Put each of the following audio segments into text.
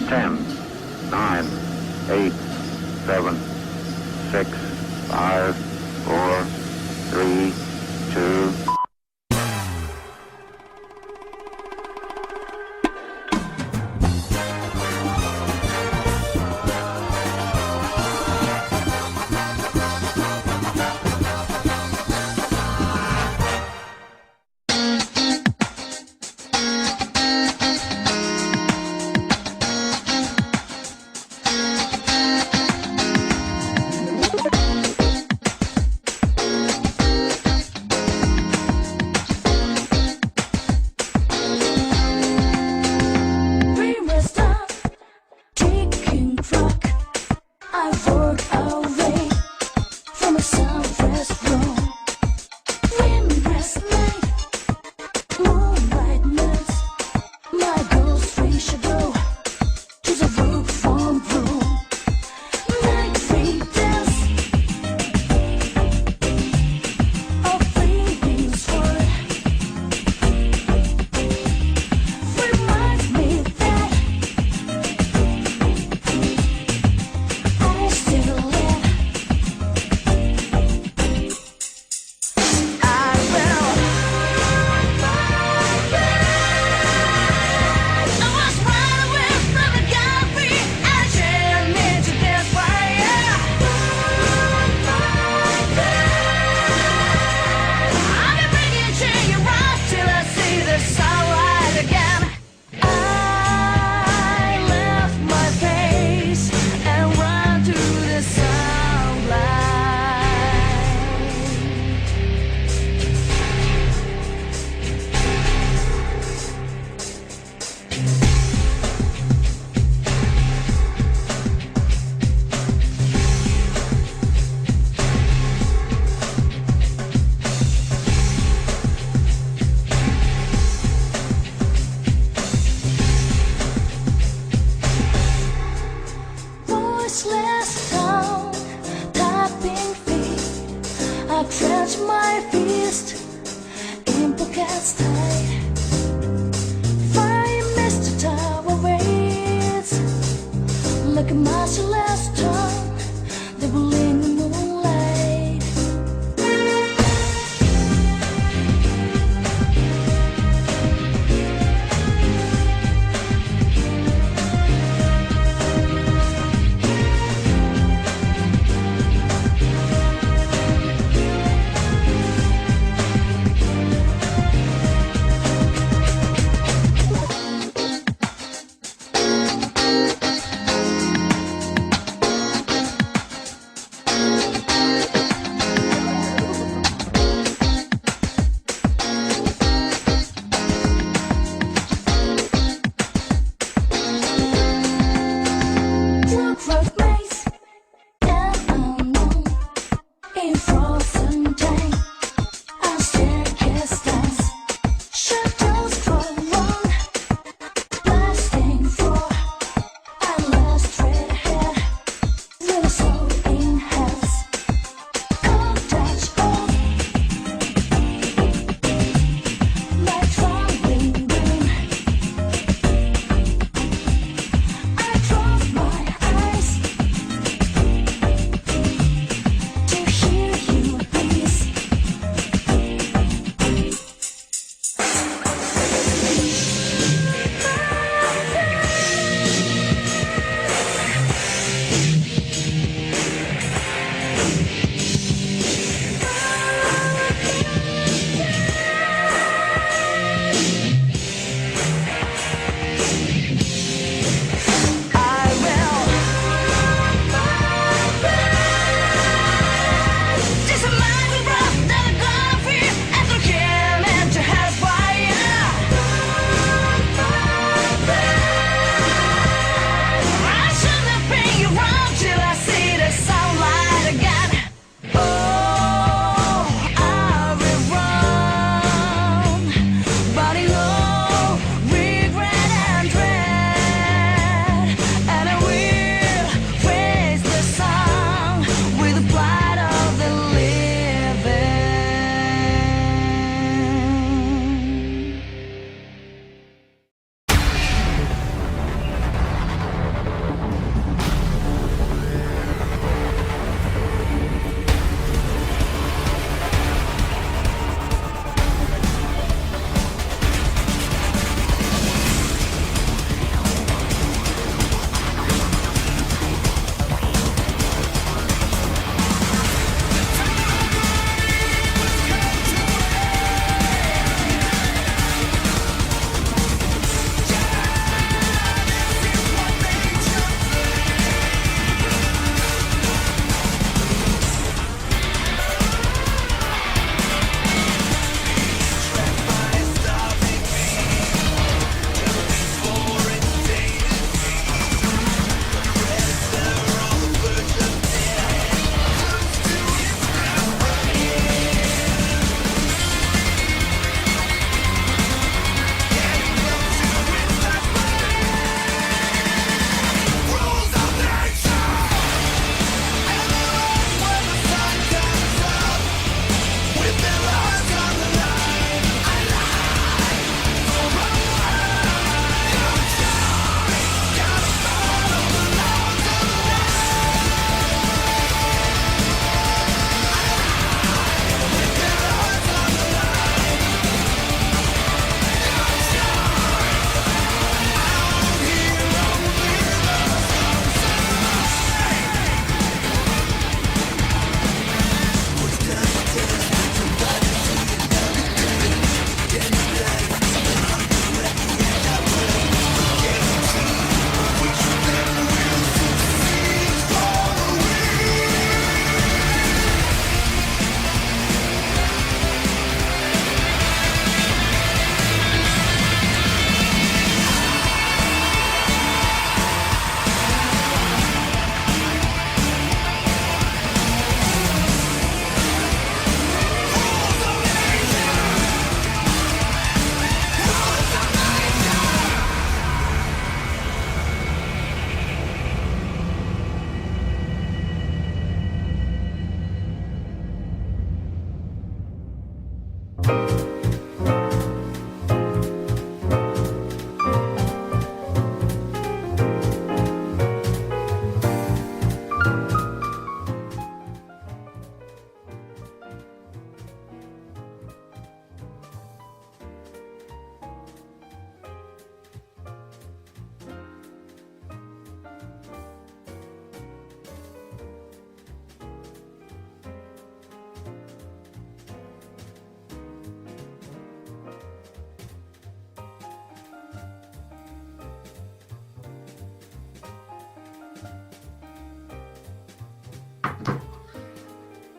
10, 9, 8, 7, 6, 5, 4, 3, 2.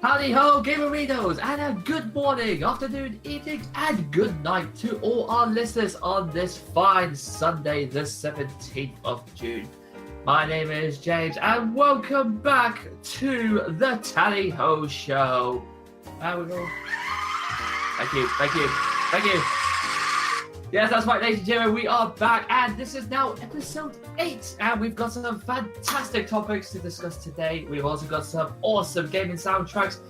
Howdy ho, Gamerinos, and a good morning, afternoon, evening, and good night to all our listeners on this fine Sunday, the 17th of June. My name is James, and welcome back to the Tally Ho Show. There we go. Thank you. Yes, that's right, ladies and gentlemen, we are back, and this is now episode 8, and we've got some fantastic topics to discuss today. We've also got some awesome gaming soundtracks,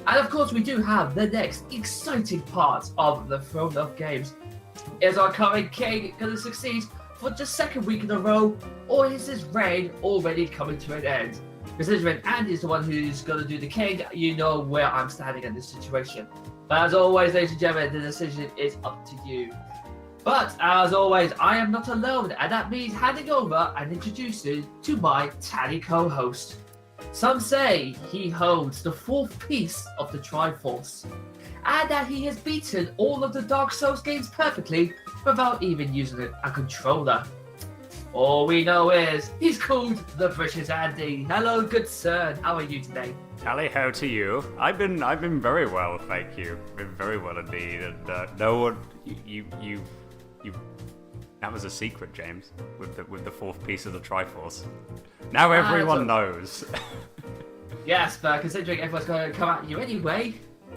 and of course we do have the next exciting part of the Throne of Games. Is our current king going to succeed for the second week in a row, or is his reign already coming to an end? Considering Andy is the one who's going to do the king, you know where I'm standing in this situation. But as always, ladies and gentlemen, the decision is up to you. But, as always, I am not alone, and that means handing over and introducing to my Tally co-host. Some say he holds the fourth piece of the Triforce, and that he has beaten all of the Dark Souls games perfectly without even using a controller. All we know is he's called the British Andy. Hello, good sir. How are you today? Tally ho to you. I've been very well, thank you. Been very well indeed. And no one, you. That was a secret, James, with the fourth piece of the Triforce. Now everyone knows. Yes, but considering everyone's going to come at you anyway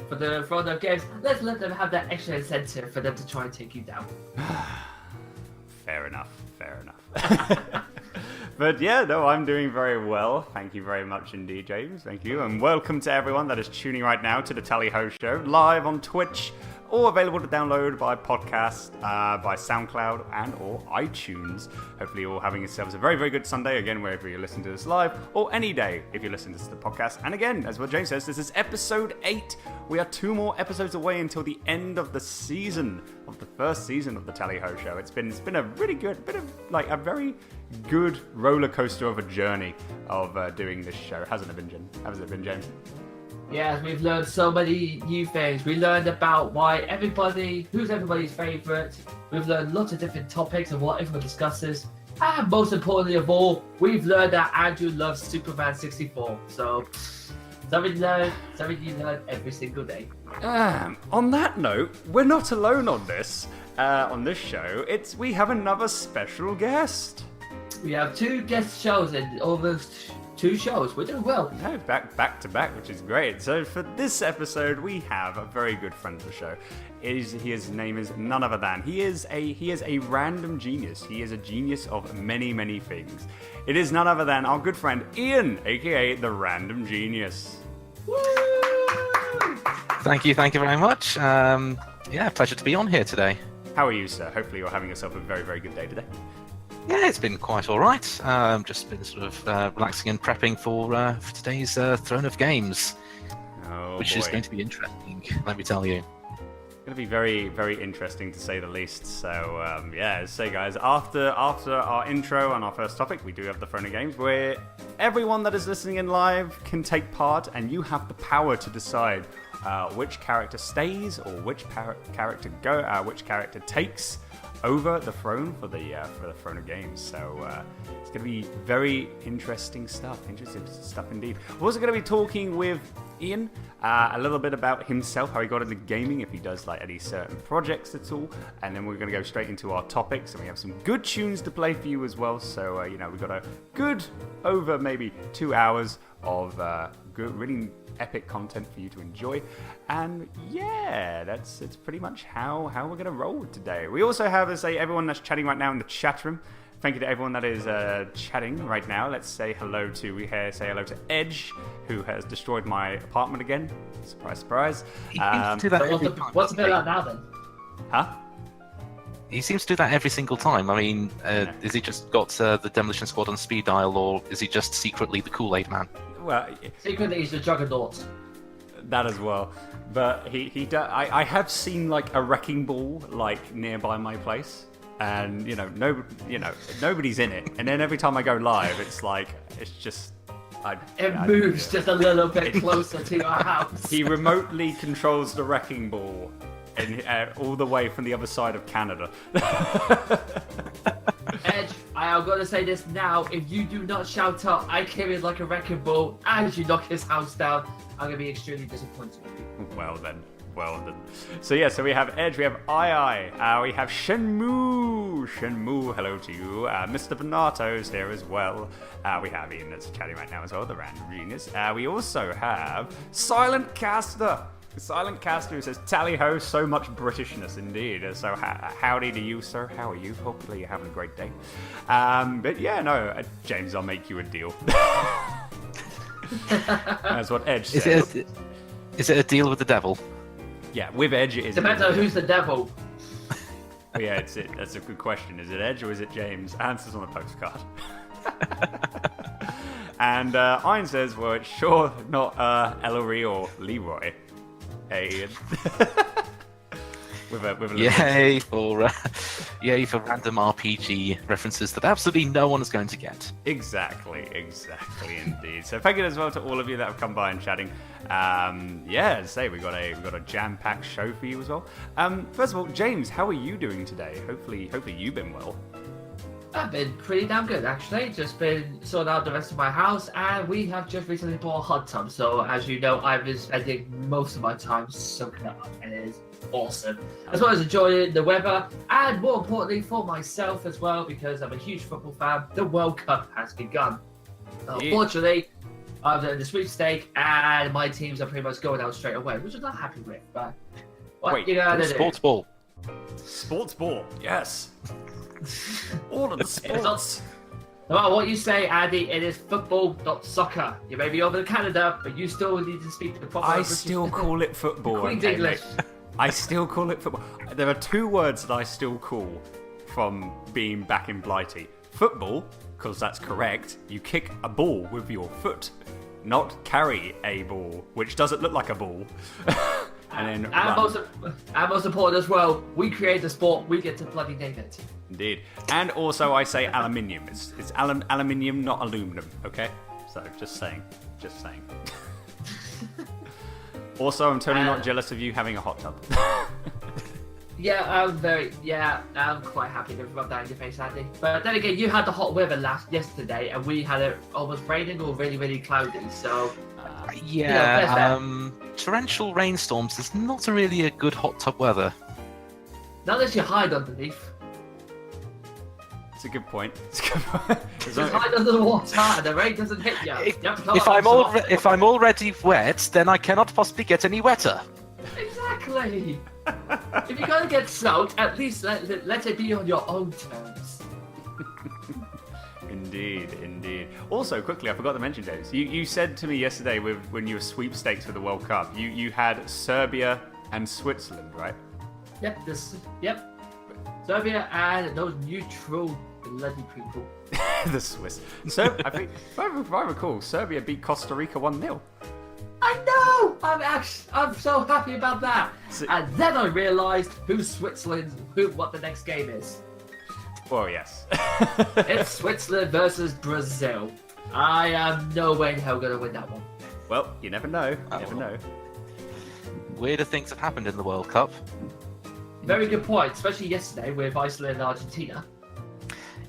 for the Throne of Games, let's let them have that extra incentive for them to try and take you down. Fair enough. But yeah, no, I'm doing very well. Thank you very much indeed, James. Thank you. And welcome to everyone that is tuning right now to the Tally Ho Show, live on Twitch, or available to download by podcast, by SoundCloud, and or iTunes. Hopefully you're all having yourselves a very, very good Sunday, again, wherever you're listening to this live, or any day if you're listening to this podcast. And again, as what James says, this is episode 8. We are 2 more episodes away until the end of the season, of the first season of the Tally Ho Show. It's been a really good, a very good roller coaster of a journey of doing this show. Hasn't it been, James? Yes, we've learned so many new things. We learned about who's everybody's favourite. We've learned lots of different topics of what everyone discusses. And most importantly of all, we've learned that Andrew loves Superman 64. So, something you learn every single day. On that note, we're not alone on this show. We have another special guest. We have 2 guest shows and almost 2 shows. We're doing well. No, back to back, which is great. So for this episode, we have a very good friend of the show. His name is none other than he is a random genius. He is a genius of many, many things. It is none other than our good friend Ian, aka the Random Genius. Woo! Thank you very much. Pleasure to be on here today. How are you, sir? Hopefully you're having yourself a very, very good day today. Yeah, it's been quite all right. Just been sort of relaxing and prepping for today's Throne of Games, which is going to be interesting, let me tell you. It's going to be very, very interesting to say the least. So, guys, after our intro and our first topic, we do have the Throne of Games, where everyone that is listening in live can take part, and you have the power to decide which character stays or which character takes over the throne for the Throne of Games. So it's going to be very interesting stuff. Interesting stuff indeed. We're also going to be talking with Ian a little bit about himself, how he got into gaming, if he does like any certain projects at all, and then we're going to go straight into our topics, and we have some good tunes to play for you as well. So we've got a good over maybe 2 hours of good, really epic content for you to enjoy. And yeah, it's pretty much how we're going to roll today. We also have, everyone that's chatting right now in the chat room. Thank you to everyone that is chatting right now. Let's say hello to Edge, who has destroyed my apartment again. Surprise, surprise. What's a bit like now then? Huh? He seems to do that every single time. I mean, is he just got the Demolition Squad on speed dial, or is he just secretly the Kool-Aid man? Well, secretly he's the Juggernaut. That as well, but I have seen like a wrecking ball like nearby my place, and nobody's in it. And then every time I go live, it's just It moves just a little bit closer to your house. He remotely controls the wrecking ball, and all the way from the other side of Canada. Edge, I I'm going to say this now. If you do not shout out, I came in like a wrecking ball, as you knock his house down, I'm going to be extremely disappointed with you. Well then. So we have Edge, we have II, we have Shenmue. Shenmue, hello to you. Mr. Bonato's here as well. We have Ian that's chatting right now as well, the Random Genius. We also have Silent Caster. Silent Caster who says, tally ho, so much Britishness indeed. So howdy to you, sir. How are you? Hopefully you're having a great day. But yeah, no, James, I'll make you a deal. That's what Edge says. Is it a deal with the devil? Yeah, with Edge it is. Depends on who's the devil. Yeah, that's a good question. Is it Edge or is it James? Answers on the postcard. And Ian says, well, it's sure not Ellery or Leroy. Hey. with a yay for random RPG references that absolutely no one is going to get. Exactly indeed. So thank you as well to all of you that have come by and chatting. As I say, we got a jam-packed show for you as well. First of all, James, how are you doing today? Hopefully you've been well. I've been pretty damn good, actually. Just been sorting out the rest of my house, and we have just recently bought a hot tub. So, as you know, I've been spending most of my time soaking it up, and it is awesome. As well as enjoying the weather, and more importantly for myself as well, because I'm a huge football fan, the World Cup has begun. Unfortunately, I've done the sweepstake, and my teams are pretty much going out straight away, which I'm not happy with. But what you gonna do? Sports ball. Sports ball, yes. All of the sports. No matter what you say, Andy, it is football, not soccer. You may be over in Canada, but you still need to speak the proper I still call it football. Queen's English. I still call it football. There are two words that I still call from being back in Blighty. Football, because that's correct. You kick a ball with your foot, not carry a ball, which doesn't look like a ball. And most important as well, we create the sport, we get to bloody name it. Indeed. And also I say aluminium. It's aluminium, not aluminum, okay? So, just saying. Also, I'm totally not jealous of you having a hot tub. I'm quite happy to rub that in your face, Andy. But then again, you had the hot weather yesterday, and we had it almost raining or really, really cloudy, so... torrential rainstorms is not really a good hot tub weather. Not unless you hide underneath. It's a good point. Just hide under the water and the rain doesn't hit you. If I'm already wet, then I cannot possibly get any wetter. Exactly. If you're gonna get soaked, at least let it be on your own terms. Indeed. Also, quickly, I forgot to mention, James. You said to me yesterday when you were sweepstakes for the World Cup, you had Serbia and Switzerland, right? Yep. Serbia and those neutral bloody people. The Swiss. So I think, if I recall, Serbia beat Costa Rica 1-0. I know! I'm so happy about that. And then I realised what the next game is. Well, yes. It's Switzerland versus Brazil. I am no way in hell going to win that one. Well, you never know. Never know. Weirder things have happened in the World Cup. Very good point, especially yesterday with Iceland and Argentina.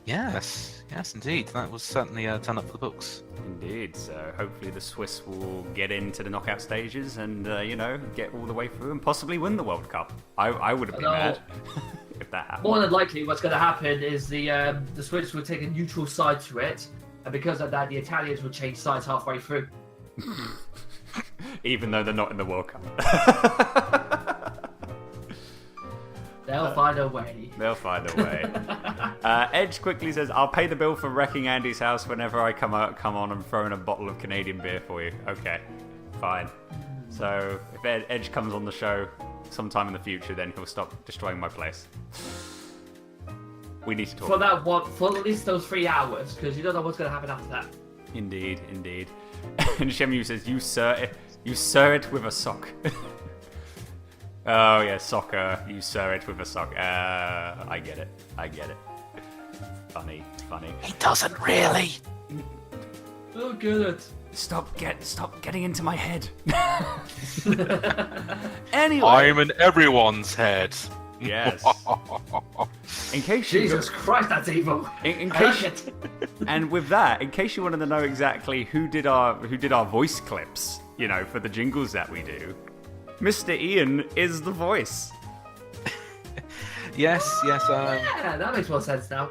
Yes, indeed. That was certainly a turn up for the books. Indeed. So hopefully the Swiss will get into the knockout stages and, get all the way through and possibly win the World Cup. I would have been mad if that happened. More than likely, what's going to happen is the Swiss will take a neutral side to it, and because of that, the Italians will change sides halfway through. Even though they're not in the World Cup. They'll find a way. Edge quickly says, I'll pay the bill for wrecking Andy's house whenever I come on and throw in a bottle of Canadian beer for you. Okay, fine. So if Edge comes on the show sometime in the future, then he'll stop destroying my place. We need to talk. For at least those 3 hours, because you don't know what's going to happen after that. Indeed. And Shemu says, you sir it with a sock. Oh yeah, soccer. You sir it with a sock. I get it. Funny. He doesn't really. Oh, good. Stop getting into my head. Anyway, I'm in everyone's head. Yes. In case Jesus Christ, that's evil. In I like case, it. and with that, in case you wanted to know exactly who did our voice clips, for the jingles that we do, Mr. Ian is the voice. Yes. Yeah, that makes more sense now.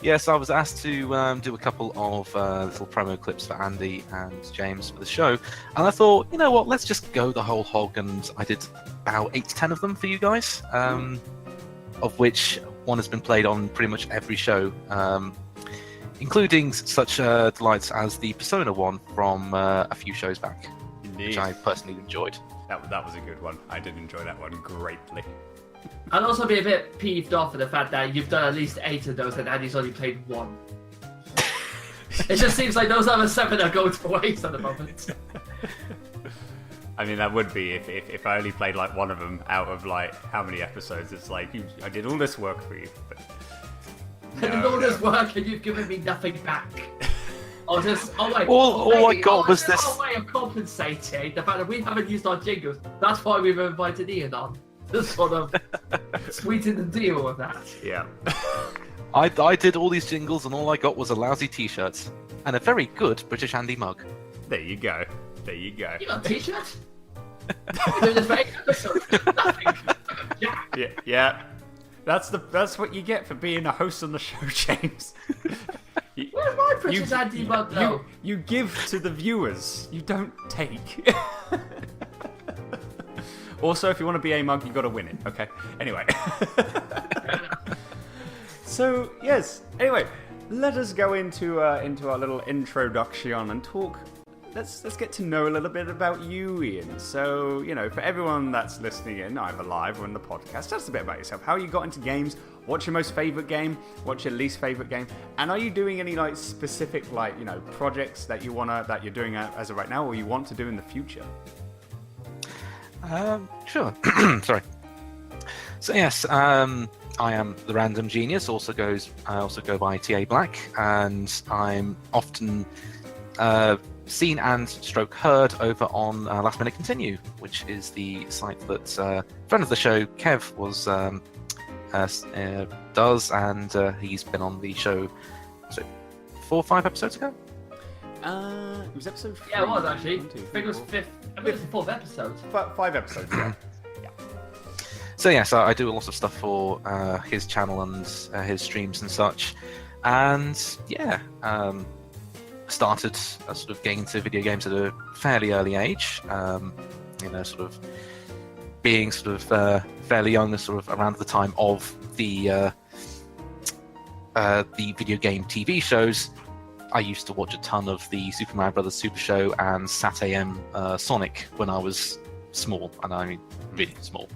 Yes, I was asked to do a couple of little promo clips for Andy and James for the show, and I thought, you know what, let's just go the whole hog, and I did about 8 to 10 of them for you guys, of which one has been played on pretty much every show, including such delights as the Persona one from a few shows back, Indeed. which I personally enjoyed. That was a good one. I did enjoy that one greatly. I'd also be a bit peeved off at the fact that you've done at least 8 of those and Andy's only played 1. It just seems like those other 7 are going to waste at the moment. I mean, that would be if I only played like one of them out of like how many episodes. It's like I did all this work for you, but I did all this work and you've given me nothing back. All I got was this. Our way of compensating the fact that we haven't used our jingles. That's why we've invited Ian on. To sort of sweeten the deal with that. yeah. I did all these jingles, and all I got was a lousy T-shirt and a very good British Andy mug. There you go. You got a t-shirt? You're doing this for 8 episodes. Nothing. Yeah. That's what you get for being a host on the show, James. Where's my British Andy mug though? You give to the viewers. You don't take. Also, if you want to be a mug, you got to win it. Okay. Anyway. So yes. Anyway, let us go into our little introduction and talk. Let's get to know a little bit about you, Ian. So for everyone that's listening in, either live or in the podcast, tell us a bit about yourself. How you got into games? What's your most favorite game? What's your least favorite game? And are you doing any like specific projects that you're doing as of right now, or you want to do in the future? Sure. Sorry. So yes, I am TheRandomGenius. I also go by TA Black, and I'm often seen and stroke heard over on Last Minute Continue, which is the site that friend of the show Kev does, and he's been on the show 4 or 5 episodes ago. It was episode 3. Yeah, it was actually. I think it was 5th. I think it was the 4th episode. 5 episodes. Yeah. So yes, I do a lot of stuff for his channel and his streams and such, and yeah, started sort of getting into video games at a fairly early age. Sort of being sort of fairly young, sort of around the time of the video game TV shows. I used to watch a ton of the Super Mario Brothers Super Show and Sat AM Sonic when I was small, and I mean really small.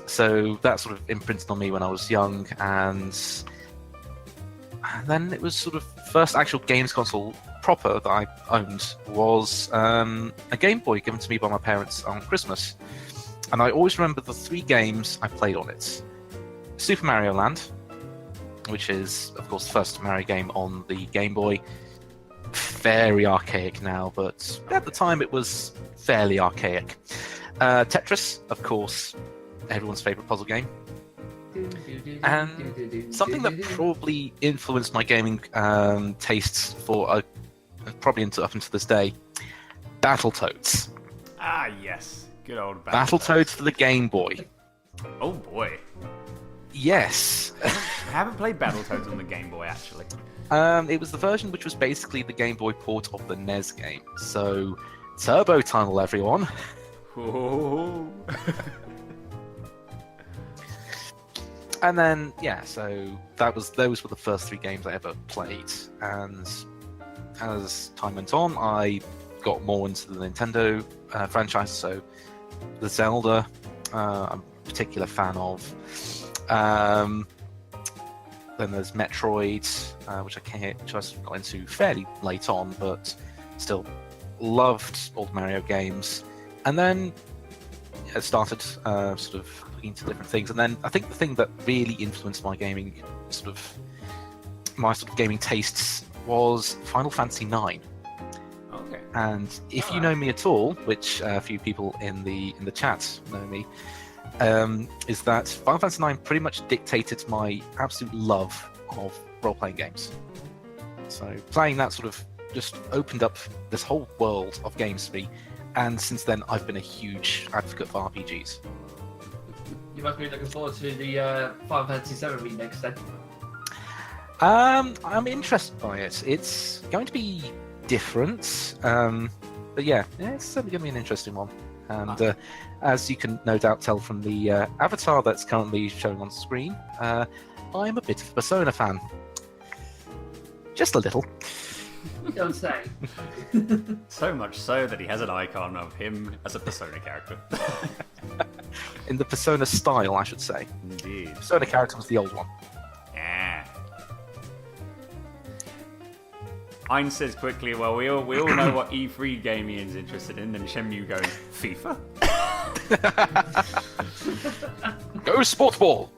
So that sort of imprinted on me when I was young, and then it was sort of first actual games console proper that I owned was a Game Boy given to me by my parents on Christmas, and I always remember the 3 games I played on it: Super Mario Land, which is, of course, the first Mario game on the Game Boy. Very archaic now, but at the time it was fairly archaic. Tetris, of course, everyone's favourite puzzle game. And something that probably influenced my gaming tastes for probably up until this day, Battletoads. Ah, yes. Good old Battletoads for the Game Boy. Oh, boy. Yes. I haven't played Battletoads on the Game Boy, actually. It was the version which was basically the Game Boy port of the NES game. So, Turbo Tunnel, everyone. Oh. And then, yeah, so those were the first 3 games I ever played. And as time went on, I got more into the Nintendo franchise. So, the Zelda, I'm a particular fan of. Then there's Metroid, which I got into fairly late on, but still loved all the Mario games. And then I started sort of looking into different things. And then I think the thing that really influenced my gaming gaming tastes was Final Fantasy IX. Okay. And if you know me at all, which a few people in the chat know me, is that Final Fantasy IX pretty much dictated my absolute love of role-playing games. So playing that sort of just opened up this whole world of games for me, and since then I've been a huge advocate for RPGs. You must be looking forward to the Final Fantasy VII remakes then. I'm interested by it. It's going to be different, but yeah, it's certainly going to be an interesting one. And as you can no doubt tell from the avatar that's currently showing on screen, I'm a bit of a Persona fan. Just a little. You don't say. So much so that he has an icon of him as a Persona character. In the Persona style, I should say. Indeed. Persona character was the old one. Yeah. Ein says quickly, well, we all know what E3 game Ian's interested in, and Shenmue goes, FIFA? Go Sport Ball!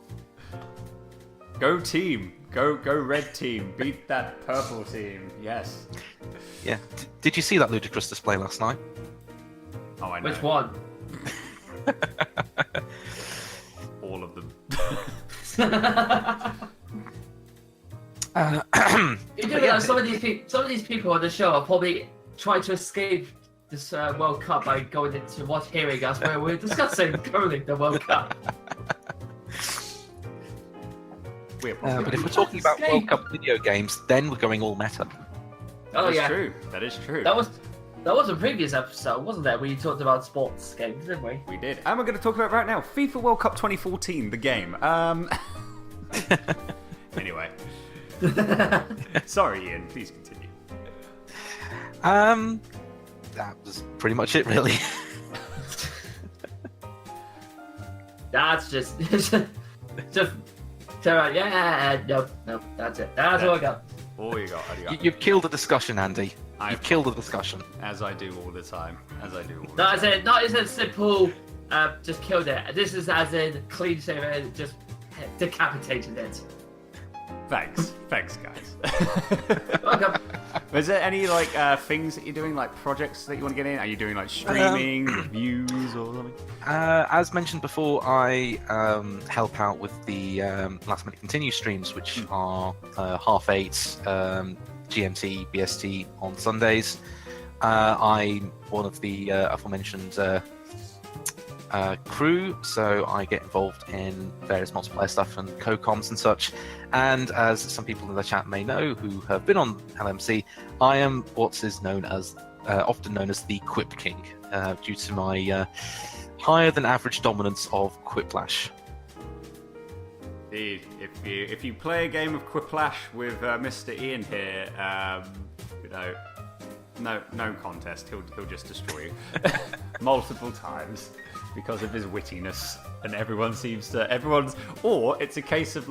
Go team. Go red team. Beat that purple team. Yes. Yeah. Did you see that ludicrous display last night? Oh, I know. Which one? All of them. You do realize some of these people on the show are probably trying to escape this World Cup by going into hearing us where we're discussing currently the World Cup. But if we're talking about World Cup video games, then we're going all meta. Oh yeah, True. That is true. that was a previous episode, wasn't there? Where you talked about sports games, didn't we? We did. And we're going to talk about right now FIFA World Cup 2014, the game. Anyway. Sorry, Ian. Please continue. That was pretty much it, really. That's just yeah, no, that's it. That's all I got. All you got. You've killed the discussion, Andy. I've You've killed the discussion. As I do all the time. Not as in simple, just killed it. This is as in clean shave and just decapitated it. Thanks, guys. Welcome. Is there any things that you're doing, like projects that you want to get in? Are you doing like streaming, reviews, or something? As mentioned before, I help out with the Last Minute Continue streams, which are 8:30 GMT, BST on Sundays. I'm one of the aforementioned crew, so I get involved in various multiplayer stuff and co-coms and such. And as some people in the chat may know who have been on LMC, I am what is known as often known as the Quip King, due to my higher than average dominance of Quiplash. Indeed. If you play a game of Quiplash with Mr. Ian here, no contest. He'll just destroy you multiple times because of his wittiness, and or it's a case of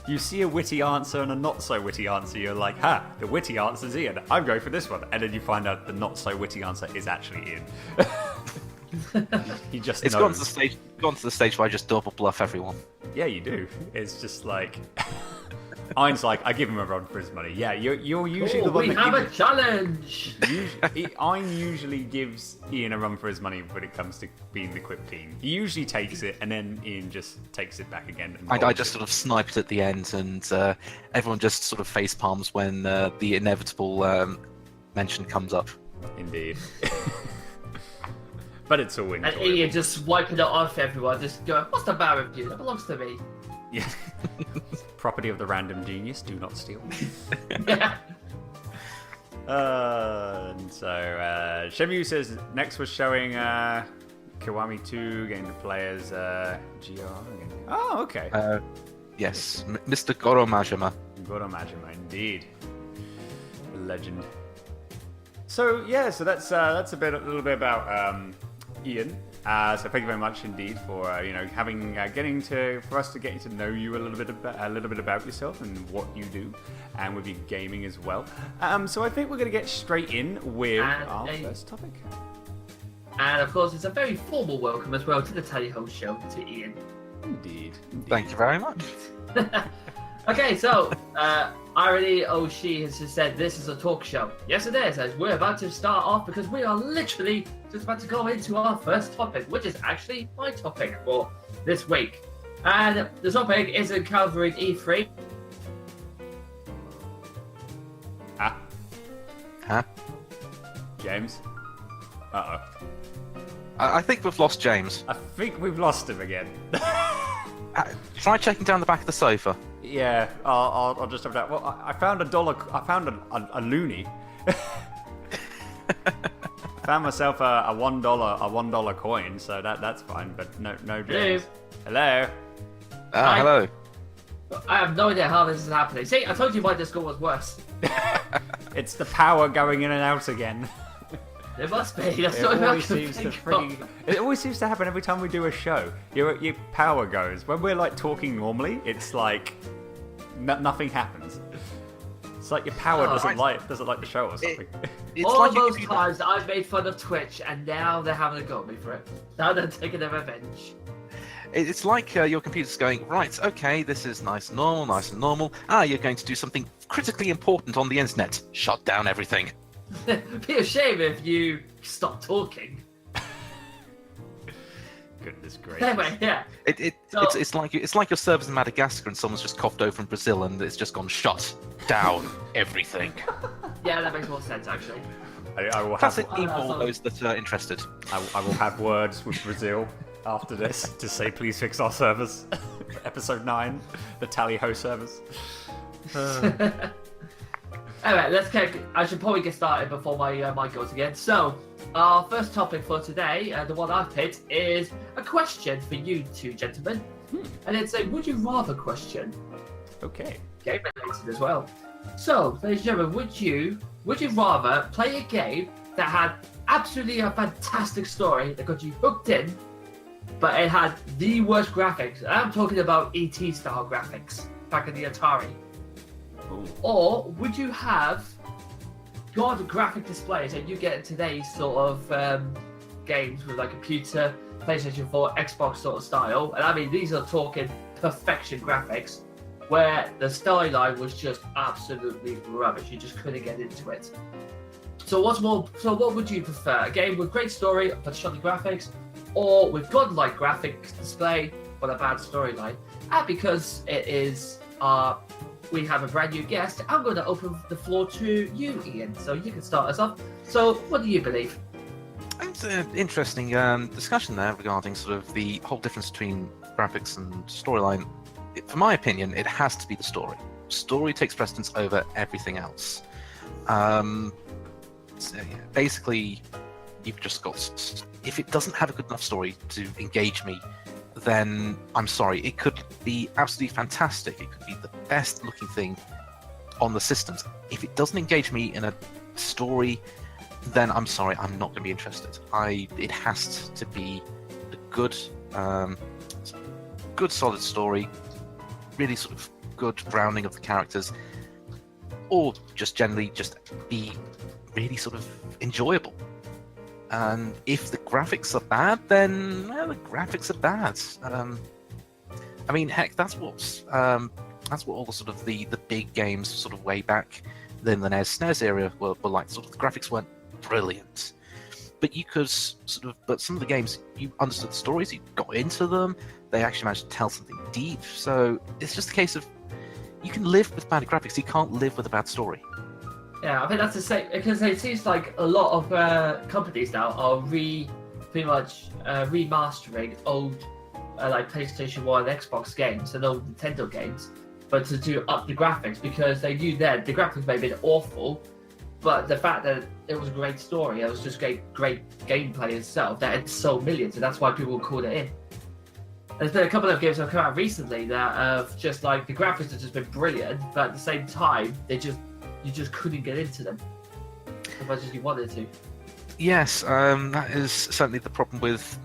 you see a witty answer and a not so witty answer. You're like, the witty answer's Ian. I'm going for this one, and then you find out the not so witty answer is actually Ian. He just It's knows. gone to the stage where I just double bluff everyone. Yeah, you do. It's just Ian's I give him a run for his money. Yeah, you're usually the one we that have a challenge. Ian usually gives Ian a run for his money when it comes to being the Quip King. He usually takes it, and then Ian just takes it back again. And I just sort of sniped at the end, and everyone just sort of face palms when the inevitable mention comes up. Indeed. But it's all enjoyable. And Ian just wiping it off everyone, just going, what's the matter with you? That belongs to me. Yeah. Property of the random genius, do not steal. Yeah. And so, Shenmue says next was showing Kiwami 2 getting the players GR. Oh, okay. Yes, Mr. Goro Majima. Goro Majima, indeed. A legend. So yeah, so that's a little bit about Ian. So thank you very much indeed for for us to get to know you a little bit about yourself and what you do, and with your gaming as well. So I think we're going to get straight in with our first topic. And of course, it's a very formal welcome as well to the Tally Ho Show to Ian. Indeed. Thank you very much. Okay, so Irony Oshi has just said this is a talk show. Yes, it is, as we're about to start off because we are literally just about to go into our first topic, which is actually my topic for this week. And the topic is covering E3. Huh? James? Uh-oh. I think we've lost James. I think we've lost him again. Try checking down the back of the sofa. Yeah, I'll just have that. Well, I found I found a loony. Found myself a $1 coin, so that's fine. But no James. Hello. Hi. Hello. I have no idea how this is happening. See, I told you my Discord was worse. It's the power going in and out again. It must be. That's It not always seems to it always seems to happen every time we do a show. Your power goes. When we're like talking normally, it's like nothing happens. It's like your power doesn't like the show or something. It's All like those times that I've made fun of Twitch, and now they're having a go at me for it. Now they're taking their revenge. It's like your computer's going, right, okay, this is nice and normal. You're going to do something critically important on the internet. Shut down everything. It'd be a shame if you stop talking. Goodness gracious. Anyway, yeah. It's like your servers in Madagascar and someone's just coughed over from Brazil and it's just gone shut down everything. Yeah, that makes more sense, actually. I will That's have, it, email those that are interested. I will have words with Brazil after this to say please fix our servers. Episode 9, the Tally-Ho servers. Anyway, I should probably get started before my mic goes again. So, our first topic for today, the one I've picked, is a question for you two gentlemen. And it's a would you rather question. Okay. Game related as well. So, ladies and gentlemen, would you rather play a game that had absolutely a fantastic story that got you hooked in, but it had the worst graphics? And I'm talking about ET style graphics back in the Atari. Ooh. Or would you have god graphic displays that you get in today's sort of games with like computer, PlayStation 4, Xbox sort of style? And I mean, these are talking perfection graphics, where the storyline was just absolutely rubbish. You just couldn't get into it. So what would you prefer? A game with great story but shoddy graphics, or with godlike graphic display but a bad storyline? And because it is we have a brand new guest, I'm going to open the floor to you, Ian. So you can start us off. So what do you believe? It's an interesting discussion there regarding sort of the whole difference between graphics and storyline. For my opinion, it has to be the story. Story takes precedence over everything else. Basically, you've just got... If it doesn't have a good enough story to engage me, then I'm sorry, it could be absolutely fantastic. It could be the best looking thing on the systems. If it doesn't engage me in a story, then I'm sorry, I'm not going to be interested. It has to be a good solid story, really sort of good grounding of the characters, or just generally just be really sort of enjoyable. And if the graphics are bad, then the graphics are bad. I mean, heck, that's what all the sort of the big games sort of way back in the SNES area were like. Sort of the graphics weren't brilliant, but you could but some of the games, you understood the stories, you got into them, they actually managed to tell something deep. So it's just a case of you can live with bad graphics, you can't live with a bad story. Yeah, I think that's the same, because it seems like a lot of companies now are pretty much remastering old like PlayStation 1 and Xbox games and old Nintendo games, but to do up the graphics, because they knew then the graphics may have been awful, but the fact that it was a great story, it was just great gameplay itself, that it sold millions, and that's why people called it in. There's been a couple of games that have come out recently that have just like the graphics have just been brilliant, but at the same time you just couldn't get into them as much as you wanted to. Yes, that is certainly the problem with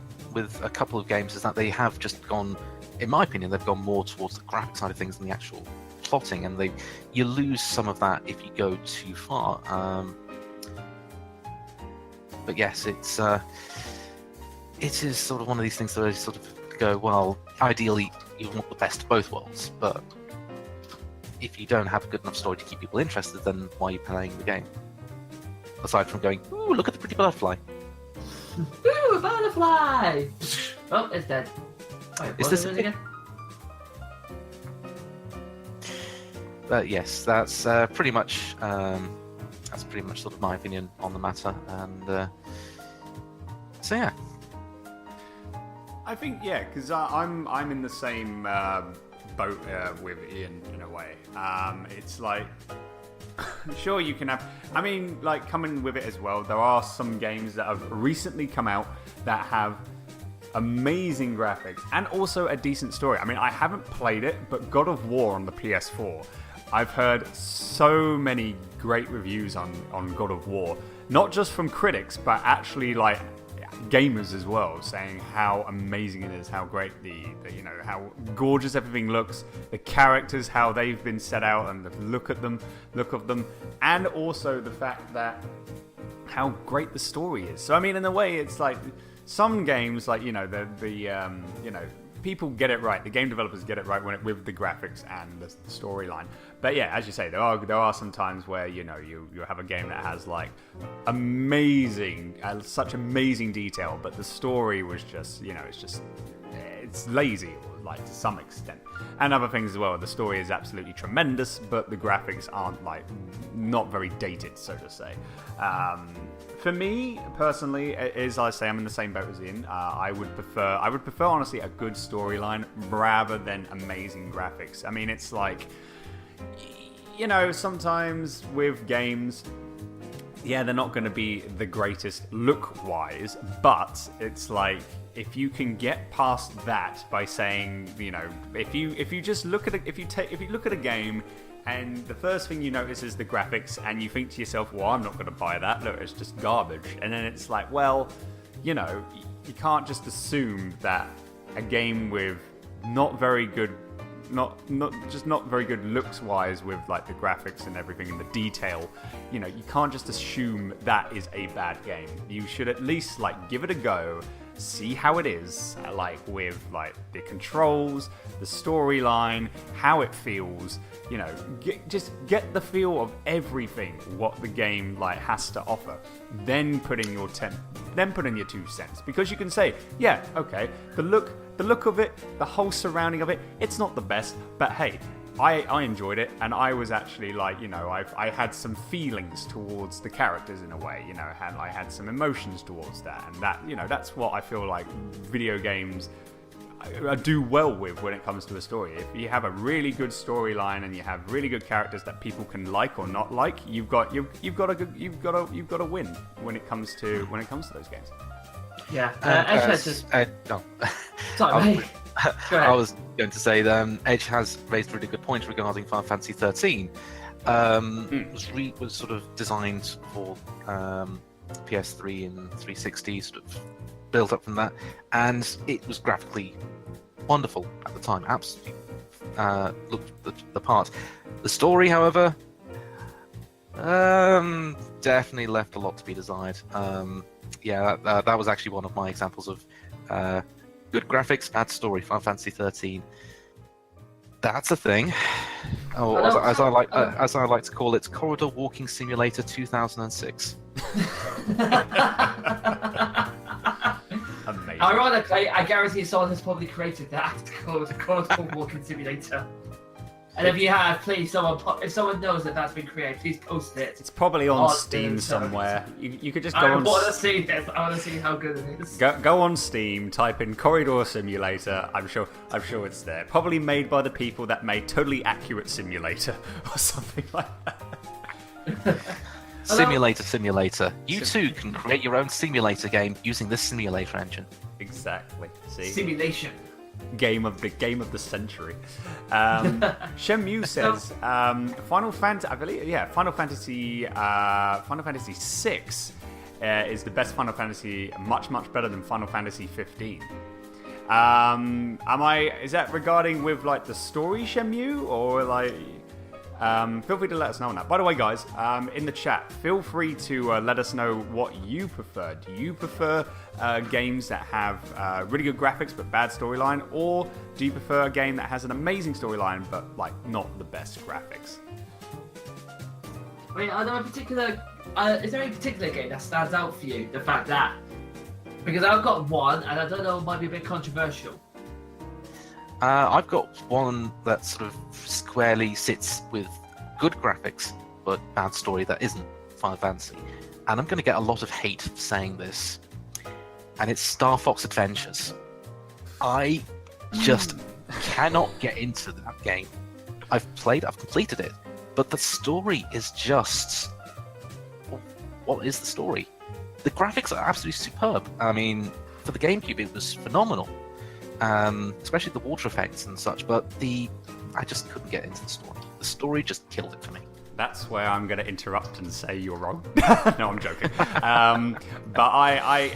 a couple of games, is that they have just gone, in my opinion, they've gone more towards the graphic side of things than the actual plotting, and you lose some of that if you go too far. But yes, it is sort of one of these things that I sort of go, well, ideally you want the best of both worlds, but if you don't have a good enough story to keep people interested, then why are you playing the game? Aside from going, ooh, look at the pretty butterfly. Ooh, a butterfly! Oh, it's dead. Wait, Is what this is it a- again? Yes, that's pretty much sort of my opinion on the matter, and so yeah. I think because I'm in the same boat with Ian in a way. It's like sure you can have. I mean, like coming with it as well. There are some games that have recently come out that have amazing graphics and also a decent story. I mean, I haven't played it, but God of War on the PS4. I've heard so many great reviews on God of War, not just from critics, but actually like gamers as well, saying how amazing it is, how great the how gorgeous everything looks, the characters, how they've been set out, and the look of them, and also the fact that how great the story is. So I mean, in a way, it's like some games, like people get it right. The game developers get it right with the graphics and the storyline. But yeah, as you say, there are some times where you have a game that has like such amazing detail, but the story was just it's lazy, like to some extent. And other things as well. The story is absolutely tremendous, but the graphics aren't like not very dated, so to say. For me personally, as I say, I'm in the same boat as Ian. I would prefer honestly a good storyline rather than amazing graphics. I mean, it's like, sometimes with games, yeah, they're not going to be the greatest look-wise, but it's like if you can get past that by saying, if you look at a game and the first thing you notice is the graphics, and you think to yourself, well, I'm not going to buy that. Look, it's just garbage. And then it's like, well, you can't just assume that a game with not very good looks wise with like the graphics and everything and the detail, you can't just assume that is a bad game. You should at least like give it a go, see how it is, like with like the controls, the storyline, how it feels, just get the feel of everything what the game like has to offer. Then put in your 2 cents, because you can say, yeah, okay, the look of it, the whole surrounding of it, it's not the best, but hey, I enjoyed it, and I was actually like, I had some feelings towards the characters in a way, I had some emotions towards that, and that, that's what I feel like video games do well with when it comes to a story. If you have a really good storyline and you have really good characters that people can like or not like, you've got to win when it comes to those games. Yeah, No. Sorry, mate. Go ahead. I was going to say that Edge has raised a really good point regarding Final Fantasy 13. Was sort of designed for PS3 and 360, sort of built up from that, and it was graphically wonderful at the time. Absolutely looked the part. The story, however, definitely left a lot to be desired. That was actually one of my examples of good graphics, bad story. Final Fantasy 13. That's a thing. Oh, as I like to call it, Corridor Walking Simulator 2006. Amazing. Ironically, I guarantee someone has probably created that called the Corridor Walking Simulator. And if you have, please, if someone knows that that's been created, please post it. It's probably on Steam somewhere. You could just go on. I want to see this. I want to see how good it is. Go on Steam, type in Corridor Simulator. I'm sure it's there. Probably made by the people that made Totally Accurate Simulator or something like that. Simulator. You too can create your own simulator game using this simulator engine. Exactly. See. Simulation. Game of the century. Shenmue says Final Fantasy VI is the best Final Fantasy, much better than Final Fantasy 15. Is that regarding with like the story, Shenmue, or like? Feel free to let us know on that. By the way, guys, in the chat, feel free to let us know what you prefer. Do you prefer games that have really good graphics but bad storyline, or do you prefer a game that has an amazing storyline but like not the best graphics? Wait, is there any particular game that stands out for you? The fact that Because I've got one, and I don't know, it might be a bit controversial. I've got one that sort of squarely sits with good graphics, but bad story that isn't Final Fantasy. And I'm going to get a lot of hate for saying this. And it's Star Fox Adventures. I just cannot get into that game. I've completed it, but the story is just... What is the story? The graphics are absolutely superb. I mean, for the GameCube, it was phenomenal. Especially the water effects and such, but I just couldn't get into the story. The story just killed it for me. That's where I'm going to interrupt and say you're wrong. No, I'm joking. But I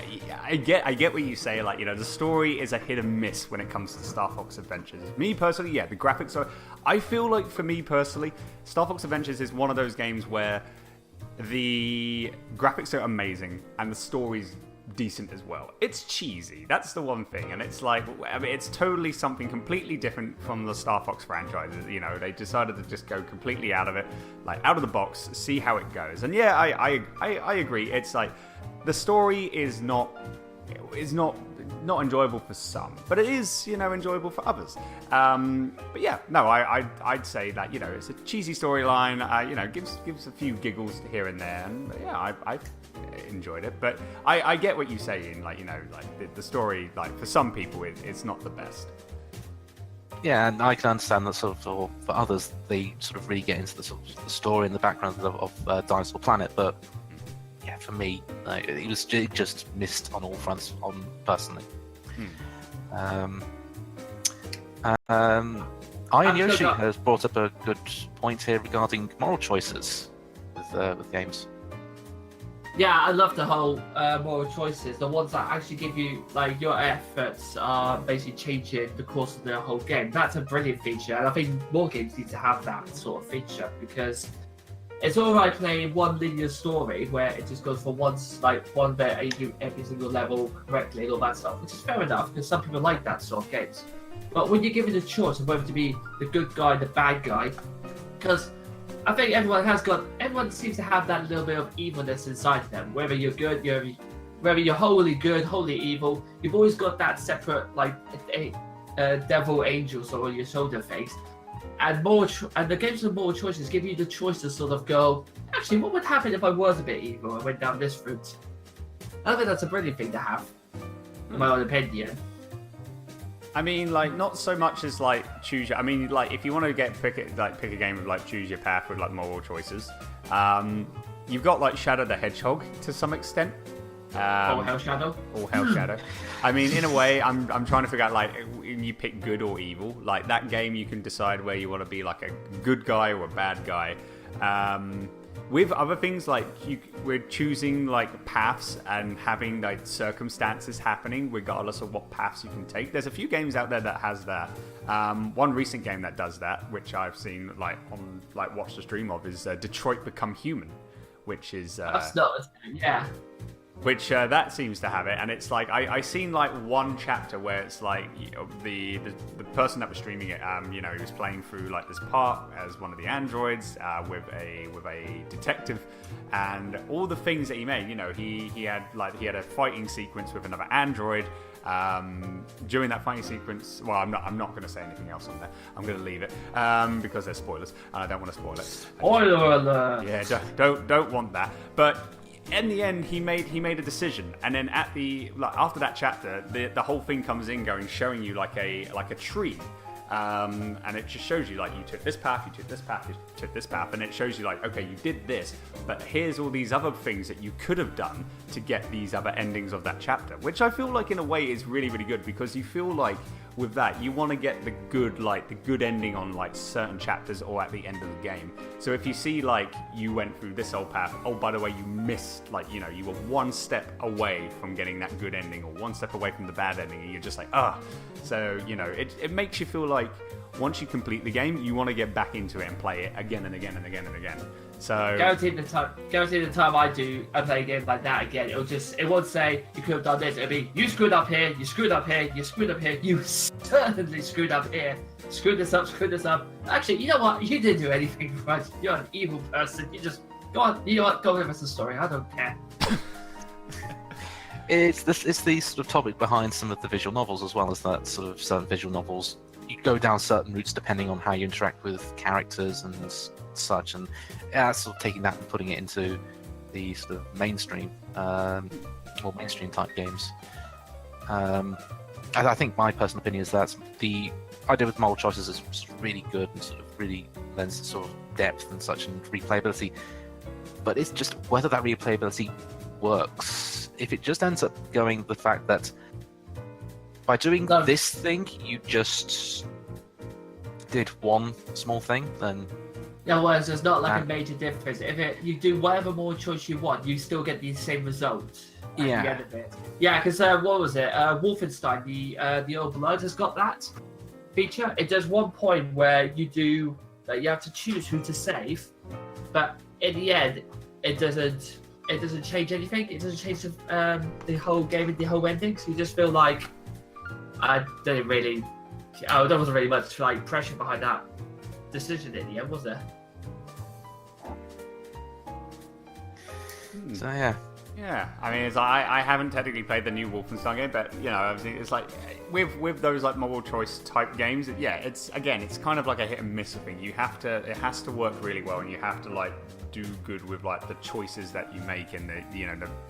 get what you say. Like, you know, the story is a hit and miss when it comes to Star Fox Adventures. Me personally, yeah, the graphics are... I feel like, for me personally, Star Fox Adventures is one of those games where the graphics are amazing and the story's decent as well. It's cheesy, that's the one thing, and it's like, I mean, it's totally something completely different from the Star Fox franchise. You know, they decided to just go completely out of it, like out of the box, see how it goes. And yeah, I agree. It's like the story is not enjoyable for some, but it is, you know, enjoyable for others. But yeah, no, I'd say that, you know, it's a cheesy storyline. You know, gives a few giggles here and there, and yeah, I enjoyed it. But I get what you're saying. Like, you know, like the story, like for some people, it's not the best. Yeah, and I can understand that sort of, or for others, they sort of really get into the sort of the story and the background of Dinosaur Planet, but yeah, for me, it just missed on all fronts, personally. Iron Yoshi has brought up a good point here regarding moral choices with games. Yeah, I love the whole moral choices, the ones that actually give you, like, your efforts are basically changing the course of the whole game. That's a brilliant feature, and I think more games need to have that sort of feature, because it's all right playing one linear story where it just goes for one bit and you do every single level correctly and all that stuff, which is fair enough, because some people like that sort of games. But when you're given the choice of whether to be the good guy, the bad guy, because I think everyone seems to have that little bit of evilness inside them. Whether you're good, whether you're wholly good, wholly evil, you've always got that separate, like, devil angels on your shoulder face. And the games with moral choices give you the choice to sort of go, actually, what would happen if I was a bit evil and went down this route? I think that's a brilliant thing to have, in my own opinion. I mean, like, not so much as like I mean, like, if you want to pick a game of like choose your path with like moral choices, you've got like Shadow the Hedgehog to some extent. All Hail Shadow. All Hail Shadow. I mean, in a way, I'm trying to figure out, like, when you pick good or evil, like that game, you can decide where you want to be like a good guy or a bad guy. With other things, like we're choosing like paths and having like circumstances happening regardless of what paths you can take. There's a few games out there that has that. One recent game that does that, which I've seen watched the stream of, is Detroit Become Human, which is yeah. Which that seems to have it, and it's like I seen like one chapter where it's like, you know, the person that was streaming it, you know, he was playing through like this part as one of the androids with a detective, and all the things that he made. You know, he had a fighting sequence with another android. During that fighting sequence, well, I'm not going to say anything else on there. I'm going to leave it because there's spoilers, and I don't want to spoil it. Spoiler alert! Yeah, don't want that, but. In the end, he made a decision, and then after that chapter, the whole thing comes in showing you like a tree, and it just shows you like you took this path, you took this path, you took this path, and it shows you like, okay, you did this, but here's all these other things that you could have done to get these other endings of that chapter, which I feel like in a way is really, really good, because you feel like with that you want to get the good ending on like certain chapters or at the end of the game. So if you see like you went through this old path, oh, by the way, you missed, like, you know, you were one step away from getting that good ending or one step away from the bad ending, and you're just like, so, you know, it makes you feel like once you complete the game, you want to get back into it and play it again and again and again and again. So guaranteed the time I play a game like that again, it won't say you could have done this. It'll be, you screwed up here, you screwed up here, you screwed up here, you certainly screwed up here, screwed this up. Actually, you know what? You didn't do anything right. You're an evil person. You just go on. You know what? Go give us the story. I don't care. It's the sort of topic behind some of the visual novels as well, as that sort of certain visual novels you go down certain routes depending on how you interact with characters and such, and sort of taking that and putting it into the sort of mainstream or mainstream type games. I think my personal opinion is that the idea with multiple choices is sort of really good and sort of really lends sort of depth and such and replayability. But it's just whether that replayability works. If it just ends up going the fact that by doing this thing you just did one small thing, then yeah, well, there's not like a major difference. If you do whatever more choice you want, you still get the same result. At the end of it. Yeah, because what was it? Wolfenstein, the Old Blood has got that feature. It does one point where you have to choose who to save, but in the end, it doesn't change anything. It doesn't change the whole game and the whole ending. So you just feel like there wasn't really much like pressure behind that decision in the end, was there? So yeah. Yeah, I mean, it's I haven't technically played the new Wolfenstein game, but you know, obviously, it's like with those like multiple choice type games. Yeah, it's kind of like a hit and miss thing. It has to work really well, and you have to like do good with like the choices that you make and the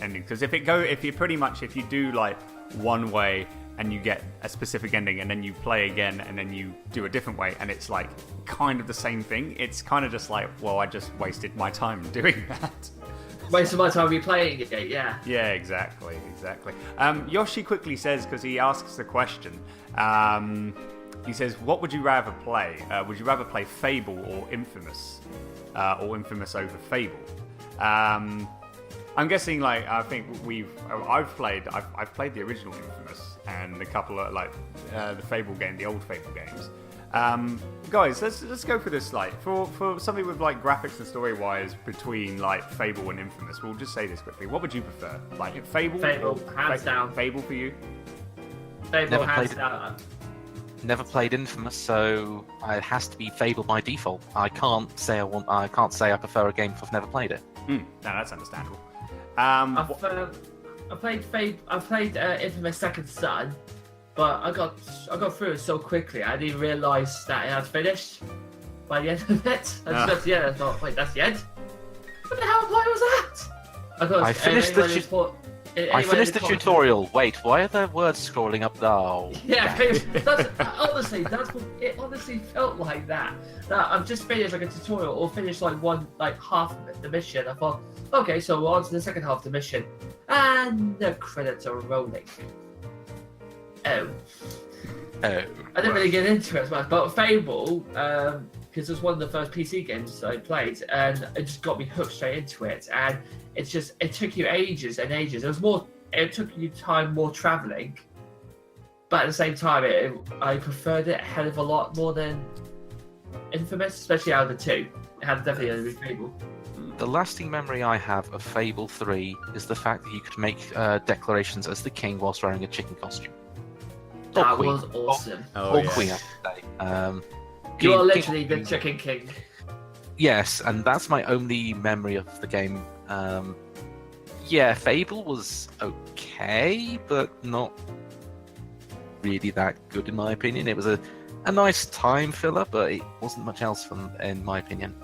ending. Because if you do like one way and you get a specific ending, and then you play again, and then you do a different way, and it's like kind of the same thing. It's kind of just like, well, I just wasted my time doing that. Wasted my time replaying it, yeah. Yeah, exactly. Yoshi quickly says, because he asks the question, he says, what would you rather play? Would you rather play Fable or Infamous? Or Infamous over Fable? I'm guessing, like, I think I've played the original Infamous and a couple of, like, the Fable game, the old Fable games. Guys, let's go for this. Like for something with like graphics and story wise between like Fable and Infamous, we'll just say this quickly. What would you prefer? Like Fable, hands down. Fable for you? Fable hands down. Never played Infamous, so it has to be Fable by default. I can't say I prefer a game if I've never played it. No, that's understandable. I played Infamous Second Son. But I got through it so quickly, I didn't realise that it had finished by the end of it. I just got to the end, I thought, wait, that's the end? What the hell play was that? I finished the tutorial. Wait, why are there words scrolling up now? Yeah, honestly, it honestly felt like that. That I've just finished like a tutorial or finished like half of the mission. I thought, okay, so we're on to the second half of the mission. And the credits are rolling. Oh. I didn't really get into it as much, but Fable, because it was one of the first PC games I played, and it just got me hooked straight into it. And it took you ages and ages. It took you time more traveling, but at the same time, I preferred it a hell of a lot more than Infamous, especially out of the two. It had definitely a Fable. The lasting memory I have of Fable 3 is the fact that you could make declarations as the king whilst wearing a chicken costume. That was awesome. Queen, I should say. You are literally the Chicken King. Yes, and that's my only memory of the game. Fable was okay, but not really that good in my opinion. It was a nice time filler, but it wasn't much else in my opinion.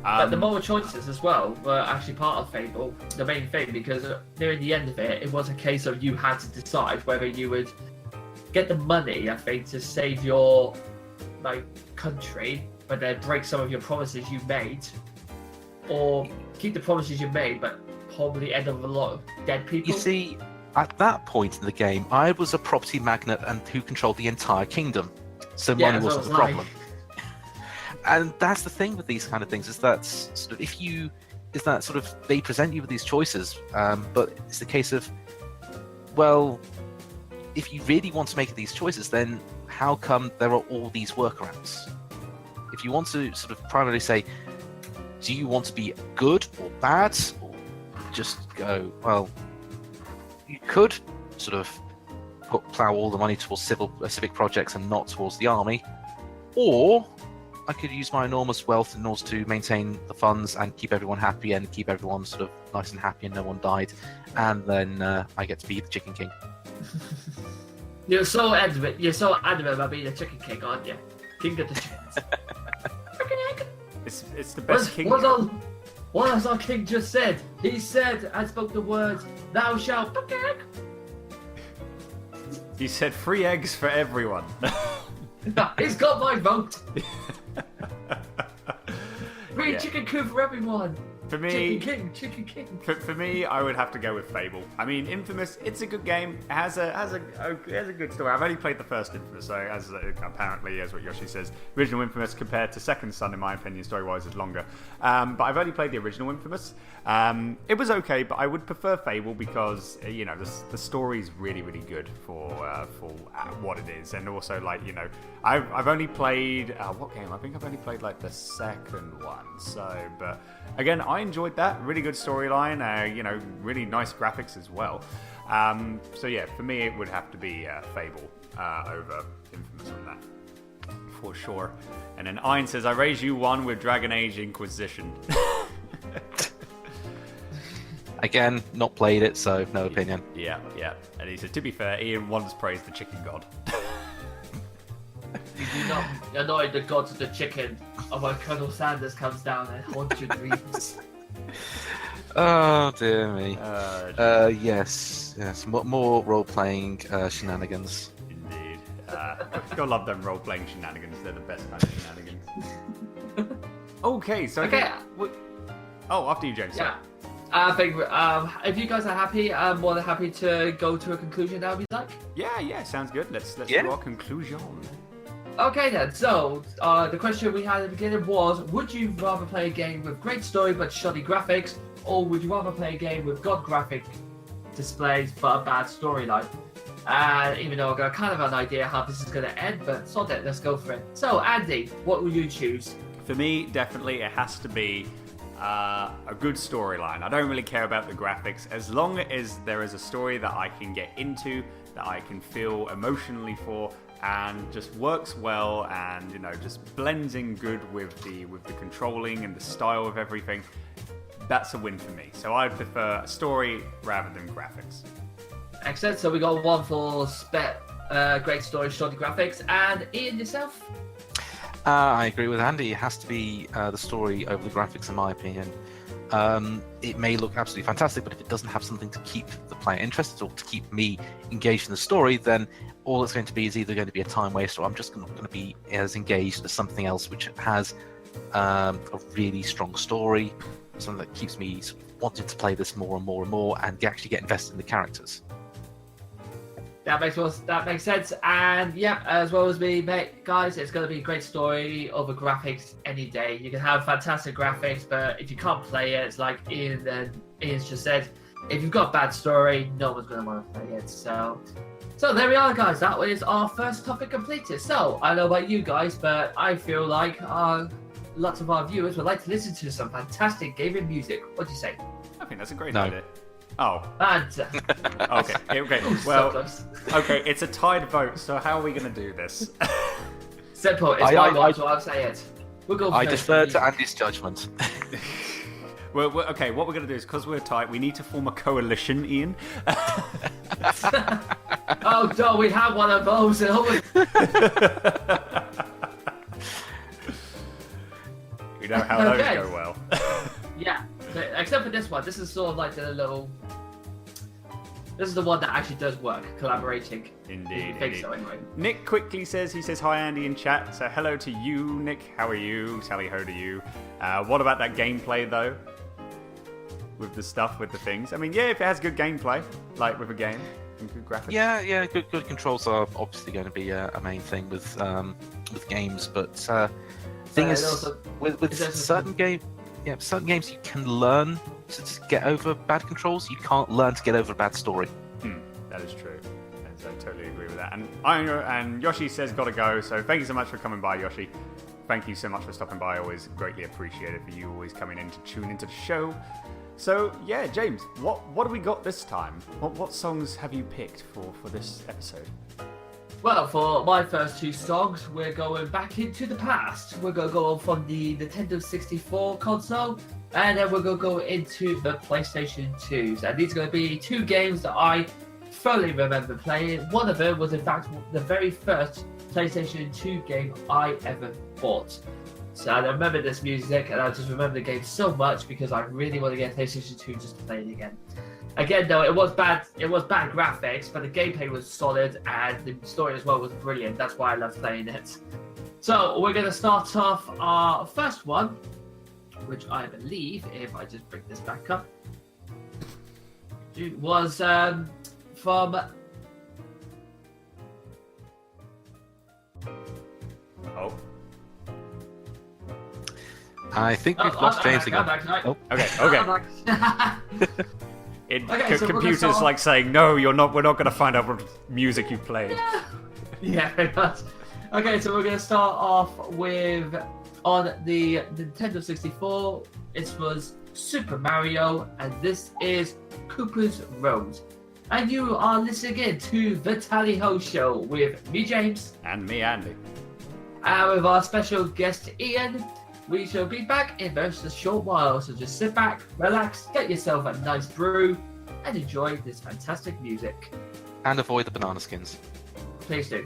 But the multiple choices as well were actually part of Fable, the main thing, because near the end of it was a case of you had to decide whether you would get the money, I think, to save your country, but then break some of your promises you made, or keep the promises you made, but probably end up with a lot of dead people. You see, at that point in the game, I was a property magnate and who controlled the entire kingdom, so money wasn't the problem. And that's the thing with these kind of things, is that sort of they present you with these choices, but it's the case of, well, if you really want to make these choices, then how come there are all these workarounds? If you want to sort of primarily say, do you want to be good or bad, or just go, well, you could sort of plough all the money towards civic projects and not towards the army, or I could use my enormous wealth in order to maintain the funds and keep everyone happy and keep everyone sort of nice and happy and no one died, and then I get to be the Chicken King. You're so adamant. You're so adamant about being a Chicken King, aren't you? King of the chickens. It's the best king. What has our king just said? He said and spoke the words, "Thou shalt." He said 3 eggs for everyone. He's got my vote. Free Yeah. chicken coop for everyone. For me, Chicken King. For me, I would have to go with Fable. I mean, Infamous, it's a good game. It has a good story. I've only played the first Infamous, so apparently, as what Yoshi says, original Infamous compared to Second Son, in my opinion, story-wise, is longer. But I've only played the original Infamous. It was okay, but I would prefer Fable because the story's really, really good for what it is, and also I've only played what game? I think I've only played like the second one. So, but again, I enjoyed that. Really good storyline. Really nice graphics as well. So yeah, for me, it would have to be Fable over Infamous on that, for sure. And then Ein says, "I raise you one with Dragon Age Inquisition." Again, not played it, so no opinion. Yeah. And he said, to be fair, Ian once praised the chicken god. You do not annoy the gods of the chicken, or when Colonel Sanders comes down and haunts your dreams. Oh dear me. Yes. Yes. More role-playing shenanigans. Indeed. Gotta love them role-playing shenanigans. They're the best kind of shenanigans. Okay, so... Okay. After you, James. Yeah. I think if you guys are happy, I'm more than happy to go to a conclusion now, if you'd like. Yeah, sounds good. Let's do our conclusion. Okay then, so the question we had at the beginning was, would you rather play a game with great story but shoddy graphics, or would you rather play a game with god graphic displays but a bad storyline? Even though I've got kind of an idea how this is going to end, but sod it, let's go for it. So Andy, what will you choose? For me, definitely it has to be a good storyline. I don't really care about the graphics, as long as there is a story that I can get into, that I can feel emotionally for, and just works well, and just blends in good with the controlling and the style of everything. That's a win for me. So I'd prefer a story rather than graphics. Excellent. So we got one for great story, shoddy graphics, and Ian, yourself? I agree with Andy. It has to be the story over the graphics, in my opinion. It may look absolutely fantastic, but if it doesn't have something to keep the player interested or to keep me engaged in the story, then all it's going to be is either going to be a time waste, or I'm just not going to be as engaged as something else which has a really strong story, something that keeps me wanting to play this more and more and more, and actually get invested in the characters. That makes sense, and yeah, as well as me, mate, guys, it's going to be a great story over graphics any day. You can have fantastic graphics, but if you can't play it, it's like Ian's just said, if you've got a bad story, no one's going to want to play it. So there we are, guys. That was our first topic completed. So I don't know about you guys, but I feel like lots of our viewers would like to listen to some fantastic gaming music. What do you say? I think that's a great idea. Oh. And Okay. Well, okay, it's a tied vote, so how are we going to do this? Simple. It's my watch, so I'll say it. We'll go I defer to Andy's judgment. Well, okay, what we're going to do is, because we're tight, we need to form a coalition, Ian. Oh, no, we have one of those. You know how those go well. Yeah, except for this one. This is sort of like this is the one that actually does work, collaborating. Indeed. I think so, anyway. Nick quickly says, hi Andy in chat, so hello to you, Nick, how are you? Sally ho to you. What about that gameplay though? With the stuff, with the things? I mean, yeah, if it has good gameplay, like with a game, and good graphics. Yeah, good controls are obviously going to be a main thing with games, but thing is, also, with certain games you can learn to just get over bad controls. You can't learn to get over a bad story. That is true. I totally agree with that. And Yoshi says gotta go, so thank you so much for coming by, Yoshi. Thank you so much for stopping by. Always greatly appreciated for you always coming in to tune into the show. So yeah, James, what have we got this time? What songs have you picked for this episode? Well, for my first two songs, we're going back into the past. We're going to go from the Nintendo 64 console, and then we're going to go into the PlayStation 2s. And these are going to be two games that I thoroughly remember playing. One of them was, in fact, the very first PlayStation 2 game I ever bought. So I remember this music, and I just remember the game so much because I really want to get PlayStation 2 just to play it again. Again, though, it was bad graphics, but the gameplay was solid, and the story as well was brilliant. That's why I love playing it. So we're going to start off our first one, which I believe, if I just bring this back up, was from... Oh. I think we've lost James again. Okay. So computer's like saying, no, we're not going to find out what music you played. Yeah, pretty much. Okay, so we're going to start off with, on the Nintendo 64, it was Super Mario, and this is Cooper's Road. And you are listening in to The Tally Ho Show with me, James. And me, Andy. And with our special guest, Ian. We shall be back in just a short while, so just sit back, relax, get yourself a nice brew, and enjoy this fantastic music. And avoid the banana skins. Please do.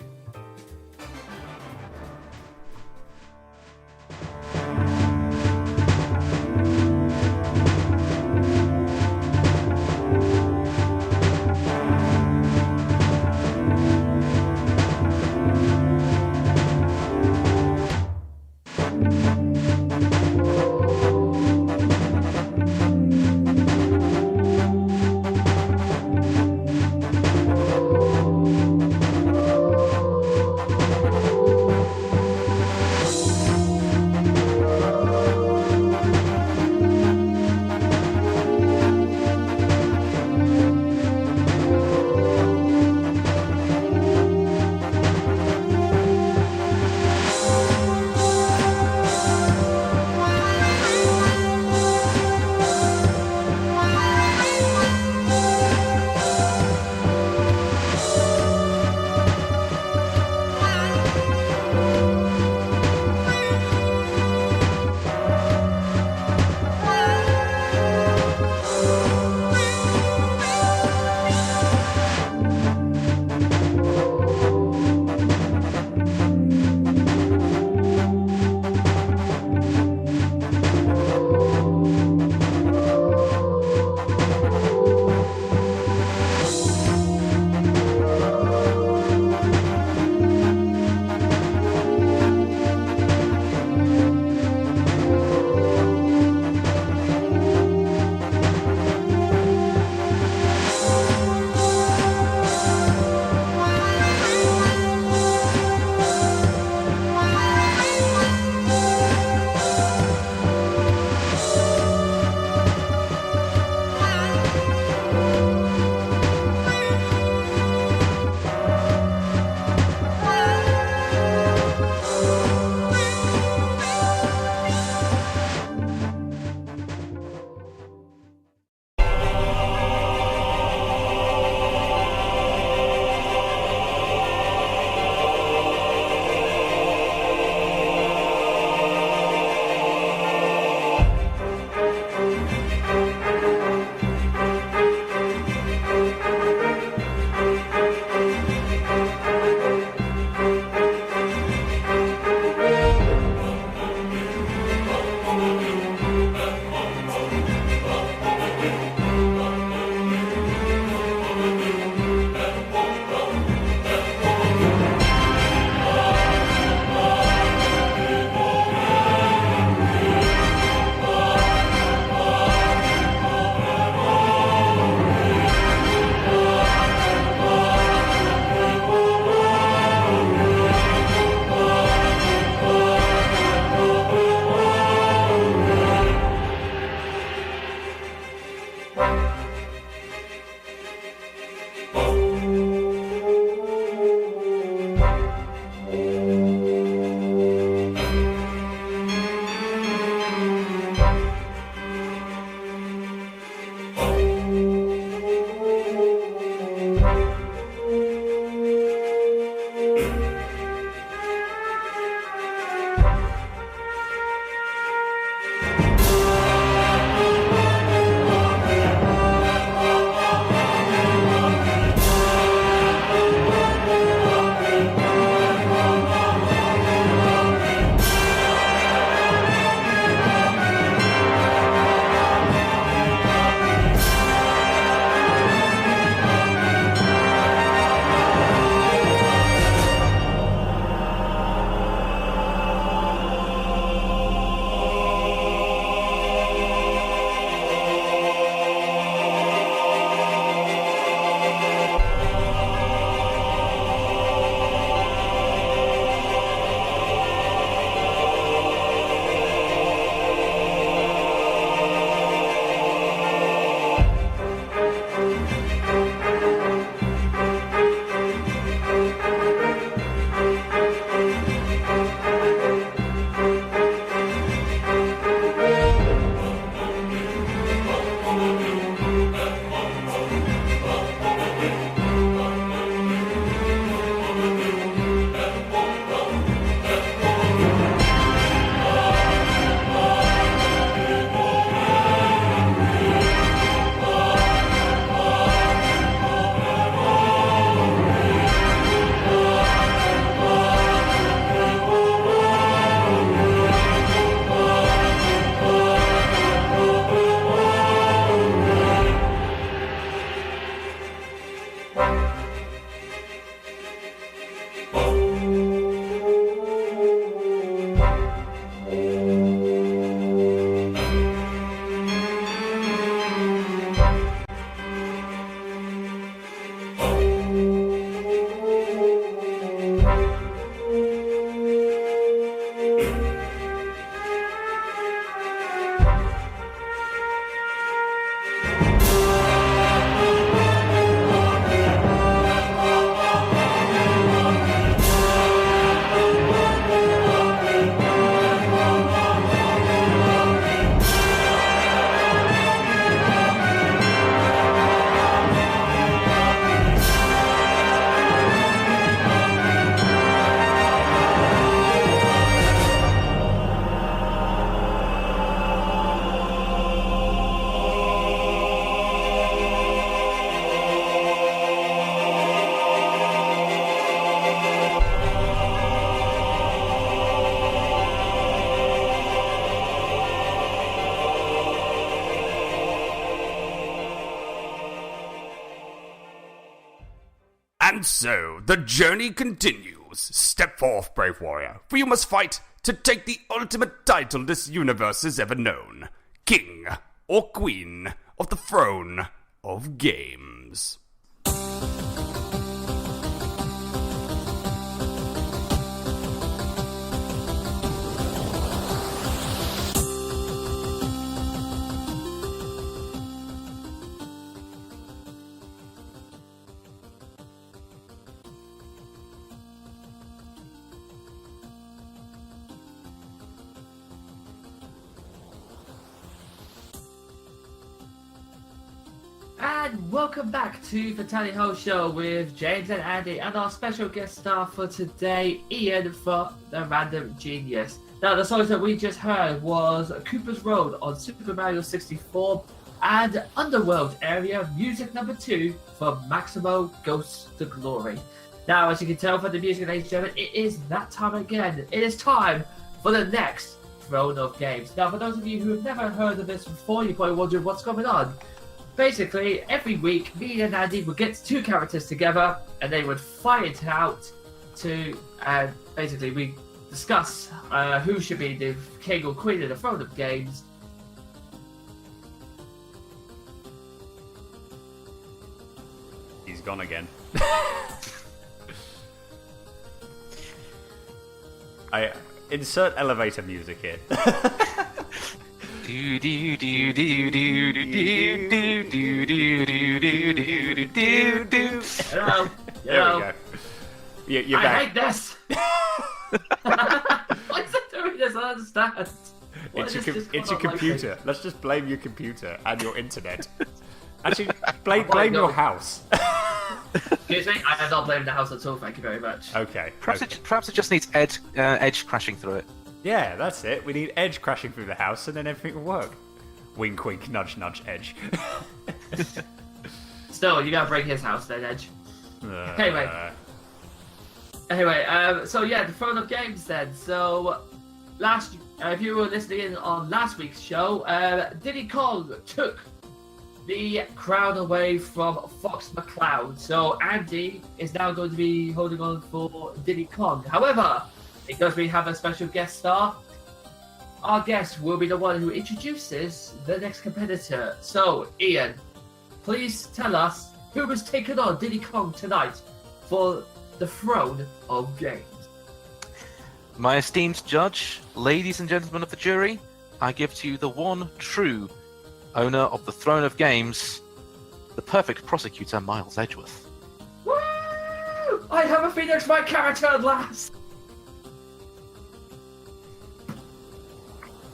And so, the journey continues. Step forth, brave warrior, for you must fight to take the ultimate title this universe has ever known. King or Queen of the Throne of Games. And welcome back to the Tally Ho Show with James and Andy and our special guest star for today, Ian from The Random Genius. Now, the songs that we just heard was Cooper's Road on Super Mario 64 and Underworld Area Music Number 2 from Maximo Ghosts to Glory. Now, as you can tell from the music, ladies and gentlemen, it is that time again. It is time for the next Throne of Games. Now, for those of you who have never heard of this before, you're probably wondering what's going on. Basically, every week, me and Andy would get two characters together, and they would fight it out to, basically, we discuss who should be the king or queen of the Throne of Games. He's gone again. I insert elevator music here. Do do do do do do do do do do do do do. Hello. There we go. You're I back. hate this. Why is it doing this? I don't understand. Why It's does your, this it's come your up like this? computer. Let's just blame your computer and your internet. Actually, Oh blame my your God. house. Excuse me, I am not blaming the house at all. Thank you very much. Okay. Perhaps okay. it just needs edge crashing through it. Yeah, that's it. We need Edge crashing through the house, and then everything will work. Wink, wink, nudge, nudge, Edge. Still, you gotta break his house then, Edge. Uh, Anyway, so yeah, the Throne of Games then. So, if you were listening in on last week's show, Diddy Kong took the crown away from Fox McCloud. So Andy is now going to be holding on for Diddy Kong. However, because we have a special guest star, our guest will be the one who introduces the next competitor. So, Ian, please tell us who was taking on Diddy Kong tonight for the Throne of Games. My esteemed judge, ladies and gentlemen of the jury, I give to you the one true owner of the Throne of Games, the perfect prosecutor, Miles Edgeworth. Woo! I have a Phoenix Wright character at last!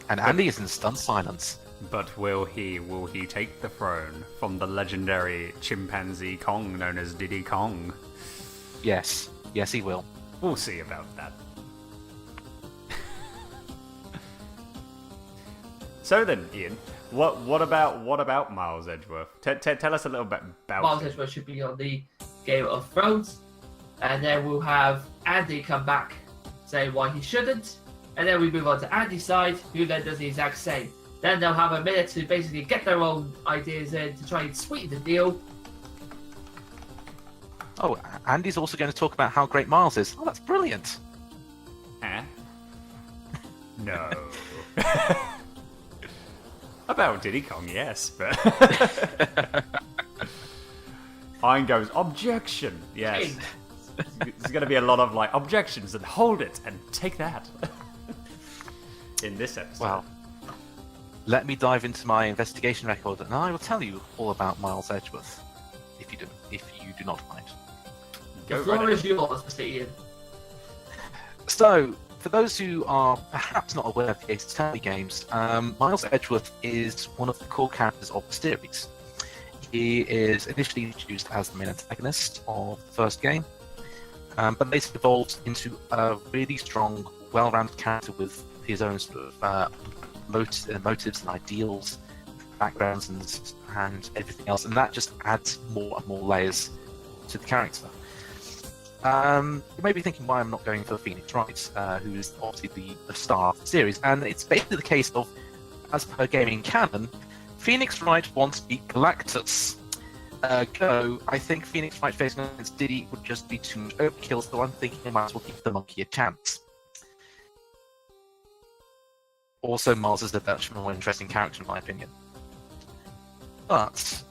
And Andy is in stunned silence. But will he take the throne from the legendary chimpanzee Kong known as Diddy Kong? Yes, he will. We'll see about that. So then, Ian, what about Miles Edgeworth? Tell us a little bit about Miles him. Edgeworth should be on the Game of Thrones, and then we'll have Andy come back saying why he shouldn't, and then we move on to Andy's side, who then does the exact same. Then they'll have a minute to basically get their own ideas in to try and sweeten the deal. Oh, Andy's also going to talk about how great Miles is. Oh, that's brilliant. Huh? No. About Diddy Kong, yes, but Iron goes, objection. Yes. There's going to be a lot of like objections and hold it and take that in this episode. Well, let me dive into my investigation record, and I will tell you all about Miles Edgeworth, if you do not mind. The floor is yours, Mr. Ian. So, for those who are perhaps not aware of the Ace Attorney games, Miles Edgeworth is one of the core characters of the series. He is initially introduced as the main antagonist of the first game, but later evolved into a really strong, well-rounded character with his own sort of motives and ideals, backgrounds, and everything else, and that just adds more and more layers to the character. You may be thinking why I'm not going for Phoenix Wright, who is obviously the star of the series, and it's basically the case of, as per gaming canon, Phoenix Wright wants to be Galactus. go, I think Phoenix Wright facing against Diddy would just be too much overkill, so I'm thinking I might as well give the monkey a chance. Also, Miles is a much more interesting character in my opinion. But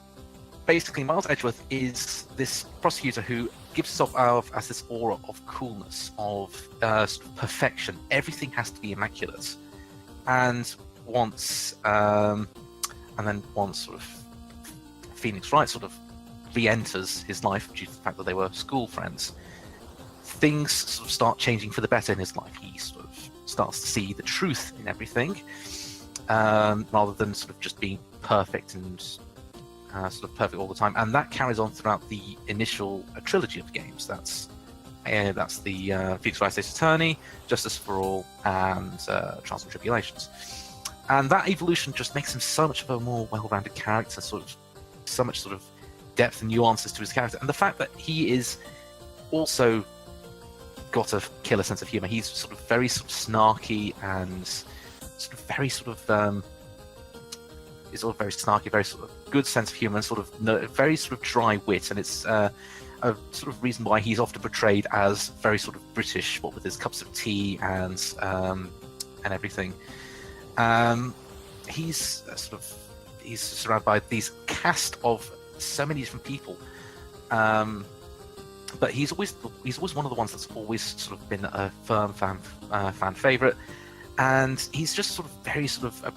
basically, Miles Edgeworth is this prosecutor who gives himself out as this aura of coolness, of sort of perfection. Everything has to be immaculate. And once sort of Phoenix Wright sort of re-enters his life due to the fact that they were school friends, things sort of start changing for the better in his life. He sort of starts to see the truth in everything, rather than sort of just being perfect and sort of perfect all the time. And that carries on throughout the initial trilogy of games. That's the Phoenix Wright State's Attorney, Justice for All, and Trials and Tribulations. And that evolution just makes him so much of a more well-rounded character, sort of so much sort of depth and nuances to his character. And the fact that he is also got a killer sense of humor. He's sort of very sort of snarky and sort of very sort of is all very snarky, very sort of good sense of humor, and sort of very sort of dry wit. And it's a sort of reason why he's often portrayed as very sort of British, what with his cups of tea and everything. He's he's surrounded by these cast of so many different people, but he's always one of the ones that's always sort of been a firm fan favorite, and he's just sort of very sort of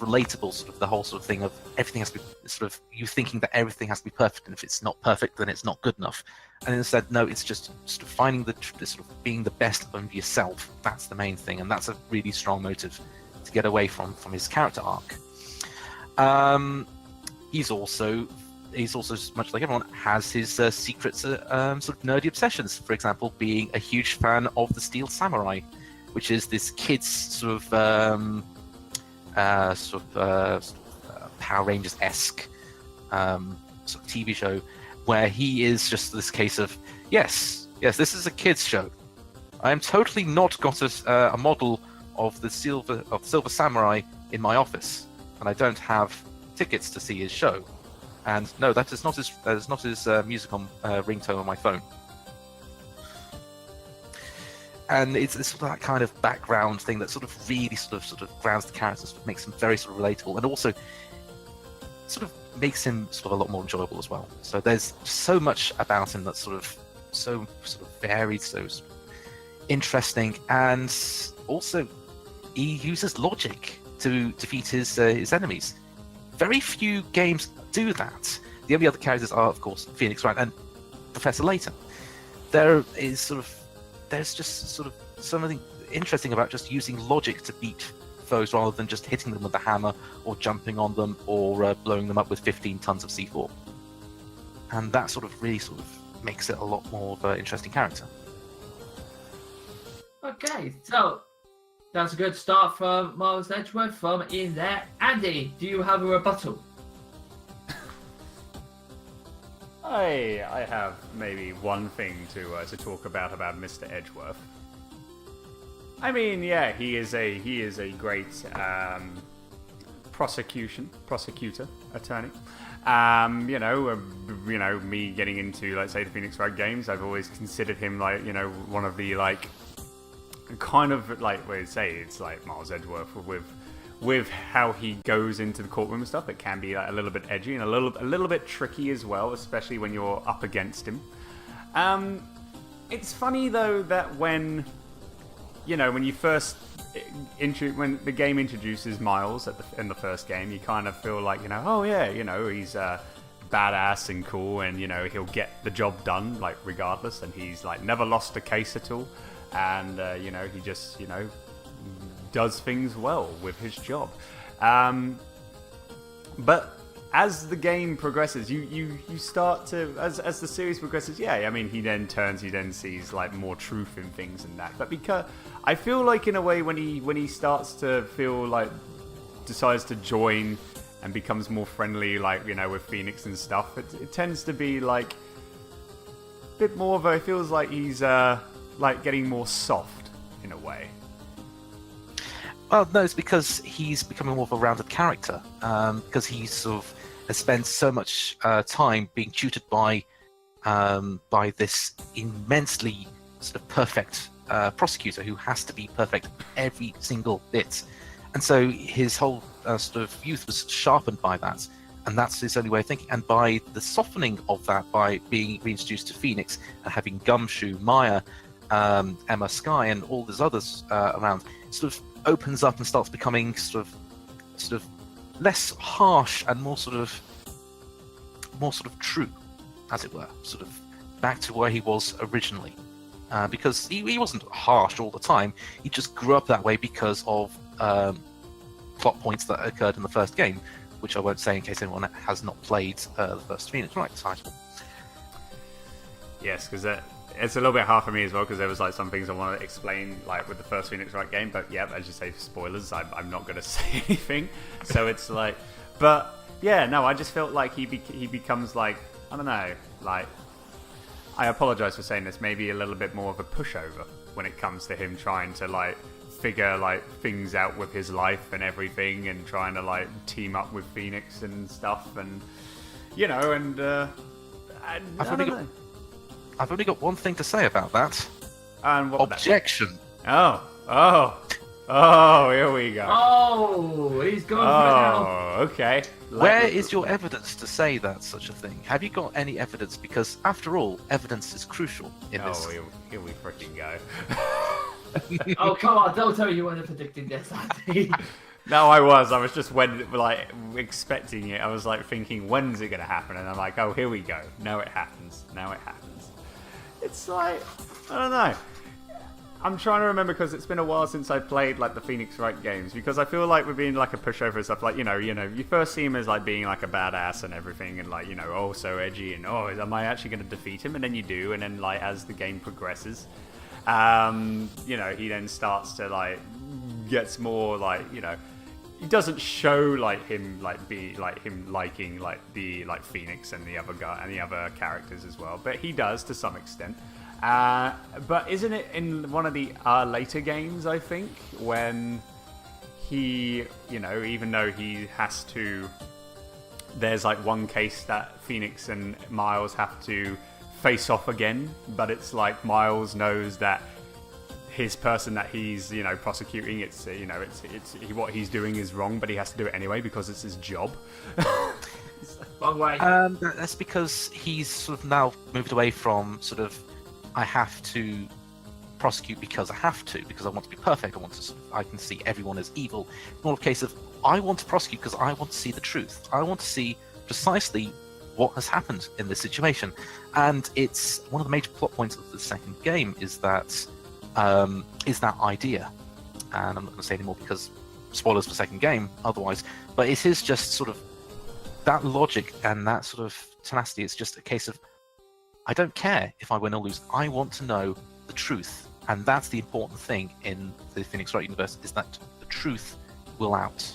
relatable. Sort of the whole sort of thing of everything has to be sort of you thinking that everything has to be perfect, and if it's not perfect, then it's not good enough. And instead, no, it's just sort of finding the sort of being the best of yourself. That's the main thing, and that's a really strong motive to get away from his character arc. He's also much like everyone has his secret sort of nerdy obsessions. For example, being a huge fan of the Steel Samurai, which is this kid's sort of Power Rangers-esque sort of TV show, where he is just this case of yes, this is a kids show. I am totally not got a model of the Silver Samurai in my office, and I don't have tickets to see his show. And no, that is not his music on ringtone on my phone. And it's sort of that kind of background thing that sort of really sort of grounds the character, sort of makes him very sort of relatable, and also sort of makes him sort of a lot more enjoyable as well. So there's so much about him that's so varied, so sort of interesting, and also he uses logic to defeat his enemies. Very few games do that. The only other characters are, of course, Phoenix Wright and Professor Layton. There's just sort of something interesting about just using logic to beat foes rather than just hitting them with a hammer or jumping on them or blowing them up with 15 tons of C4. And that sort of really sort of makes it a lot more of an interesting character. Okay, so that's a good start from Miles Edgeworth from in there. Andy, do you have a rebuttal? I have maybe one thing to talk about Mr. Edgeworth. I mean, yeah, he is a great prosecutor, attorney. Me getting into, let's say, the Phoenix Wright games, I've always considered him like, one of the like kind of like it's like Miles Edgeworth with how he goes into the courtroom and stuff. It can be like a little bit edgy and a little bit tricky as well, especially when you're up against him. It's funny though that when you first when the game introduces Miles in the first game, you kind of feel like he's badass and cool, and he'll get the job done like regardless, and he's like never lost a case at all, and he just does things well with his job. But as the game progresses, you start to, as the series progresses, he then sees like more truth in things and that. But because I feel like in a way when he starts to feel like decides to join and becomes more friendly, like with Phoenix and stuff, it tends to be like a bit more of it feels like he's like getting more soft in a way. Well, no, it's because he's becoming more of a rounded character. Because he's sort of has spent so much time being tutored by this immensely sort of perfect prosecutor who has to be perfect every single bit. And so his whole sort of youth was sharpened by that. And that's his only way of thinking. And by the softening of that, by being reintroduced to Phoenix and having Gumshoe, Maya, Emma Sky, and all these others around, it sort of opens up and starts becoming sort of less harsh and more sort of true, as it were, sort of back to where he was originally. Because he wasn't harsh all the time. He just grew up that way because of plot points that occurred in the first game, which I won't say in case anyone has not played the first Phoenix Wright title. Yes, because it's a little bit hard for me as well, because there was like some things I want to explain like with the first Phoenix Wright game, but yeah, as you say, spoilers, I'm not going to say anything. So it's like, but yeah, no, I just felt like he becomes like, I don't know, like, I apologize for saying this, maybe a little bit more of a pushover when it comes to him trying to like figure like things out with his life and everything, and trying to like team up with Phoenix and stuff, and you know, and I've only got one thing to say about that. And what objection. Oh, here we go. Oh, he's going for it now. Oh, okay. Where is your evidence to say that such a thing? Have you got any evidence? Because after all, evidence is crucial in this. Oh, here we freaking go. Oh, come on, don't tell me you weren't predicting this, Andy. No, I was just expecting it. I was like thinking, when's it going to happen? And I'm like, oh, here we go. Now it happens. It's like, I don't know. I'm trying to remember, because it's been a while since I played like the Phoenix Wright games, because I feel like we're being like a pushover and stuff. Like, you know, you first see him as like being like a badass and everything, and like, you know, oh, so edgy, and oh, am I actually going to defeat him? And then you do, and then like as the game progresses, you know, he then starts to like gets more like, you know, he doesn't show like him like be like him liking like the like Phoenix and the other guy and the other characters as well, but he does to some extent. But isn't it in one of the later games, I think, when he, you know, even though he has to, there's like one case that Phoenix and Miles have to face off again, but it's like Miles knows that his person that he's, you know, prosecuting, it's, you know, what he's doing is wrong, but he has to do it anyway because it's his job. Wrong way. That's because he's sort of now moved away from sort of, I have to prosecute because I have to, because I want to be perfect. I can see everyone as evil. It's more a case of, I want to prosecute because I want to see the truth. I want to see precisely what has happened in this situation. And it's one of the major plot points of the second game is that idea. And I'm not going to say any more because spoilers for second game otherwise, but it is just sort of that logic and that sort of tenacity. It's just a case of, I don't care if I win or lose. I want to know the truth. And that's the important thing in the Phoenix Wright universe, is that the truth will out.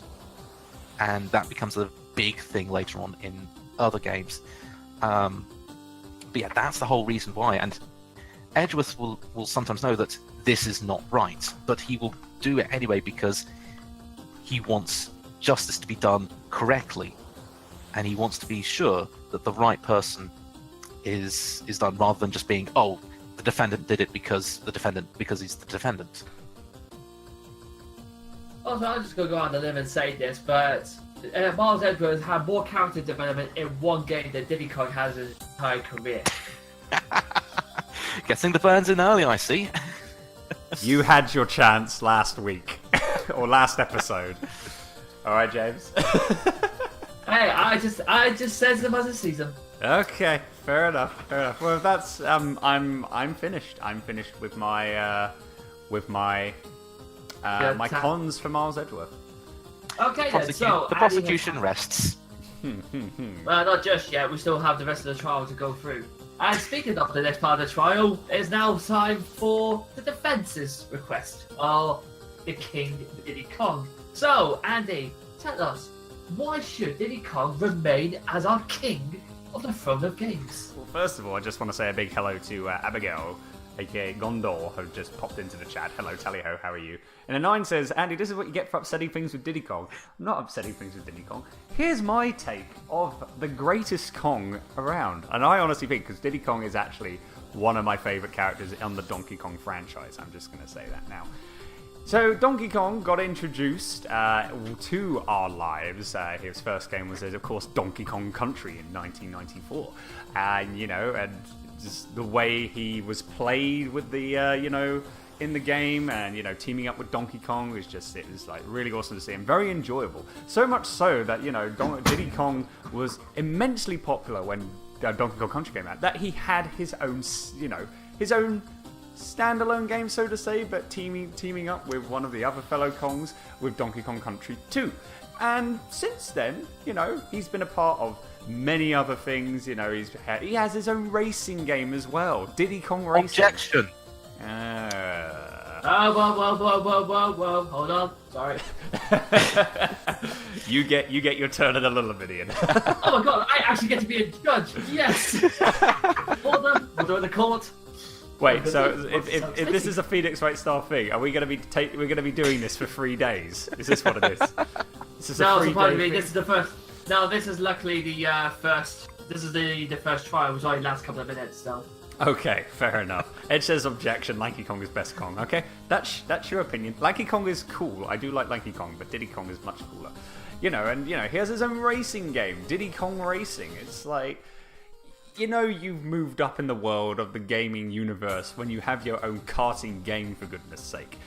And that becomes a big thing later on in other games. But yeah, that's the whole reason why. And Edgeworth will sometimes know that this is not right, but he will do it anyway because he wants justice to be done correctly. And he wants to be sure that the right person is done, rather than just being, oh, the defendant did it because he's the defendant. Also, I'm just going to go on the limb and say this, but Miles Edgeworth had more character development in one game than Diddy Kong has in his entire career. Getting the burns in early, I see. You had your chance last week, or last episode. All right, James. Hey, I just said them as a season. Okay, fair enough. Well, that's I'm finished. I'm finished with my my cons for Miles Edgeworth. Okay, then, so the prosecution rests. Well, not just yet. We still have the rest of the trial to go through. And speaking of the next part of the trial, it's now time for the defence's request of the King Diddy Kong. So, Andy, tell us, why should Diddy Kong remain as our king of the Throne of Games? Well, first of all, I just want to say a big hello to Abigail, aka Gondor, who just popped into the chat. Hello, Tally-ho, how are you? And a 9 says, Andy, this is what you get for upsetting things with Diddy Kong. I'm not upsetting things with Diddy Kong. Here's my take of the greatest Kong around. And I honestly think, because Diddy Kong is actually one of my favourite characters on the Donkey Kong franchise. I'm just going to say that now. So Donkey Kong got introduced to our lives. His first game was, of course, Donkey Kong Country in 1994. And, and just the way he was played with the, in the game and, teaming up with Donkey Kong was just, it was like really awesome to see and very enjoyable. So much so that, Diddy Kong was immensely popular when Donkey Kong Country came out, that he had his own, his own standalone game, so to say, but teaming up with one of the other fellow Kongs with Donkey Kong Country 2. And since then, he's been a part of many other things. He has his own racing game as well, Diddy Kong Racing. Objection. Whoa, hold on, sorry. You get your turn in a little bit, Ian. Oh my god, I actually get to be a judge, yes! Order the court. Wait, so if this is a Phoenix Wright Star thing, are we going to be doing this for 3 days? Is this what it is? This is No, a 3-day surprisingly, thing? this is the first. No, this is luckily the first. This is the first trial, which only lasts a couple of minutes. So. Okay, fair enough. Ed says objection. Lanky Kong is best Kong. Okay, that's your opinion. Lanky Kong is cool. I do like Lanky Kong, but Diddy Kong is much cooler. He has his own racing game, Diddy Kong Racing. It's like, you've moved up in the world of the gaming universe when you have your own karting game, for goodness sake.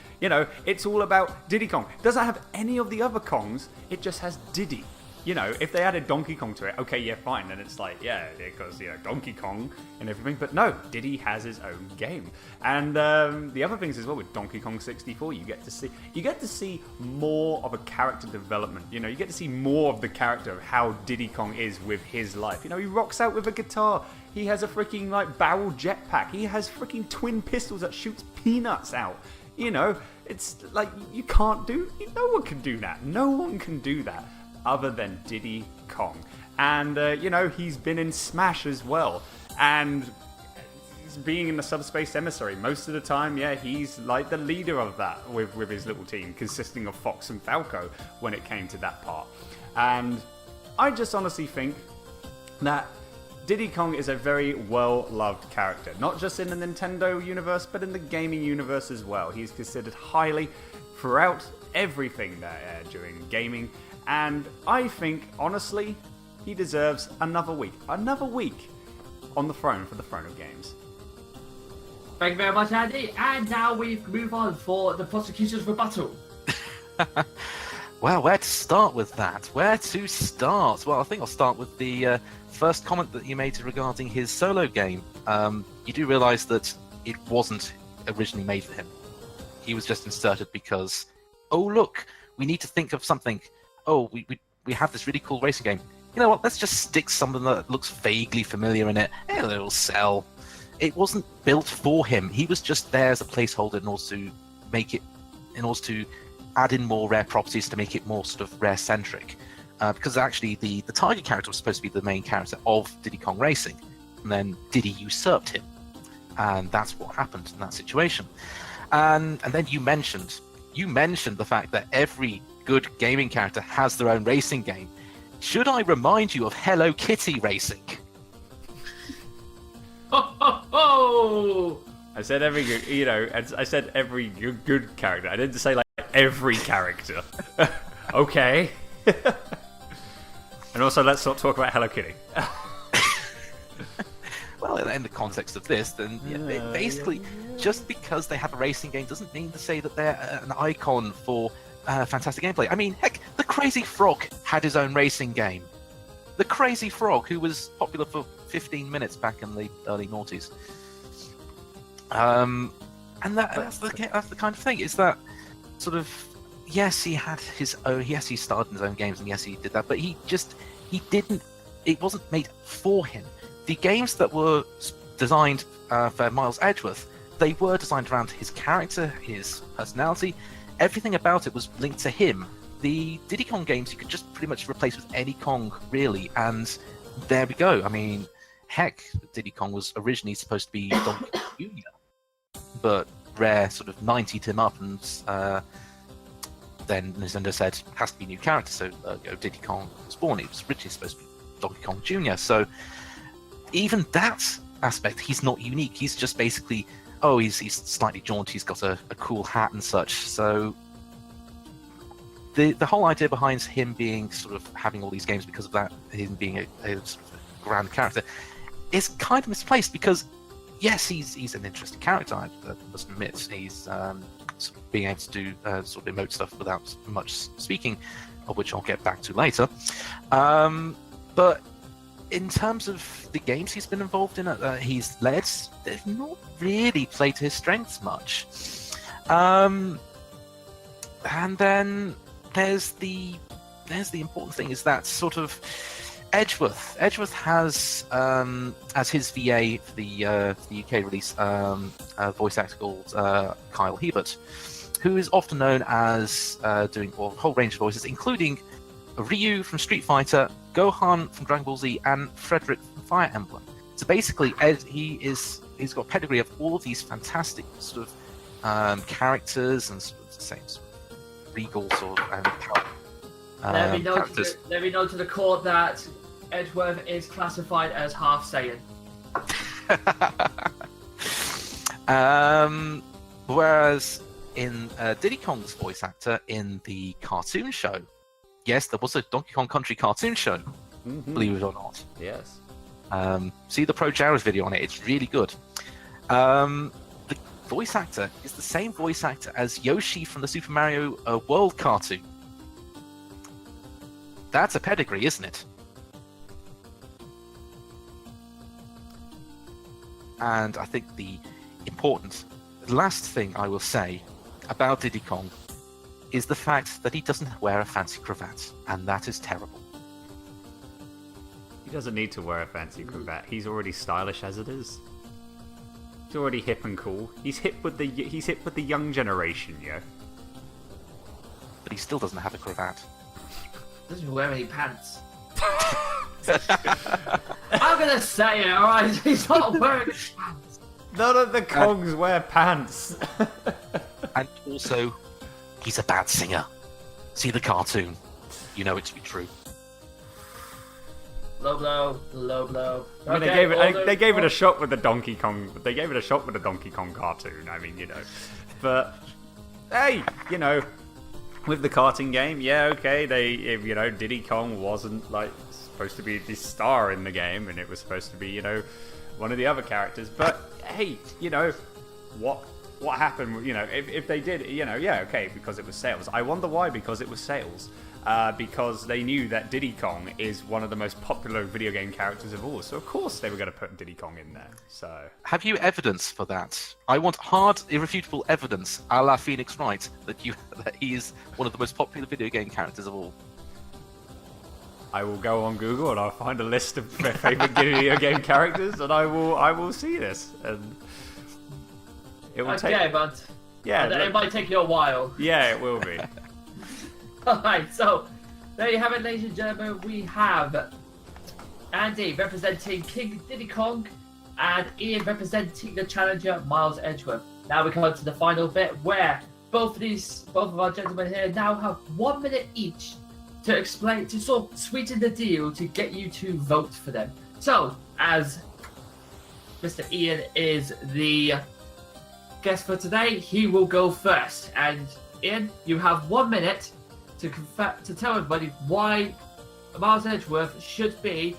It's all about Diddy Kong. It doesn't have any of the other Kongs, it just has Diddy. If they added Donkey Kong to it, okay, yeah, fine. And it's like, yeah, because, Donkey Kong and everything. But no, Diddy has his own game. And the other things as well with Donkey Kong 64, you get to see more of a character development. You get to see more of the character of how Diddy Kong is with his life. He rocks out with a guitar. He has a freaking, barrel jetpack. He has freaking twin pistols that shoots peanuts out. It's like, no one can do that. No one can do that other than Diddy Kong. And, he's been in Smash as well. And he's being in the Subspace Emissary. Most of the time, yeah, he's like the leader of that with his little team, consisting of Fox and Falco when it came to that part. And I just honestly think that Diddy Kong is a very well-loved character. Not just in the Nintendo universe, but in the gaming universe as well. He's considered highly throughout everything there during gaming. And I think, honestly, he deserves another week on the throne for the Throne of Games. Thank you very much, Andy. And now we move on for the prosecution's rebuttal. Well, where to start with that? Well, I think I'll start with the first comment that you made regarding his solo game. You do realise that it wasn't originally made for him. He was just inserted because, oh look, we need to think of something. Oh, we have this really cool racing game. You know what? Let's just stick something that looks vaguely familiar in it. It'll sell. It wasn't built for him. He was just there as a placeholder in order to add in more rare properties to make it more sort of rare-centric. Because actually the target character was supposed to be the main character of Diddy Kong Racing, and then Diddy usurped him. And that's what happened in that situation. And then you mentioned the fact that every good gaming character has their own racing game. Should I remind you of Hello Kitty Racing? Oh! I said every good, I said every good character. I didn't say like every character. Okay. And also, let's not talk about Hello Kitty. Well, in the context of this, then basically, just because they have a racing game doesn't mean to say that they're an icon for fantastic gameplay. I mean, heck, the Crazy Frog had his own racing game. The Crazy Frog, who was popular for 15 minutes back in the early noughties. And that's the kind of thing. Is that sort of, yes, he had his own. Yes, he starred in his own games, and yes, he did that. But he didn't. It wasn't made for him. The games that were designed for Miles Edgeworth, they were designed around his character, his personality. Everything about it was linked to him. The Diddy Kong games you could just pretty much replace with any Kong, really, and there we go. I mean, heck, Diddy Kong was originally supposed to be Donkey Kong Jr., but Rare sort of 90'd him up, and then Nintendo said it has to be a new character. So Diddy Kong was born. He was originally supposed to be Donkey Kong Jr. So even that aspect, he's not unique. He's just basically, he's slightly jaunty. He's got a cool hat and such. So the whole idea behind him being sort of having all these games because of that, him being a sort of grand character, is kind of misplaced, because yes, he's an interesting character, I must admit. He's sort of being able to do sort of emote stuff without much speaking, of which I'll get back to later. But in terms of the games he's been involved in, he's led, they've not really played to his strengths much. And then there's the important thing, is that sort of Edgeworth has as his VA for the UK release, a voice actor called Kyle Hebert, who is often known as doing a whole range of voices, including Ryu from Street Fighter, Gohan from Dragon Ball Z, and Frederick from Fire Emblem. So basically, he's got a pedigree of all of these fantastic sort of characters and sort of the same sort of regal sort of let me characters. Let me know to the court that Edgeworth is classified as half Saiyan. Whereas in Diddy Kong's voice actor in the cartoon show, yes, there was a Donkey Kong Country cartoon show, believe it or not. Yes. See the Pro Jaros video on it, it's really good. The voice actor is the same voice actor as Yoshi from the Super Mario World cartoon. That's a pedigree, isn't it? And I think the last thing I will say about Diddy Kong is the fact that he doesn't wear a fancy cravat, and that is terrible. He doesn't need to wear a fancy cravat. He's already stylish as it is. He's already hip and cool. He's hip with the young generation, yo. But he still doesn't have a cravat. Doesn't wear any pants. I'm gonna say it, alright? He's not wearing pants. None of the Kongs wear pants. And also, he's a bad singer. See the cartoon. You know it to be true. Low blow, low blow. I mean, they gave it a shot with the Donkey Kong. They gave it a shot with the Donkey Kong cartoon. I mean, but hey, with the karting game, yeah, okay. Diddy Kong wasn't like supposed to be the star in the game, and it was supposed to be, one of the other characters. But hey, what happened? If they did, yeah, okay, because it was sales. I wonder why, because it was sales. Because they knew that Diddy Kong is one of the most popular video game characters of all, so of course they were going to put Diddy Kong in there. So, have you evidence for that? I want hard, irrefutable evidence, a la Phoenix Wright, that he is one of the most popular video game characters of all. I will go on Google and I'll find a list of my favorite video game characters, and I will see this, and it will take. But yeah, it might take you a while. Yeah, it will be. Alright, so there you have it, ladies and gentlemen. We have Andy representing King Diddy Kong and Ian representing the challenger Miles Edgeworth. Now we come on to the final bit where both of our gentlemen here now have 1 minute each to explain, to sort of sweeten the deal to get you to vote for them. So, as Mr. Ian is the guest for today, he will go first. And Ian, you have 1 minute to tell everybody why Miles Edgeworth should be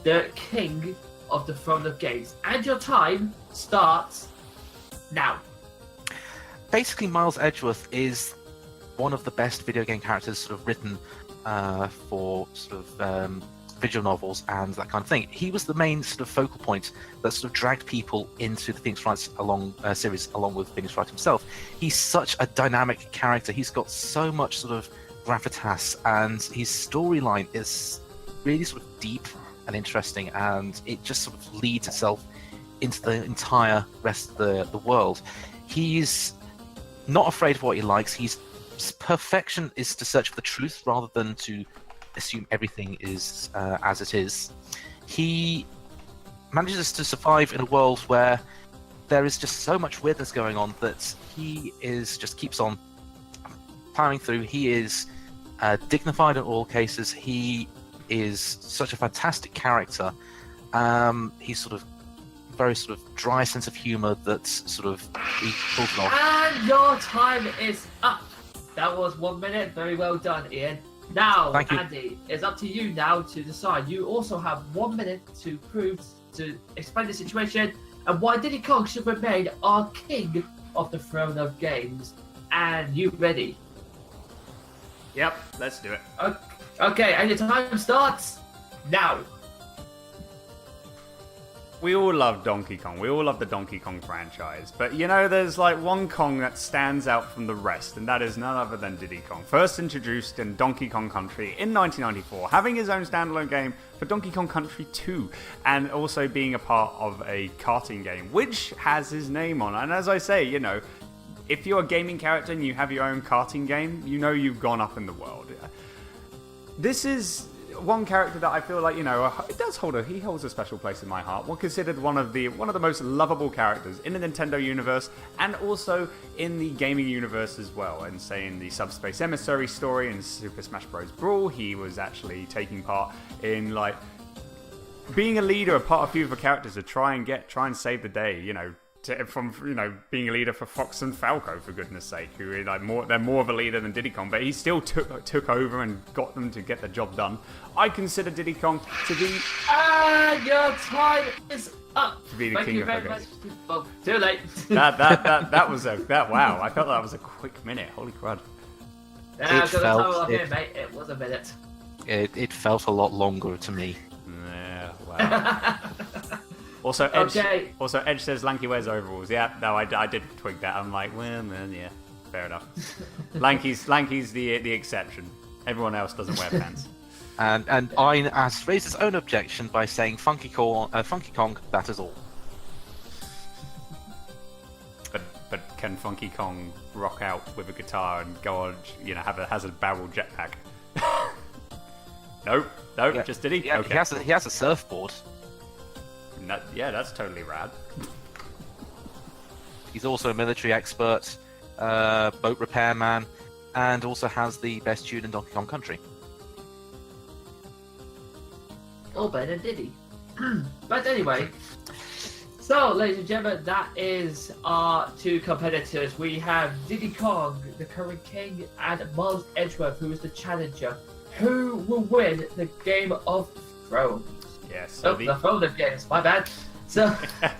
the king of the Throne of Games. And your time starts now. Basically, Miles Edgeworth is one of the best video game characters sort of written for sort of visual novels and that kind of thing. He was the main sort of focal point that sort of dragged people into the Phoenix Wright series along with Phoenix Wright himself. He's such a dynamic character. He's got so much sort of gravitas, and his storyline is really sort of deep and interesting, and it just sort of leads itself into the entire rest of the world. He's not afraid of what he likes. His perfection is to search for the truth rather than to assume everything is as it is. He manages to survive in a world where there is just so much weirdness going on that he just keeps on plowing through. He is dignified in all cases. He is such a fantastic character. He's sort of very sort of dry sense of humor that's sort of he pulls it off. And your time is up. That was 1 minute. Very well done, Ian. Now, Thank you. Andy, it's up to you now to decide. You also have 1 minute to explain the situation and why Diddy Kong should remain our king of the throne of games. And you ready? Yep, let's do it. Okay, and your time starts now. We all love Donkey Kong. We all love the Donkey Kong franchise. But you know, there's like one Kong that stands out from the rest, and that is none other than Diddy Kong. First introduced in Donkey Kong Country in 1994, having his own standalone game for Donkey Kong Country 2, and also being a part of a karting game, which has his name on. And as I say, you know, if you're a gaming character and you have your own karting game, you know you've gone up in the world. This is one character that I feel like, you know, he holds a special place in my heart. We're considered one of the most lovable characters in the Nintendo universe and also in the gaming universe as well. And say in the Subspace Emissary story in Super Smash Bros. Brawl, he was actually taking part in like being a leader, a part of a few of the characters to try and save the day. You know, from being a leader for Fox and Falco, for goodness sake, who are like they're more of a leader than Diddy Kong, but he still took over and got them to get the job done. I consider Diddy Kong to be your time is up. To be the Thank king you of very the much. games. Well, too late. That was wow! I felt that was a quick minute. Holy crud! Yeah, It felt- here, mate. It was a minute. It felt a lot longer to me. Yeah, wow. Also, Edge. Okay. Also, Edge says Lanky wears overalls. Yeah, no, I did twig that. I'm like, well, man, yeah, fair enough. Lanky's the exception. Everyone else doesn't wear pants. And I has raised his own objection by saying Funky Kong, that is all. But can Funky Kong rock out with a guitar and go on, you know, has a barrel jetpack? Nope, Yeah. just did he? Yeah, Okay. he has a surfboard. Yeah, that's totally rad. He's also a military expert, boat repairman, and also has the best tune in Donkey Kong Country. Or better than Diddy. But anyway, so ladies and gentlemen, that is our two competitors. We have Diddy Kong, the current king, and Miles Edgeworth, who is the challenger. Who will win the Game of Thrones? Yes. So The Throne of Games, my bad. So, 8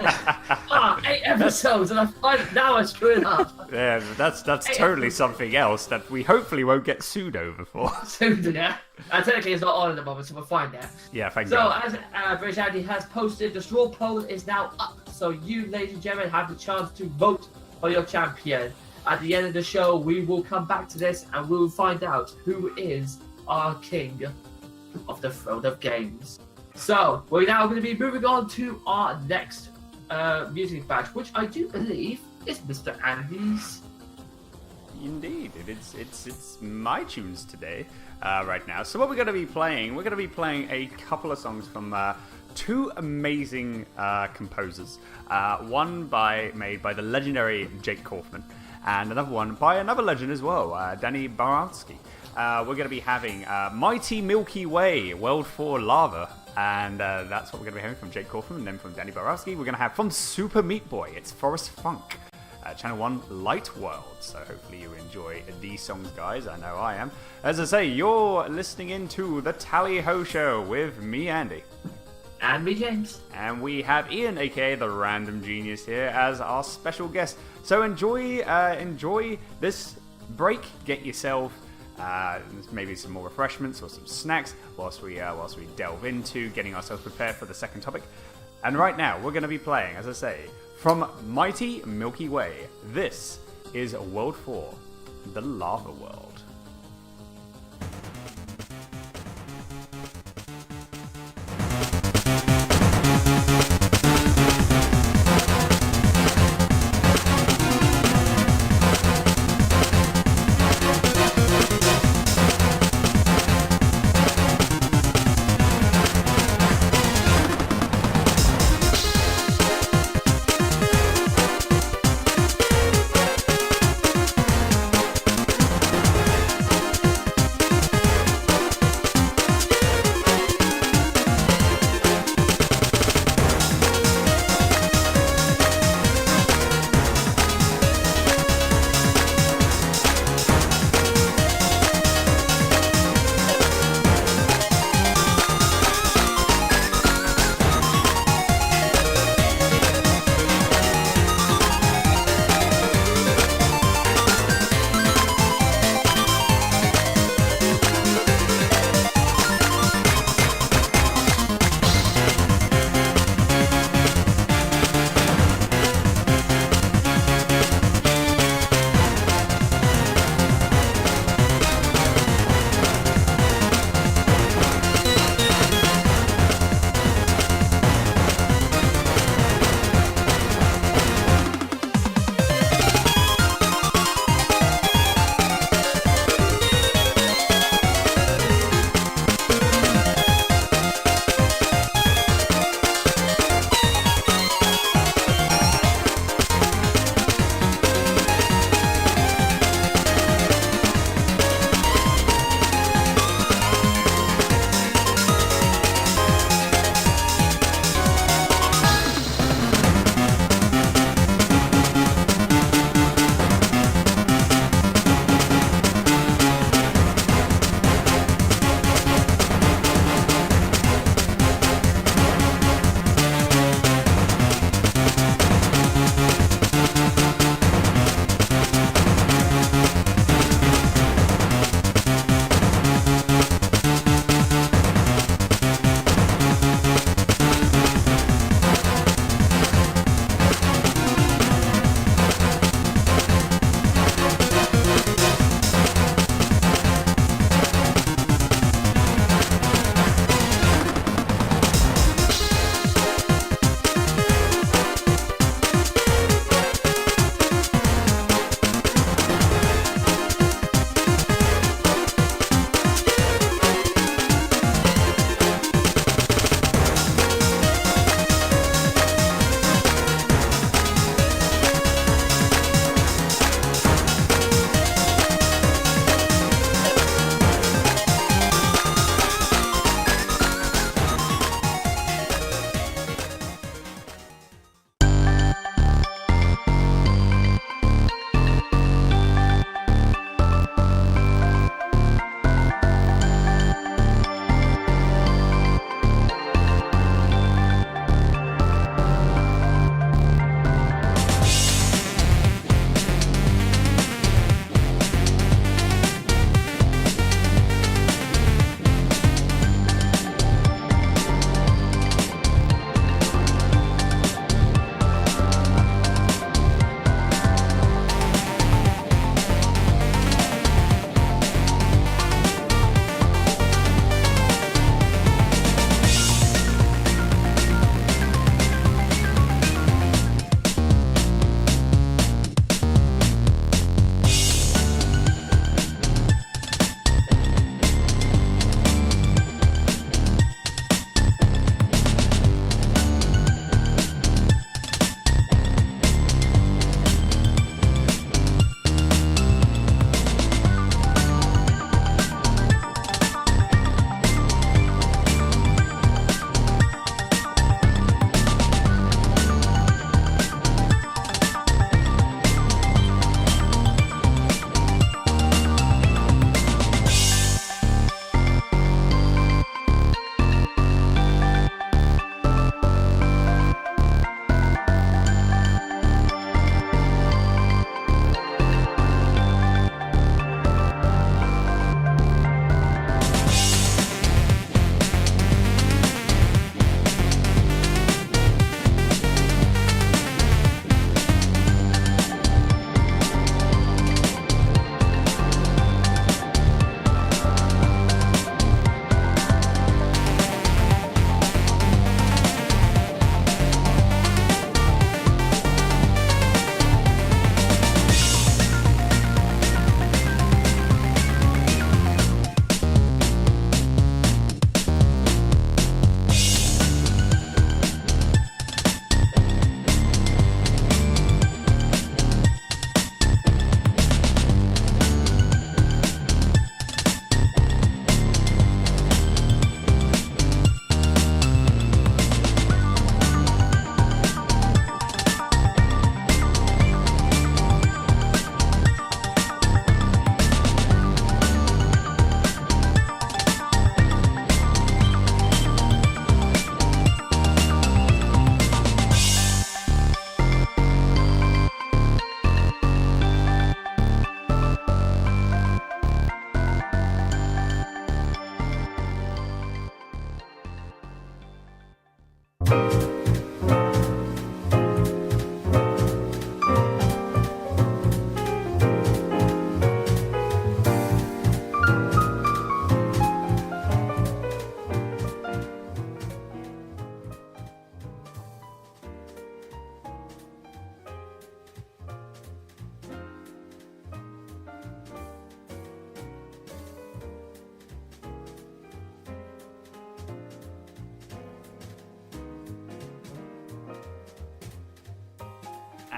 episodes, and now I screwed up. yeah, that's totally something else that we hopefully won't get sued over for. Soon, yeah. Technically, it's not on at the moment, so we'll find out. Yeah, thank So, God. as British Andy has posted, the straw poll is now up. So, you, ladies and gentlemen, have the chance to vote for your champion. At the end of the show, we will come back to this and we will find out who is our king of the Throne of Games. So, we're now going to be moving on to our next music batch, which I do believe is Mr. Andy's. Indeed, it's my tunes today, right now. So what we're going to be playing, a couple of songs from two amazing composers. One made by the legendary Jake Kaufman, and another one by another legend as well, Danny Baranski. We're going to be having Mighty Milky Way, World 4 Lava. And that's what we're going to be having from Jake Kaufman, and then from Danny Borowski. We're going to have from Super Meat Boy, it's Forest Funk, Channel 1 Light World. So hopefully you enjoy these songs, guys. I know I am. As I say, you're listening into the Tally Ho Show with me, Andy. And me, James. And we have Ian, aka the Random Genius, here as our special guest. So enjoy this break. Get yourself maybe some more refreshments or some snacks whilst we delve into getting ourselves prepared for the second topic. And right now we're going to be playing, as I say, from Mighty Milky Way. This is World 4, the Lava World.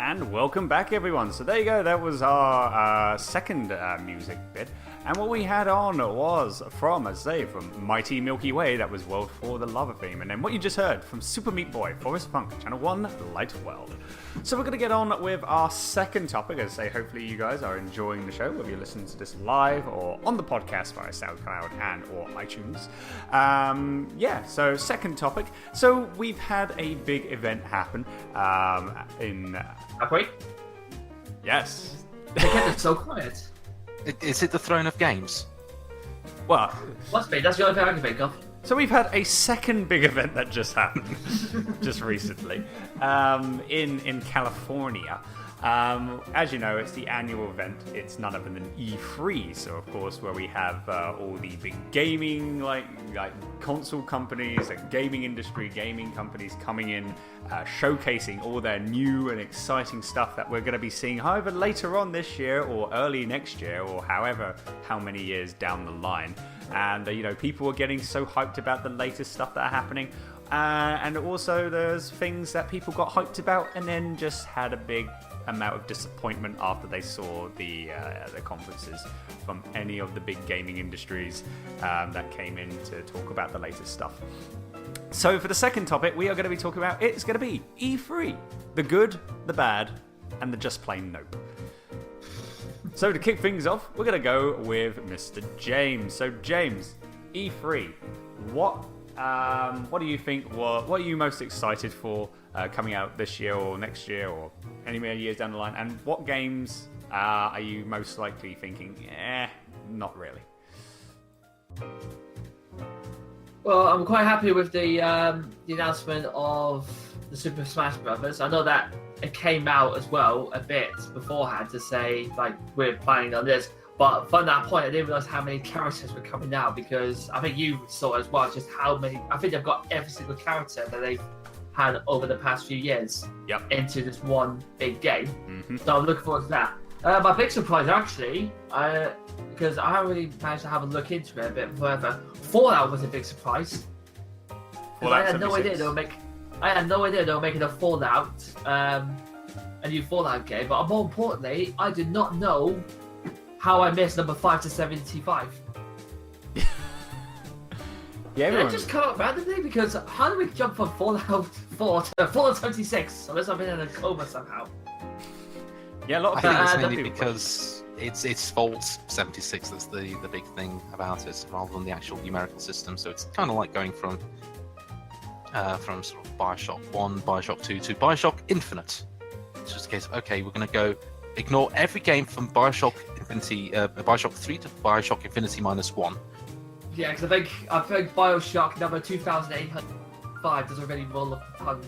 And welcome back, everyone. So there you go. That was our second music bit. And what we had on was from, as I say, from Mighty Milky Way, that was World for the Lava theme. And then what you just heard from Super Meat Boy, Forest Punk, Channel 1, Light World. So we're going to get on with our second topic. As I say, hopefully you guys are enjoying the show, whether you're listening to this live or on the podcast via SoundCloud and or iTunes. So second topic. So we've had a big event happen in... Wait. Yes. They kept it so quiet. Is it the Throne of Games? Well, Must be. That's the only thing I can think of. so we've had a second big event that just happened, just recently, in California. As you know, it's the annual event. It's none other than E3. So of course, where we have all the big gaming, like console companies, and gaming industry, gaming companies coming in, showcasing all their new and exciting stuff that we're going to be seeing either later on this year or early next year, or how many years down the line. And people are getting so hyped about the latest stuff that are happening. And also there's things that people got hyped about and then just had a big amount of disappointment after they saw the conferences from any of the big gaming industries that came in to talk about the latest stuff. So for the second topic, we are going to be talking about, it's going to be E3. The good, the bad, and the just plain nope. So to kick things off, we're going to go with Mr. James. So James, E3, what do you think? What are you most excited for coming out this year or next year or any more years down the line? And what games are you most likely thinking, not really? Well, I'm quite happy with the announcement of the Super Smash Brothers. I know that it came out as well a bit beforehand to say, like, we're planning on this. But from that point, I didn't realize how many characters were coming out, because I think you saw as well just how many. I think they've got every single character that they've had over the past few years into this one big game. Mm-hmm. So I'm looking forward to that. My big surprise, actually, because I haven't really managed to have a look into it a bit further. Fallout was a big surprise. I had no idea they were making a Fallout, a new Fallout game. But more importantly, I did not know how I missed number 5 to 75. Yeah, did it just come out randomly? Because how do we jump from Fallout 4 to Fallout 76? Unless I've been in a coma somehow. Yeah, a lot of I think it's people. mainly because it's Vault 76 that's the big thing about it, rather than the actual numerical system. So it's kind of like going from sort of Bioshock 1, Bioshock 2 to Bioshock Infinite. It's just a case of, okay, we're going to go ignore every game from Bioshock 3 to Bioshock Infinity -1. Yeah, because I think Bioshock number 2805 doesn't really roll up the punk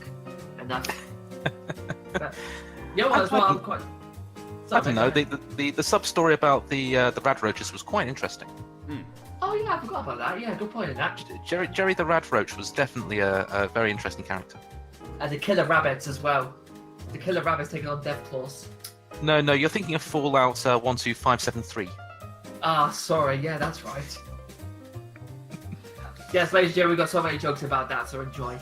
enough. As well, I'm quite. I don't know. The sub story about the Rad Roaches was quite interesting. Oh yeah, I forgot about that. Yeah, good point in that. Jerry the Rad Roach was definitely a very interesting character. And the Killer Rabbits as well. The Killer Rabbits taking on Deathclaws. No, you're thinking of Fallout 12573. Ah, sorry. Yeah, that's right. Yes, ladies and gentlemen, we've got so many jokes about that, so enjoy.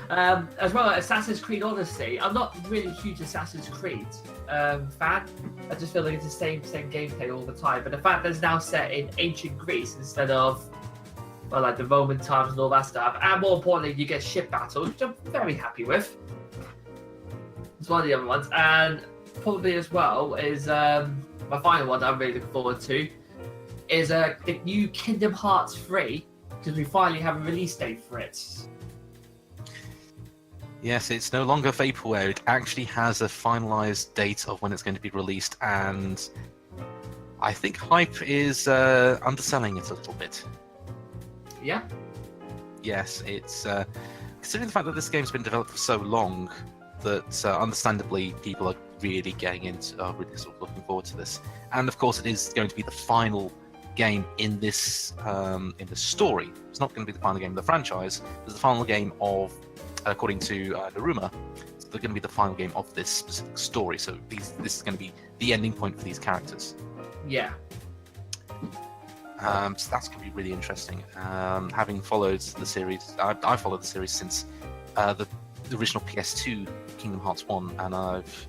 As well, Assassin's Creed Odyssey. I'm not really a huge Assassin's Creed fan. I just feel like it's the same gameplay all the time. But the fact that it's now set in ancient Greece instead of, well, like the Roman times and all that stuff, and more importantly, you get ship battles, which I'm very happy with. It's one of the other ones, and probably as well is my final one that I'm really looking forward to is the new Kingdom Hearts 3, because we finally have a release date for it. Yes, it's no longer vaporware. It actually has a finalized date of when it's going to be released, and I think hype is underselling it a little bit. Yeah? Yes, it's considering the fact that this game's been developed for so long, that understandably people are really getting into, really sort of looking forward to this. And of course, it is going to be the final game in this story. It's not going to be the final game of the franchise. It's the final game of, according to the rumor, it's going to be the final game of this specific story. So this is going to be the ending point for these characters. Yeah. So that's going to be really interesting. Having followed the series, I followed the series since the the original PS2 Kingdom Hearts 1, and I've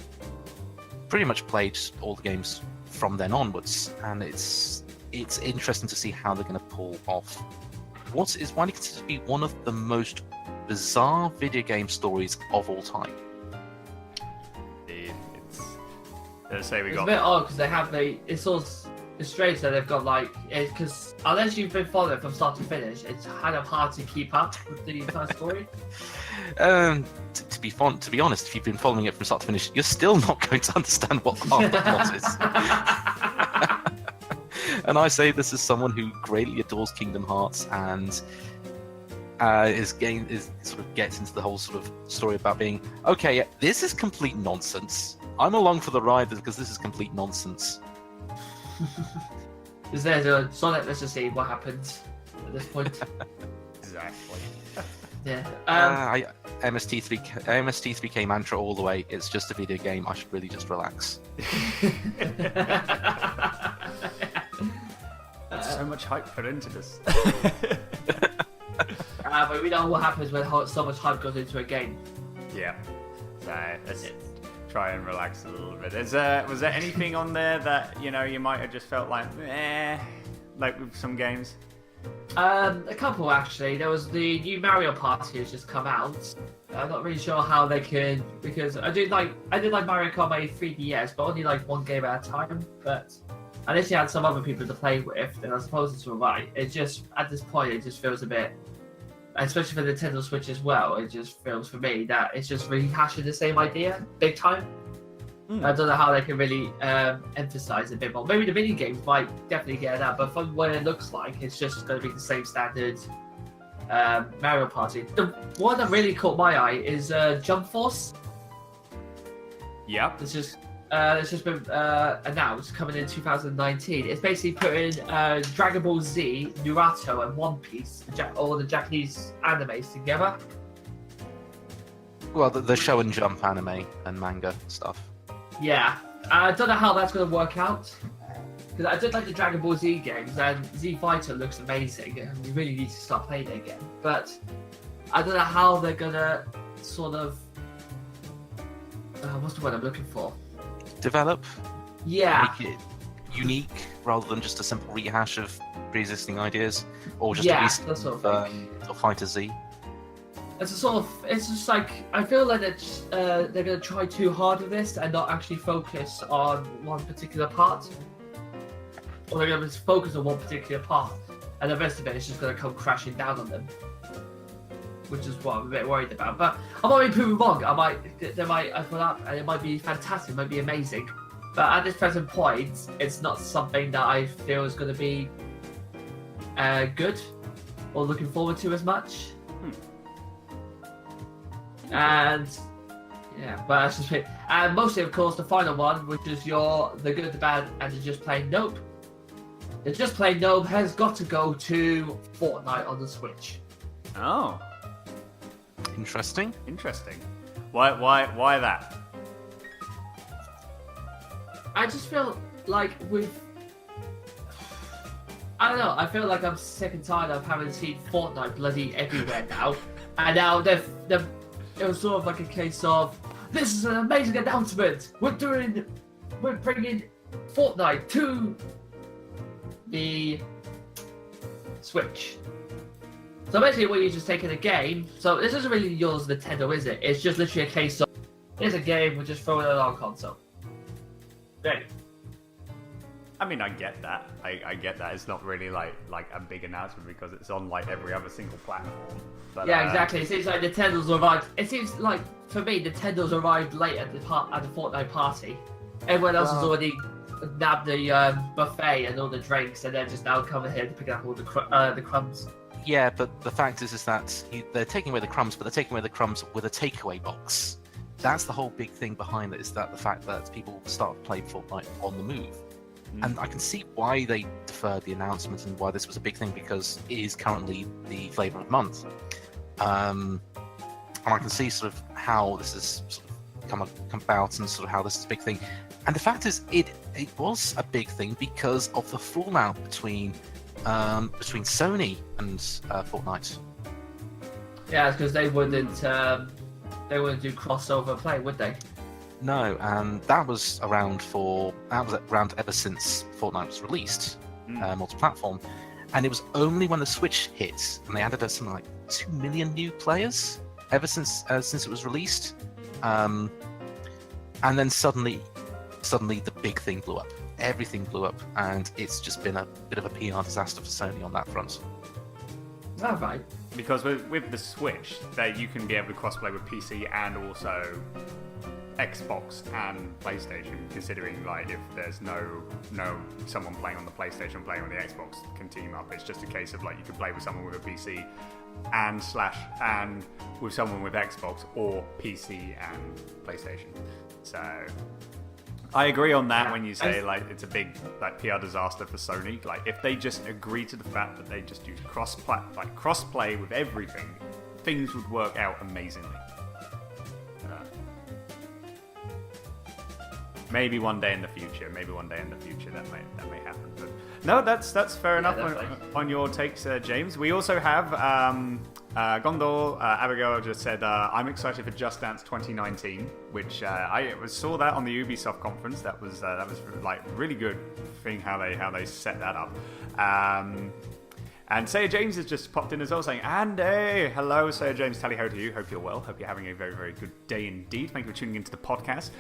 pretty much played all the games from then onwards, and it's interesting to see how they're going to pull off what is widely considered to be one of the most bizarre video game stories of all time. Let's say we It's got a bit odd because they have it's all it's strange that they've got because unless you've been following it from start to finish, it's kind of hard to keep up with the entire story. To be honest, if you've been following it from start to finish, you're still not going to understand what half the plot is. And I say this as someone who greatly adores Kingdom Hearts and sort of gets into the whole sort of story about being okay. This is complete nonsense. I'm along for the ride because this is complete nonsense. So let's just see what happens at this point. exactly. Yeah. MST3K mantra all the way. It's just a video game. I should really just relax. So much hype put into this. But we know what happens when so much hype goes into a game. Yeah. So let's try and relax a little bit. Was there anything on there that you might have just felt like with some games? A couple actually. There was the new Mario Party has just come out. I'm not really sure how they can, because I did like Mario Kart my 3DS, but only like one game at a time. But unless you had some other people to play with, then I suppose it's alright. It just at this point it just feels a bit, especially for the Nintendo Switch as well. It just feels for me that it's just rehashing the same idea big time. I don't know how they can really emphasize a bit more. Maybe the mini games might definitely get that, but from what it looks like, it's just going to be the same standard Mario Party. The one that really caught my eye is Jump Force. Yep. It's just been announced coming in 2019. It's basically putting Dragon Ball Z, Naruto, and One Piece, all the Japanese animes together. Well, the show and jump anime and manga stuff. Yeah, I don't know how that's going to work out. Because I did like the Dragon Ball Z games, and Z Fighter looks amazing, and we really need to start playing it again. But I don't know how they're going to sort of... what's the word I'm looking for? Develop. Yeah. Make it unique rather than just a simple rehash of pre-existing ideas, or just that sort of thing. Fighter Z. It's just like, I feel like they're going to try too hard with this and not actually focus on one particular part. Or they're going to focus on one particular part, and the rest of it is just going to come crashing down on them. Which is what I'm a bit worried about. But I might be proven wrong. They might open up and it might be fantastic, it might be amazing. But at this present point, it's not something that I feel is going to be good or looking forward to as much. And yeah, but that's just it. And mostly, of course, the final one, which is the good, the bad, and the just plain nope. The just plain nope has got to go to Fortnite on the Switch. Oh, interesting. Why that? I just feel like I don't know. I feel like I'm sick and tired of having seen Fortnite bloody everywhere now, and now it was sort of like a case of, this is an amazing announcement. We're bringing Fortnite to the Switch. So basically, what you're just taking a game. So this isn't really yours, Nintendo, is it? It's just literally a case of, here's a game, we're just throwing it on console. Great. I mean, I get that. I get that. It's not really like a big announcement because it's on like every other single platform. But, yeah, exactly. It seems like Nintendo's arrived. It seems like, for me, Nintendo's arrived late at the Fortnite party. Everyone else has already nabbed the buffet and all the drinks, and they're just now coming here to pick up all the crumbs. Yeah, but the fact is that they're taking away the crumbs, but they're taking away the crumbs with a takeaway box. That's the whole big thing behind it, is that the fact that people start playing Fortnite on the move. And I can see why they deferred the announcement and why this was a big thing, because it is currently the flavour of the month. And I can see sort of how this has sort of come about and sort of how this is a big thing. And the fact is, it was a big thing because of the fallout between Sony and Fortnite. Yeah, it's because they wouldn't they wouldn't do crossover play, would they? No, and that was around ever since Fortnite was released, multi-platform, and it was only when the Switch hit and they added something like 2 million new players ever since it was released, and then suddenly the big thing blew up. Everything blew up, and it's just been a bit of a PR disaster for Sony on that front. All right. Because with the Switch, you can be able to crossplay with PC and also Xbox and PlayStation. Considering like if there's no someone playing on the PlayStation playing on the Xbox can team up. It's just a case of like you can play with someone with a PC and with someone with Xbox or PC and PlayStation. So I agree on that when you say like it's a big like PR disaster for Sony. Like if they just agree to the fact that they just use crossplay with everything, things would work out amazingly. Maybe one day in the future that may happen. But no, that's fair enough on your takes, James. We also have Gondor Abigail just said, I'm excited for Just Dance 2019, which I saw that on the Ubisoft conference. That was like really good thing how they set that up. And Sayer James has just popped in as well saying, Andy, hello, Sayer James, tally ho to you. Hope you're well. Hope you're having a very, very good day indeed. Thank you for tuning into the podcast.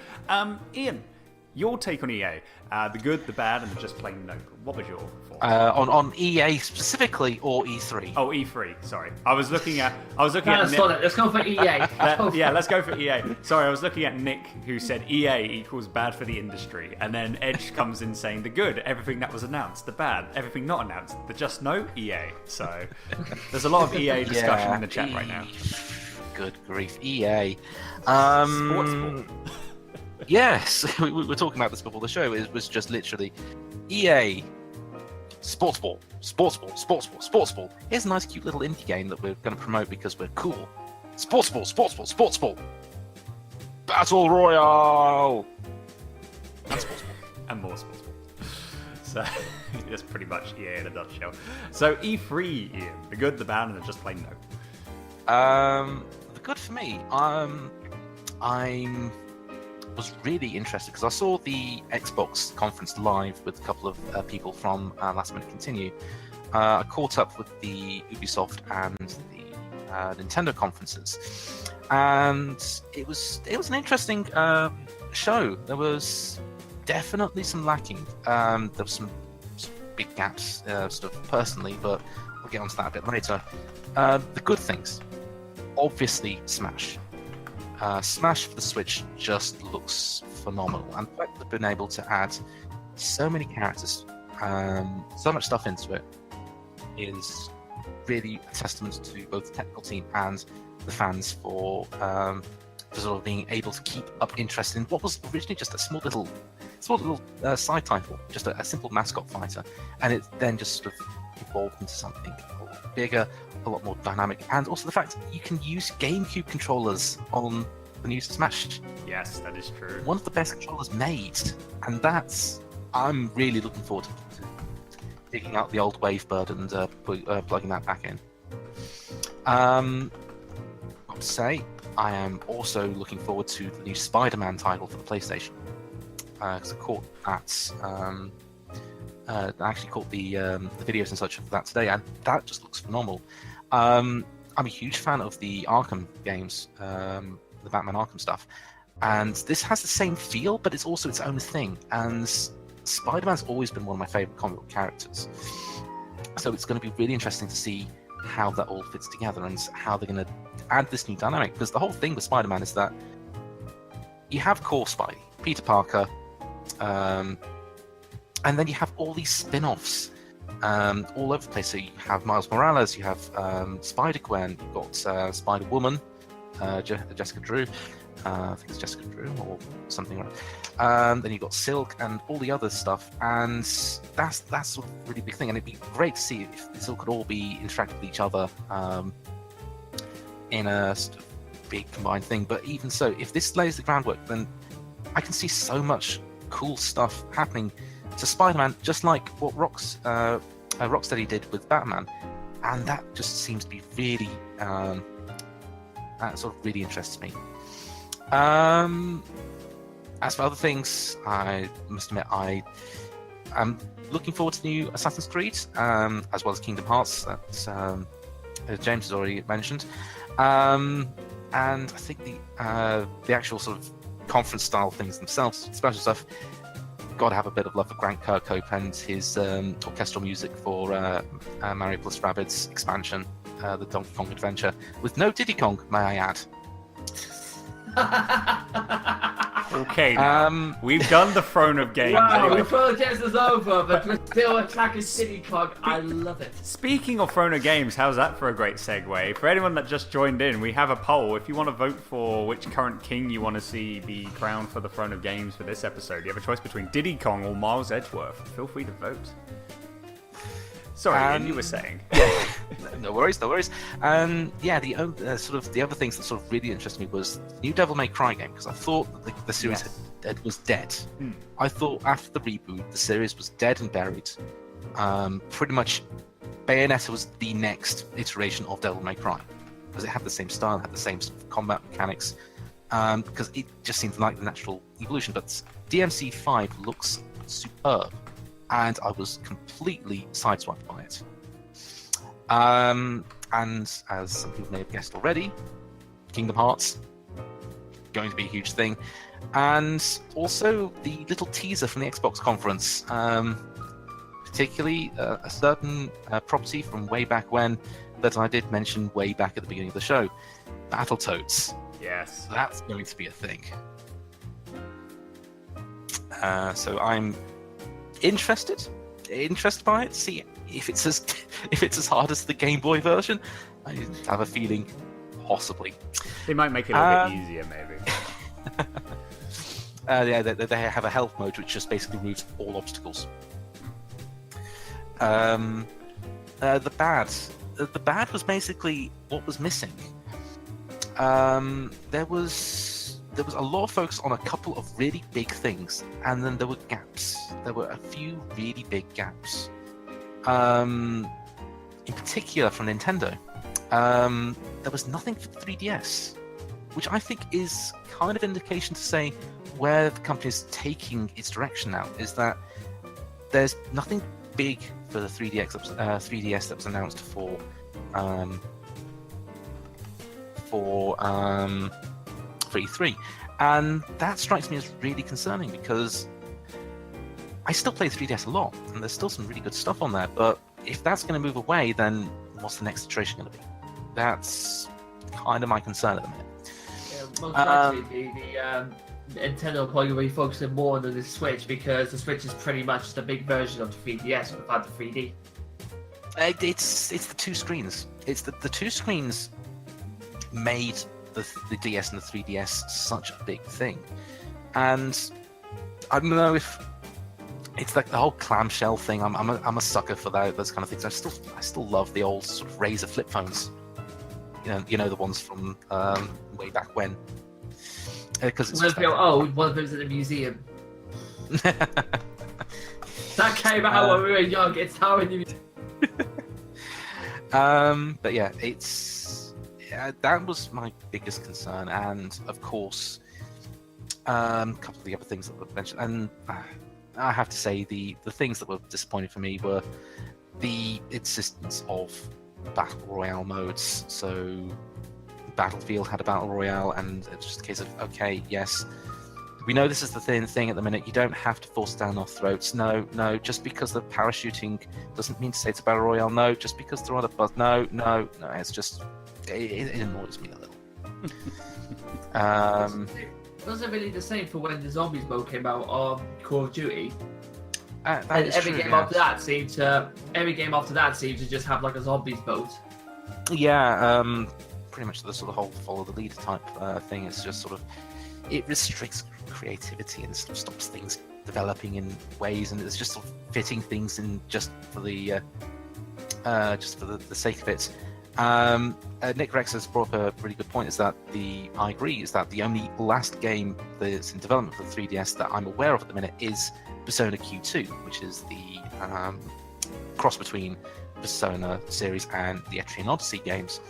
Ian, your take on EA, the good, the bad, and the just plain no. What was your thoughts? On EA specifically, or E3? Oh, E3. Sorry, I was looking at. Let's go for EA. Let's go for EA. Sorry, I was looking at Nick, who said EA equals bad for the industry, and then Edge comes in saying the good, everything that was announced, the bad, everything not announced, the just no, EA. So there's a lot of EA discussion in the chat right now. Good grief, EA. Sports ball. Yes, we were talking about this before the show. It was just literally EA Sports Ball. Here's a nice, cute little indie game that we're going to promote because we're cool. Sports Ball. Battle Royale. And Sports Ball. And more Sports Ball. So that's pretty much EA in a nutshell. So E3, Ian, the good, the bad, and the just plain no. The good for me. I'm was really interested because I saw the Xbox conference live with a couple of people from Last Minute Continue. I caught up with the Ubisoft and the Nintendo conferences, and it was an interesting show. There was definitely some lacking. There was some big gaps, sort of personally, but we'll get onto that a bit later. The good things, obviously, Smash. Smash for the Switch just looks phenomenal, and the fact that they've been able to add so many characters, so much stuff into it, is really a testament to both the technical team and the fans for sort of being able to keep up interest in what was originally just a small little side title, just a simple mascot fighter, and it then just sort of evolved into something a lot bigger, a lot more dynamic, and also the fact that you can use GameCube controllers on the new Smash. Yes, that is true. One of the best controllers made, and I'm really looking forward to digging out the old Wavebird and plugging that back in. Got to say, I am also looking forward to the new Spider-Man title for the PlayStation, because I caught that. I actually caught the videos and such of that today, and that just looks phenomenal. I'm a huge fan of the Arkham games, the Batman Arkham stuff, and this has the same feel, but it's also its own thing. And Spider-Man's always been one of my favourite comic book characters, so it's going to be really interesting to see how that all fits together and how they're going to add this new dynamic. Because the whole thing with Spider-Man is that you have core Spidey, Peter Parker, and then you have all these spin-offs all over the place. So you have Miles Morales, you have Spider-Gwen, you've got Spider-Woman, Jessica Drew, I think it's Jessica Drew or something like then you've got Silk and all the other stuff, and that's a really big thing, and it'd be great to see if this all could all be interacting with each other in a sort of big combined thing. But even so, if this lays the groundwork, then I can see so much cool stuff happening to Spider-Man, just like what Rocksteady did with Batman, and that just seems to be really that sort of really interests me. As for other things, I must admit I am looking forward to the new Assassin's Creed, as well as Kingdom Hearts that James has already mentioned. And I think the actual sort of conference style things themselves, special stuff, got to have a bit of love for Grant Kirkhope and his orchestral music for Mario plus Rabbids expansion, the Donkey Kong Adventure, with no Diddy Kong, may I add. Okay, now, we've done the Throne of Games. Wow, Anyway. the Throne of Games is over, but we're still attacking City Kong. I love it. Speaking of Throne of Games, how's that for a great segue? For anyone that just joined in, we have a poll. If you want to vote for which current king you want to see be crowned for the Throne of Games for this episode, you have a choice between Diddy Kong or Miles Edgeworth. Feel free to vote. Sorry, Ian, you were saying. Yeah, no worries. And the other things that sort of really interested me was the new Devil May Cry game, because I thought that the series was dead. I thought after the reboot, the series was dead and buried. Pretty much, Bayonetta was the next iteration of Devil May Cry, because it had the same style, had the same sort of combat mechanics, because it just seemed like the natural evolution. But DMC5 looks superb, and I was completely sideswiped by it. And as some people may have guessed already, Kingdom Hearts, going to be a huge thing. And also the little teaser from the Xbox conference, particularly a certain property from way back when that I did mention way back at the beginning of the show, Battletoads. Yes. That's going to be a thing. So I'm interested by it. See if it's as hard as the Game Boy version. I have a feeling possibly. They might make it a little bit easier, maybe. They have a health mode which just basically removes all obstacles. The bad was basically what was missing. There was a lot of focus on a couple of really big things, and then there were gaps. There were a few really big gaps. In particular from Nintendo, there was nothing for the 3DS, which I think is kind of indication to say where the company is taking its direction now, is that there's nothing big for the 3DS that was announced for E3, and that strikes me as really concerning, because I still play 3DS a lot, and there's still some really good stuff on there, but if that's going to move away, then what's the next iteration going to be? That's kind of my concern at the minute. Yeah, most likely the Nintendo will probably be focusing more on the Switch, because the Switch is pretty much the big version of the 3DS without the 3D. It's the two screens. It's the two screens made the DS and the 3DS such a big thing, and I don't know if it's like the whole clamshell thing. I'm a sucker for those kind of things. I still love the old sort of Razor flip phones. You know the ones from way back when. Because it's one of them's in a museum. That came out when we were young. It's how in the but yeah, that was my biggest concern, and of course, a couple of the other things that were mentioned, and I have to say the things that were disappointing for me were the insistence of battle royale modes. So Battlefield had a battle royale, and it's just a case of, okay, yes, we know this is the thing at the minute. You don't have to force down our throats. No, just because they're parachuting doesn't mean to say it's a battle royale. No, just because they're on a bus. No, it's just it annoys me a little. It wasn't really the same for when the zombies mode came out on Call of Duty. And every game after that seemed to just have like a zombies mode. Yeah, pretty much the sort of whole follow the leader type thing. It's just sort of, it restricts creativity and sort of stops things developing in ways, and it's just sort of fitting things in just for the sake of it. Nick Rex has brought up a really good point. I agree. Is that the only last game that's in development for the 3DS that I'm aware of at the minute is Persona Q2, which is the cross between Persona series and the Etrian Odyssey games.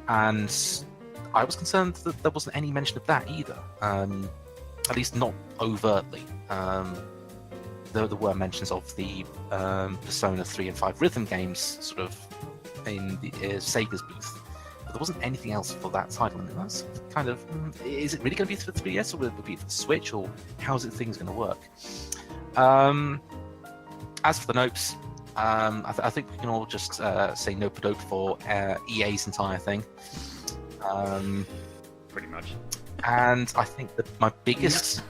And I was concerned that there wasn't any mention of that either. At least not overtly. There were mentions of the Persona 3 and 5 rhythm games sort of in the Sega's booth. But there wasn't anything else for that title. And that's kind of, is it really going to be for the 3DS, or will it be for the Switch, or how's it things going to work? As for the nopes, I think we can all just say nope-a-dope for EA's entire thing. Pretty much. And I think that my biggest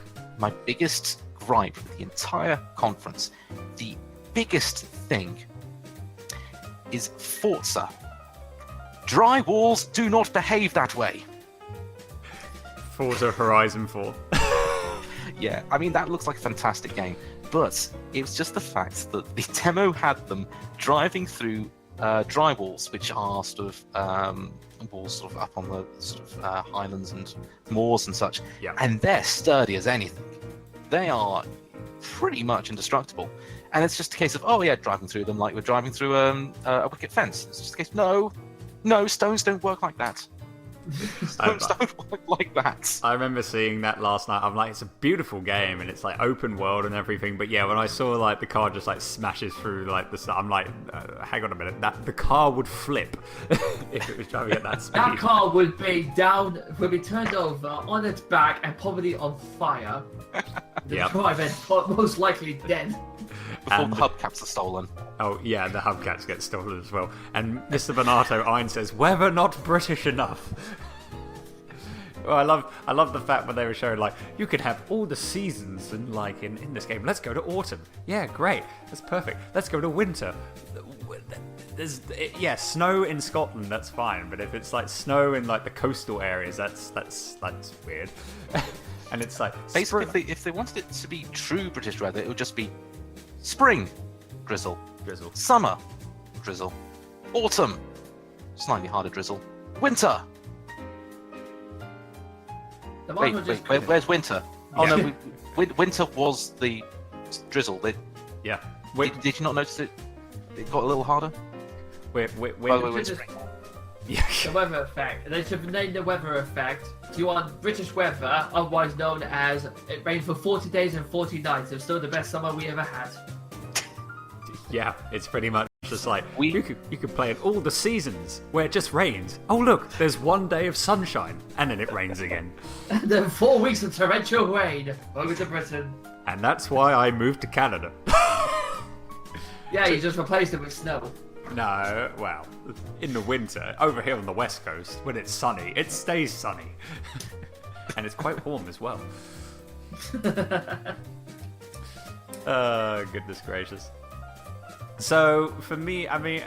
gripe with the entire conference, the biggest thing, is Forza. Dry walls do not behave that way. Forza Horizon 4. Yeah, I mean, that looks like a fantastic game, but it was just the fact that the demo had them driving through dry walls, which are sort of walls sort of up on the sort of highlands and moors and such, Yeah. and they're sturdy as anything. They are pretty much indestructible. And it's just a case of, oh yeah, driving through them like we're driving through a wicket fence. It's just a case, no, stones don't work like that. Stones don't work like that. I remember seeing that last night. I'm like, it's a beautiful game, and it's like open world and everything. But yeah, when I saw like the car just like smashes through like the, I'm like, hang on a minute, that the car would flip if it was driving at that speed. That car would be turned over on its back and probably on fire. The Yep. driver most likely dead. Before And- the hubcaps are stolen. Oh yeah, the hubcaps get stolen as well. And Mr. Bonato Ein says, "Weather not British enough." Well, I love the fact when they were showing like you could have all the seasons and like in this game. Let's go to autumn. Yeah, great. That's perfect. Let's go to winter. Yeah, snow in Scotland, that's fine. But if it's like snow in like the coastal areas, that's weird. And it's like Basically, if they wanted it to be true British weather, it would just be spring, drizzle, drizzle. summer, drizzle, autumn, slightly harder drizzle, winter. The Wait, one who just where's winter? Oh Yeah. no, winter was the drizzle. Yeah. Wait, Did you not notice it? It got a little harder. wait. By the way, just- spring. Yeah. The weather effect. They should name the weather effect. Do you want British weather, otherwise known as it rained for 40 days and 40 nights? It's still the best summer we ever had. Yeah, it's pretty much just like We- you could play in all the seasons where it just rains. Oh look, there's one day of sunshine and then it rains again. And then 4 weeks of torrential rain. Welcome to Britain. And that's why I moved to Canada. Yeah, you just replaced it with snow. No, well, in the winter, over here on the west coast, when it's sunny, it stays sunny. And it's quite warm as well. Goodness gracious. So, for me, I mean,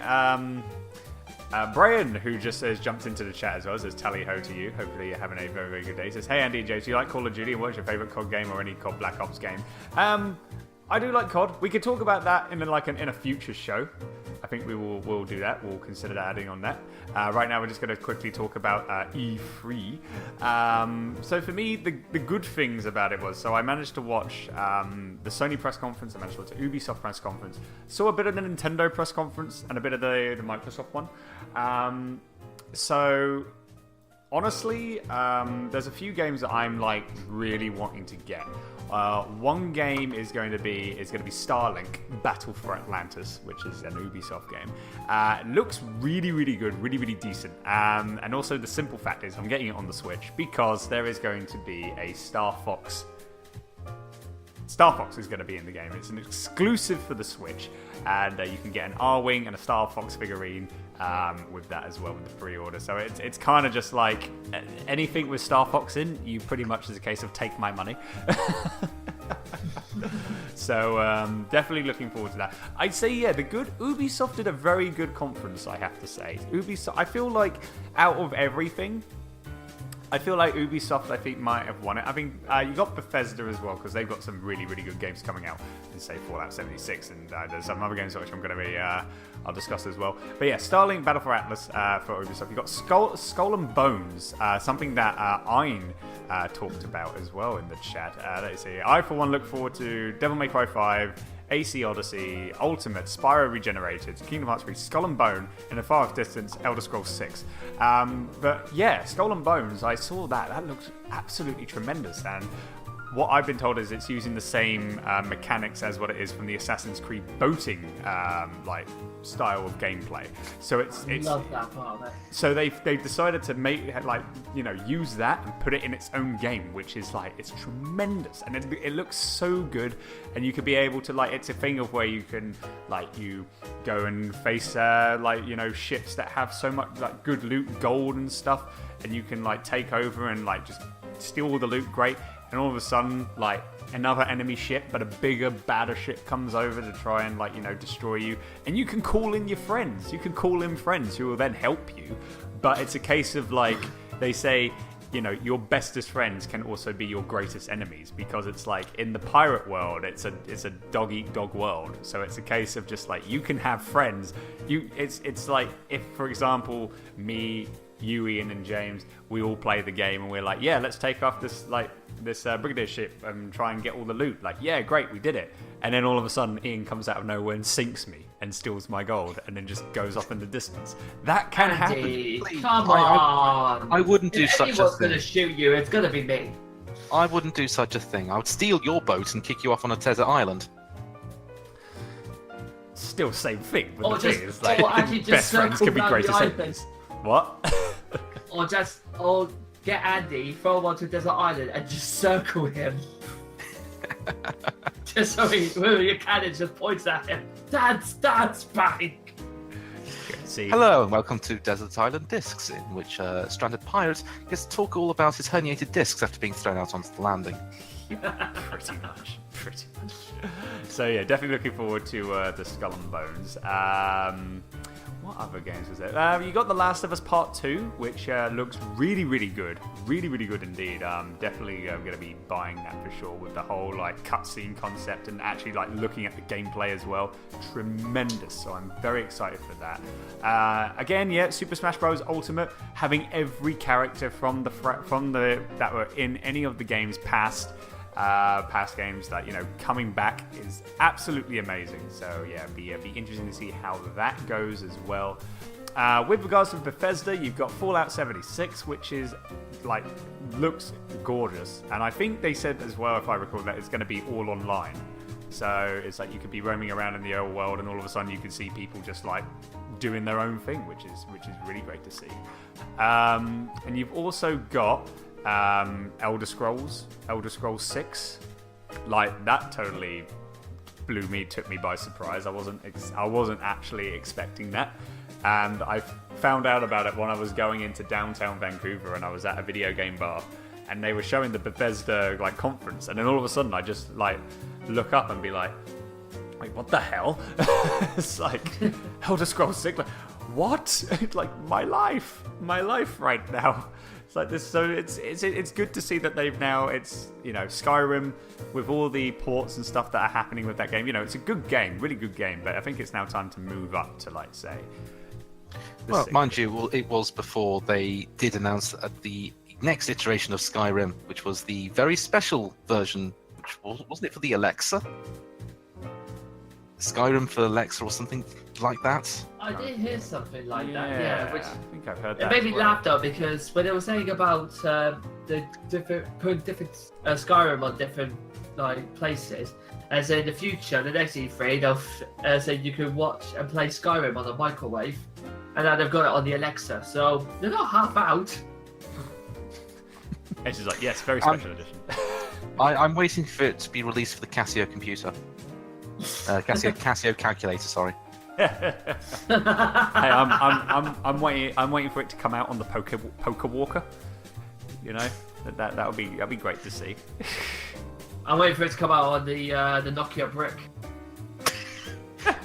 Brian, who just says, jumped into the chat as well, says, tally ho to you. Hopefully you're having a very, very good day. Says, hey Andy and Jay, do you like Call of Duty? And what's your favourite COD game or any COD Black Ops game? I do like COD. We could talk about that in a future show. I think we'll do that. We'll consider adding on that. Right now, we're just going to quickly talk about E3. So for me, the good things about it was, so I managed to watch the Sony press conference. I managed to watch the Ubisoft press conference. Saw a bit of the Nintendo press conference and a bit of the Microsoft one. So honestly, there's a few games that I'm like really wanting to get. One game is going to be Starlink Battle for Atlantis, which is an Ubisoft game. It looks really, really good, really, really decent. And also the simple fact is I'm getting it on the Switch because there is going to be a Star Fox. Star Fox is going to be in the game. It's an exclusive for the Switch, and you can get an R-Wing and a Star Fox figurine with that as well with the pre-order. So it's kind of just like anything with Star Fox in, you pretty much is a case of take my money. So definitely looking forward to that. I'd say Ubisoft did a very good conference, I have to say. Ubisoft, I feel like out of everything, I feel like Ubisoft, might have won it. I mean, you got Bethesda as well, because they've got some really, really good games coming out. In, say, Fallout 76, and there's some other games which I'm going to be, I'll discuss as well. But yeah, Starlink Battle for Atlas for Ubisoft. You've got Skull and Bones, something that Ein talked about as well in the chat. Let's see. I, for one, look forward to Devil May Cry 5, AC Odyssey, Ultimate, Spyro Regenerated, Kingdom Hearts 3, Skull and Bone, in the far off distance, Elder Scrolls 6. But yeah, Skull and Bones, I saw that. That looks absolutely tremendous. And what I've been told is it's using the same mechanics as what it is from the Assassin's Creed boating like style of gameplay. So it's love that part of it. so they've decided to make use that and put it in its own game, which is like it's tremendous and it looks so good. And you could be able to it's a thing of where you can you go and face ships that have so much good loot, gold and stuff, and you can take over and just steal all the loot. Great. And all of a sudden, another enemy ship, but a bigger, badder ship comes over to try and, destroy you. And you can call in your friends. You can call in friends who will then help you. But it's a case of, they say, your bestest friends can also be your greatest enemies. Because it's in the pirate world, it's a dog-eat-dog world. So it's a case of just, you can have friends. It's like if, for example, me, you, Ian, and James, we all play the game and we're yeah, let's take off this brigadier ship and try and get all the loot. Yeah, great, we did it. And then all of a sudden, Ian comes out of nowhere and sinks me and steals my gold and then just goes off in the distance. That can Andy, happen. come on. I wouldn't do if such a anyone's thing. going to shoot you, it's going to be me. I wouldn't do such a thing. I would steal your boat and kick you off on a desert island. Still same thing, but Or the just, thing is, or actually just best friends circle can be around greatest the enemies. What? Or get Andy, throw him onto a desert island, and just circle him. Just so your cannon just points at him. Dad's back. See, Hello and welcome to Desert Island Discs, in which a stranded pirate gets to talk all about his herniated discs after being thrown out onto the landing. pretty much. So yeah, definitely looking forward to the Skull and Bones. What other games was there? You got The Last of Us Part 2, which looks really, really good. Really, really good indeed. Definitely going to be buying that for sure, with the whole cutscene concept and actually looking at the gameplay as well. Tremendous. So I'm very excited for that. Again, yeah, Super Smash Bros. Ultimate, having every character from the that were in any of the games past games coming back is absolutely amazing. So yeah, be interesting to see how that goes as well. With regards to Bethesda, you've got Fallout 76, which is looks gorgeous, and I think they said as well, if I recall, that it's going to be all online. So it's you could be roaming around in the old world, and all of a sudden you can see people just doing their own thing, which is really great to see. And you've also got Elder Scrolls 6, that totally took me by surprise. I wasn't actually expecting that, and I found out about it when I was going into downtown Vancouver, and I was at a video game bar, and they were showing the Bethesda conference, and then all of a sudden I just look up and be like, what the hell? It's Elder Scrolls 6, what? my life right now. It's this, so it's good to see that they've now, Skyrim, with all the ports and stuff that are happening with that game. It's a good game, really good game, but I think it's now time to move up to say. Well, mind you, it was before they did announce the next iteration of Skyrim, which was the very special version, which wasn't it for the Alexa? Skyrim for Alexa or something like that. I did hear something like that, yeah. Which I think I've heard it that. made me as well. laugh though, because when they were saying about putting different Skyrim on different places, as in the future, the next E3, they'll say you can watch and play Skyrim on a microwave, and now they've got it on the Alexa, so they're not half out. And she's yes, very special edition. I'm waiting for it to be released for the Casio computer. Casio calculator, sorry. Hey, I'm waiting for it to come out on the poker walker. That'll be great to see. I'm waiting for it to come out on the Nokia brick.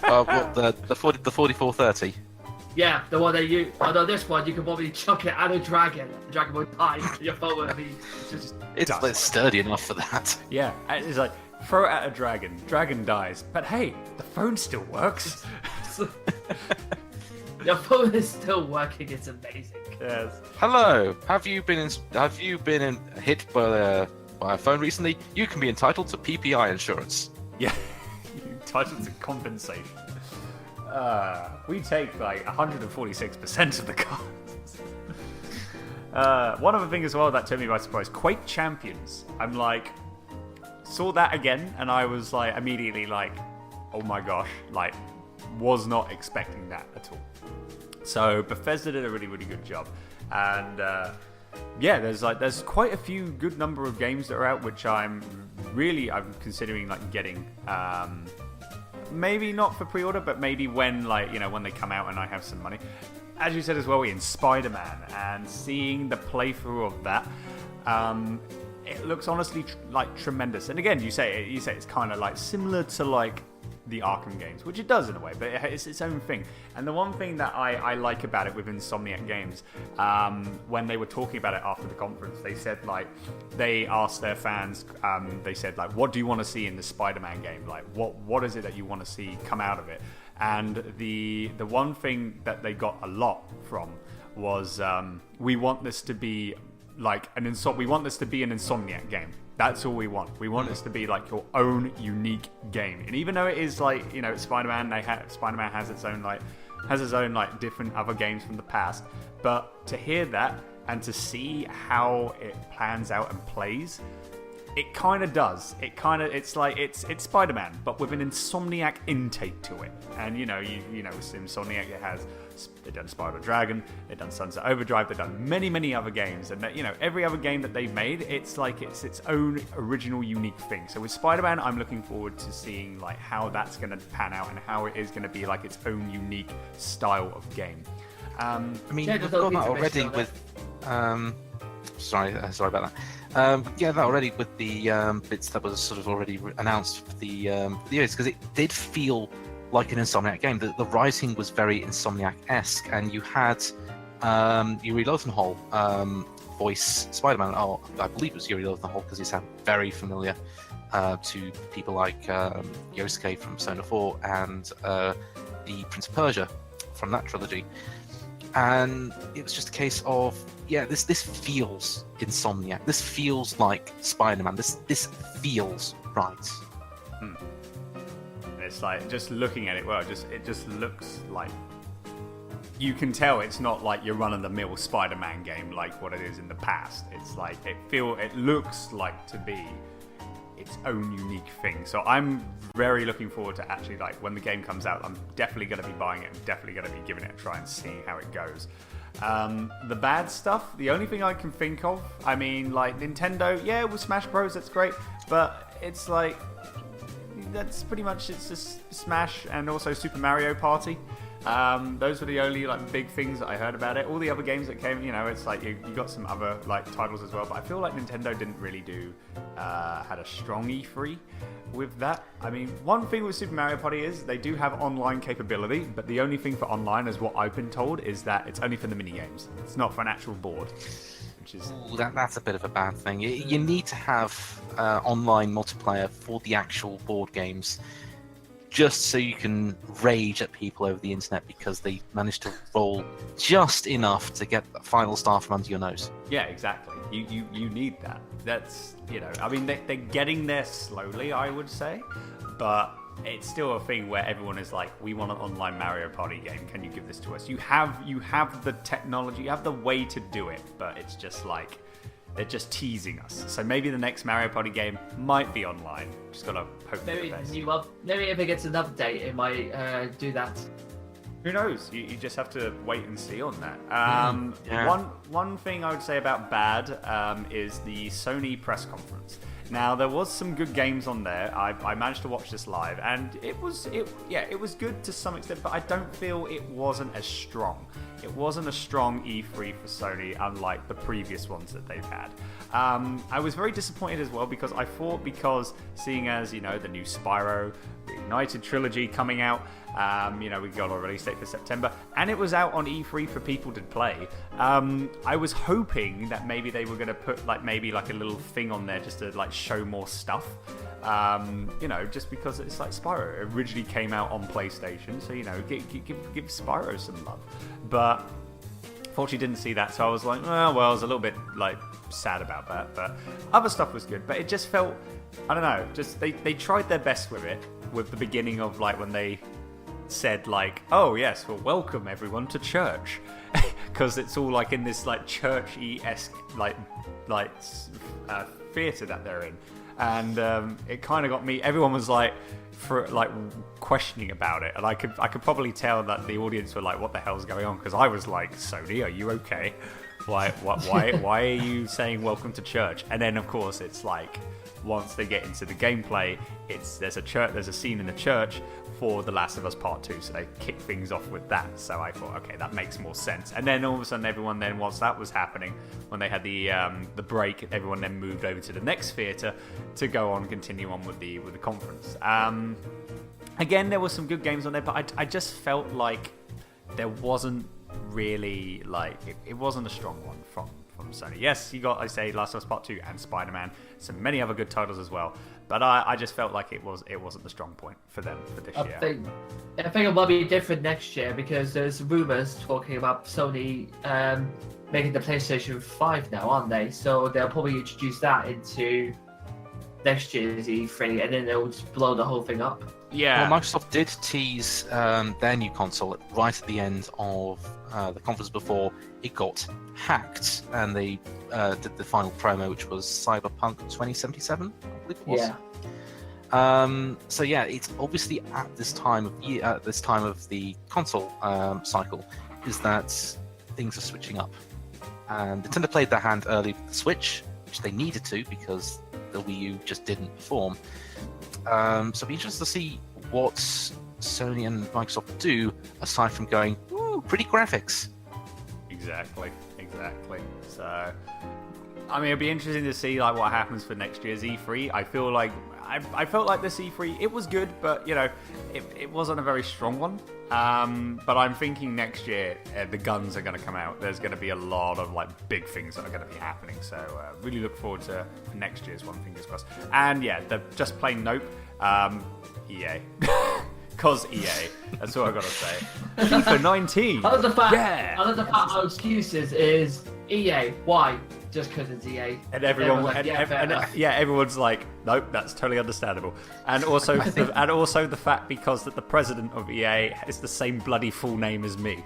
What, the 4430? Yeah, the one that you. Although this one, you can probably chuck it at a dragon. The dragon would die. Your phone would be just. It's sturdy enough for that. Yeah, it's throw it at a dragon dies, but hey, the phone still works. Your phone is still working. It's amazing. Yes. Hello. Have you been hit by a phone recently? You can be entitled to PPI insurance. Yeah. Entitlement to compensation. We take like 146% of the cards. One other thing as well that took me by surprise, Quake Champions. I'm like, saw that again, and I was like immediately like, oh my gosh, like was not expecting that at all. So Bethesda did a really, really good job. And yeah, there's quite a few good number of games that are out, which I'm considering like getting. Maybe not for pre-order, but maybe when when they come out and I have some money. As you said as well, Ian, Spider-Man, and seeing the playthrough of that, it looks honestly tremendous. And again, you say it's kind of like similar to like the Arkham games, which it does in a way, but it's its own thing. And the one thing that I like about it with Insomniac Games, when they were talking about it after the conference, they said they asked their fans, they said what do you want to see in the Spider-Man game? Like what is it that you want to see come out of it? And the one thing that they got a lot from was we want this to be we want this to be an Insomniac game. That's all we want. We want this to be like your own unique game. And even though it is Spider-Man, Spider-Man has its own different other games from the past. But to hear that and to see how it plans out and plays, it kind of does. It's Spider-Man, but with an Insomniac intake to it. And Insomniac, they've done Spider Dragon, they've done Sunset Overdrive, they've done many other games, and every other game that they've made, it's its own original unique thing. So with Spider-Man, I'm looking forward to seeing how that's going to pan out and how it is going to be its own unique style of game. We've got that already with. Sorry about that. That already with the bits that was sort of already announced for the videos, because it did feel like an Insomniac game. The writing was very Insomniac-esque, and you had Yuri Lowenthal voice Spider-Man. Oh, I believe it was Yuri Lowenthal because he sounded very familiar to people like Yosuke from Persona 4 and the Prince of Persia from that trilogy. And it was just a case of, this feels Insomniac. This feels like Spider-Man. This feels right. It's just looking at it, it just looks like you can tell it's not like your run-of-the-mill Spider-Man game like what it is in the past. It's it looks like to be its own unique thing. So I'm very looking forward to actually when the game comes out, I'm definitely going to be buying it and definitely going to be giving it a try and seeing how it goes. The bad stuff, the only thing I can think of, Nintendo, with Smash Bros, that's great, but it's that's pretty much, it's just Smash and also Super Mario Party. Those were the only big things that I heard about it. All the other games that came, it's you got some other titles as well, but I feel like Nintendo didn't really had a strong E3 with that. One thing with Super Mario Party is they do have online capability, but the only thing for online, is what I've been told, is that it's only for the mini games. It's not for an actual board. That's a bit of a bad thing. You need to have online multiplayer for the actual board games, just so you can rage at people over the internet because they managed to roll just enough to get the final star from under your nose. Yeah, exactly. You need that. That's, they're getting there slowly, I would say, but it's still a thing where everyone is we want an online Mario Party game. Can you give this to us? You have the technology, you have the way to do it, but it's just they're just teasing us. So maybe the next Mario Party game might be online. Just gotta hope for the best. Maybe if it gets an update, it might do that. Who knows? You just have to wait and see on that. One thing I would say about bad is the Sony press conference. Now, there was some good games on there. I managed to watch this live, and it was good to some extent, but I don't feel it wasn't as strong. It wasn't a strong E3 for Sony, unlike the previous ones that they've had. I was very disappointed as well, because I thought, seeing as, the new Spyro, the Ignited trilogy coming out, we got a release date for September, and it was out on E3 for people to play. I was hoping that maybe they were going to put maybe a little thing on there just to show more stuff. Just because it's Spyro. It originally came out on PlayStation, so give Spyro some love. But fortunately didn't see that, so I was I was a little bit sad about that. But other stuff was good, but it just felt, I don't know, just they tried their best with it, with the beginning of like when they said like, oh yes, well welcome everyone to church, because it's all like in this like churchy-esque like theatre that they're in, and it kind of got me. Everyone was like questioning about it, and I could probably tell that the audience were like, what the hell's going on? Because I was like, Sony, are you okay? Why are you saying welcome to church? And then of course it's like, once they get into the gameplay, there's a scene in the church for The Last of Us Part 2, so they kick things off with that. So I thought, okay, that makes more sense. And then all of a sudden, everyone then, whilst that was happening, when they had the break, everyone then moved over to the next theatre to go on, continue on with the conference. Again, there were some good games on there, but I just felt like there wasn't really like it wasn't a strong one from Sony. Yes, you got, I say, Last of Us Part 2 and Spider-Man, some many other good titles as well. But I just felt like it wasn't the strong point for them for this year. I think it might be different next year, because there's rumors talking about Sony making the PlayStation 5 now, aren't they? So they'll probably introduce that into next year's E3, and then they'll just blow the whole thing up. Yeah. Well, Microsoft did tease their new console right at the end of the conference before it got hacked, and they did the final promo, which was Cyberpunk 2077, I believe it was. Yeah. So yeah, it's obviously at this time of year, at this time of the console cycle, is that things are switching up. And Nintendo played their hand early with the Switch, which they needed to because the Wii U just didn't perform. So it'll be interesting to see what Sony and Microsoft do aside from going, ooh, pretty graphics. Exactly. So, I mean, it'll be interesting to see like what happens for next year's E3. I feel like I felt like this E3, it was good, but you know, it wasn't a very strong one. But I'm thinking next year the guns are going to come out. There's going to be a lot of like big things that are going to be happening. So really look forward to next year's one. Fingers crossed. And yeah, the just plain nope. EA. Cause EA. That's all I gotta say. FIFA 19. I love the fact. Yeah. I love the fact our excuses is EA. Why? Just because it's EA. And everyone, like, everyone's like, nope, that's totally understandable. And also, the fact because that the president of EA is the same bloody full name as me.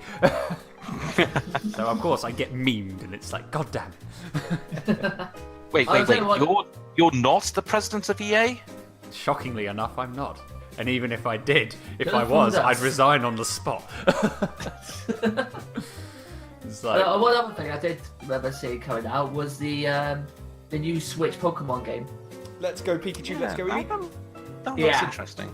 So of course I get memed, and it's like, goddamn. Wait, you're not the president of EA? Shockingly enough, I'm not. And even if I did, if I Good was, for us. I'd resign on the spot. It's like, One other thing I did remember seeing coming out was the new Switch Pokemon game. let's go Pikachu, let's go Eevee. That Yeah. looks interesting.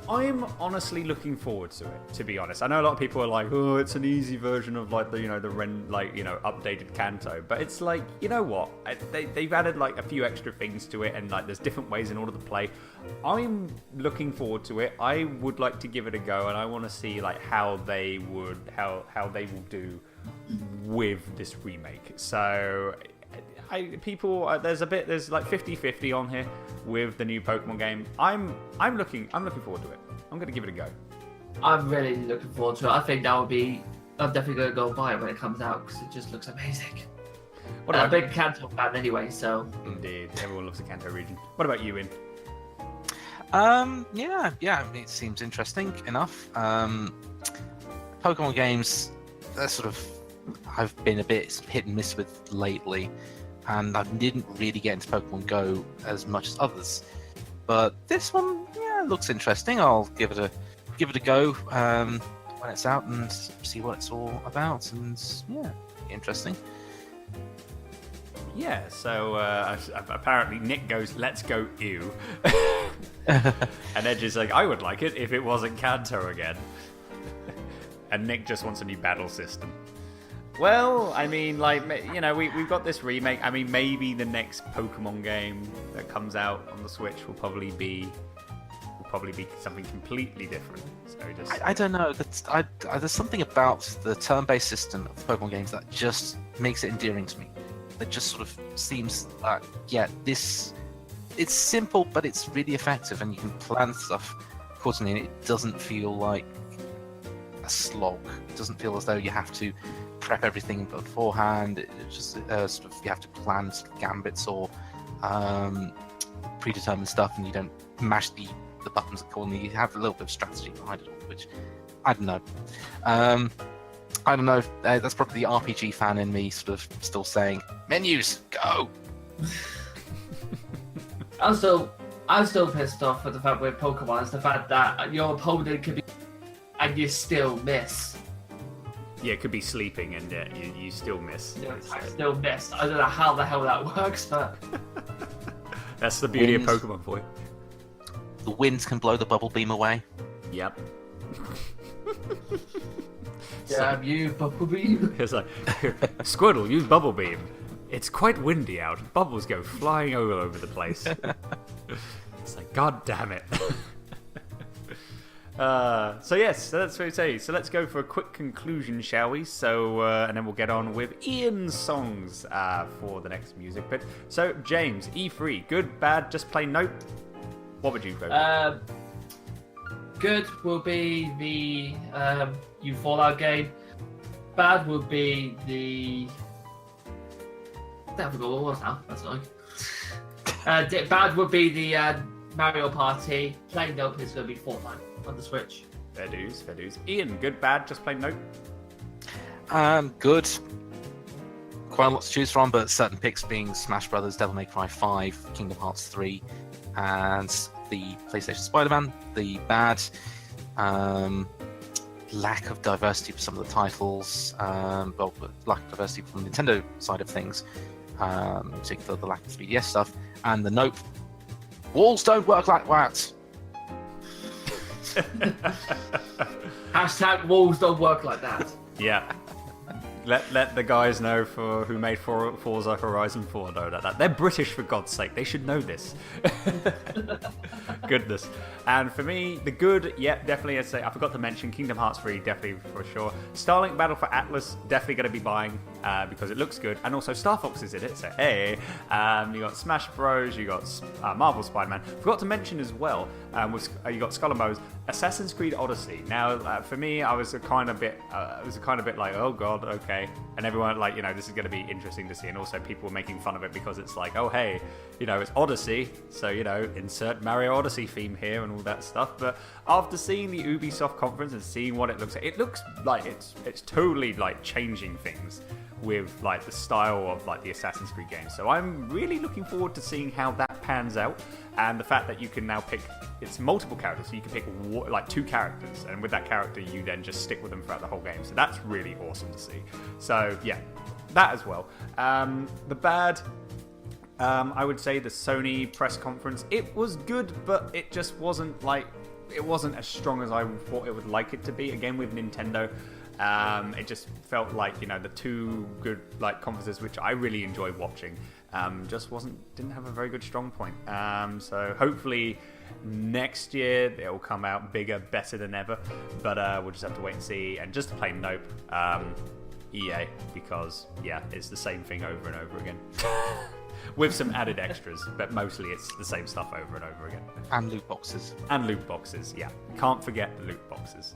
I'm honestly looking forward to it, to be honest. I know a lot of people are like, oh, it's an easy version of like the updated Kanto, but it's like, you know what? They've added like a few extra things to it, and like there's different ways in order to play. I'm looking forward to it. I would like to give it a go, and I want to see like how they will do with this remake. So there's like 50-50 on here with the new Pokemon game. I'm looking forward to it. I'm gonna give it a go. I'm really looking forward to it. I think that would be. I'm definitely going to go buy it when it comes out because it just looks amazing. What I'm a about big Kanto fan anyway, so. Indeed, everyone loves the Kanto region. What about you, In? Yeah, it seems interesting enough. Pokemon games, I've been a bit hit and miss with lately, and I didn't really get into Pokemon Go as much as others. But this one, yeah, looks interesting. I'll give it a go when it's out and see what it's all about. And yeah, interesting. Yeah, so apparently Nick goes, let's go ew. And Edge is like, I would like it if it wasn't Kanto again. And Nick just wants a new battle system. Well, I mean, like, you know, we've got this remake. I mean, maybe the next Pokemon game that comes out on the Switch will probably be something completely different. So I don't know. There's something about the turn-based system of Pokemon games that just makes it endearing to me. It just sort of seems like, it's simple, but it's really effective, and you can plan stuff accordingly, and it doesn't feel like a slog. It doesn't feel as though you have to prep everything beforehand. It just you have to plan sort of gambits or predetermined stuff, and you don't mash the the buttons accordingly. You have a little bit of strategy behind it all, which I don't know. I don't know. That's probably the RPG fan in me sort of still saying, menus, go! I'm still pissed off at the fact with Pokemon is the fact that your opponent could be and you still miss. Yeah, it could be sleeping and you still miss. I still miss. I don't know how the hell that works, but that's the beauty of Pokemon for you. The wind can blow the bubble beam away. Yep. Damn you, Bubble Beam. It's like, Squirtle, use Bubble Beam. It's quite windy out. Bubbles go flying all over the place. It's like, god damn it. So yes, that's what we say. So let's go for a quick conclusion, shall we? So, and then we'll get on with Ian's songs for the next music bit. So, James, E3, good, bad, just plain nope. What would you go with? Good will be the new Fallout game. Bad will be the... I forgot what it was now. That's annoying. Bad would be the Mario Party. Plain nope is going to be Fortnite on the Switch. Fair dues, fair dues. Ian, good, bad, just plain nope. Good. Quite a lot to choose from, but certain picks being Smash Brothers, Devil May Cry 5, Kingdom Hearts 3, and the PlayStation Spider-Man. The bad, lack of diversity for some of the titles, well, lack of diversity from the Nintendo side of things, particularly the lack of 3DS stuff, and the nope, walls don't work like that. Hashtag walls don't work like that. Yeah. Let the guys know who made Forza Horizon 4 know that. They're British, for God's sake. They should know this. Goodness. And for me, the good, yeah, definitely, I'd say, I forgot to mention Kingdom Hearts 3, definitely for sure. Starlink Battle for Atlas, definitely going to be buying because it looks good. And also Star Fox is in it, so hey. You got Smash Bros, you got Marvel Spider-Man. Forgot to mention as well, you got Skull and Bones, Assassin's Creed Odyssey. Now, for me, I was kind of bit like, oh god, okay. And everyone like, this is going to be interesting to see. And also people were making fun of it because it's like, oh hey, it's Odyssey, so insert Mario Odyssey theme here and all that stuff. But after seeing the Ubisoft conference and seeing what it looks like it's totally like changing things with like the style of like the Assassin's Creed games. So I'm really looking forward to seeing how that pans out, and the fact that you can now pick, it's multiple characters, so you can pick like 2 characters, and with that character you then just stick with them throughout the whole game. So that's really awesome to see. So yeah, that as well. The bad, I would say the Sony press conference, it was good, but it just wasn't as strong as I thought it would like it to be. Again, with Nintendo, it just felt like the 2 good like conferences which I really enjoyed watching just didn't have a very good strong point. So hopefully next year it will come out bigger, better than ever, but we'll just have to wait and see. And just to plain nope, EA, because yeah, it's the same thing over and over again. With some added extras, but mostly it's the same stuff over and over again. And loot boxes. Yeah. Can't forget the loot boxes.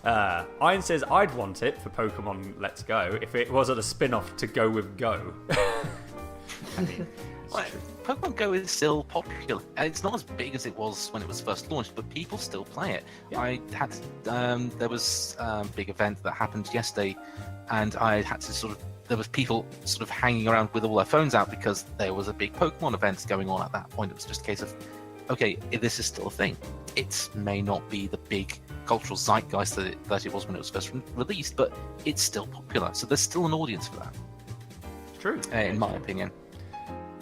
Iron says, I'd want it for Pokemon Let's Go if it wasn't a spin-off to go with Go. I mean, Pokemon Go is still popular. It's not as big as it was when it was first launched, but people still play it. Yeah. There was a big event that happened yesterday, and I had to there was people sort of hanging around with all their phones out because there was a big Pokemon event going on at that point. It was just a case of, okay, this is still a thing. It may not be the big cultural zeitgeist that it was when it was first released, but it's still popular. So there's still an audience for that. It's true. In my opinion.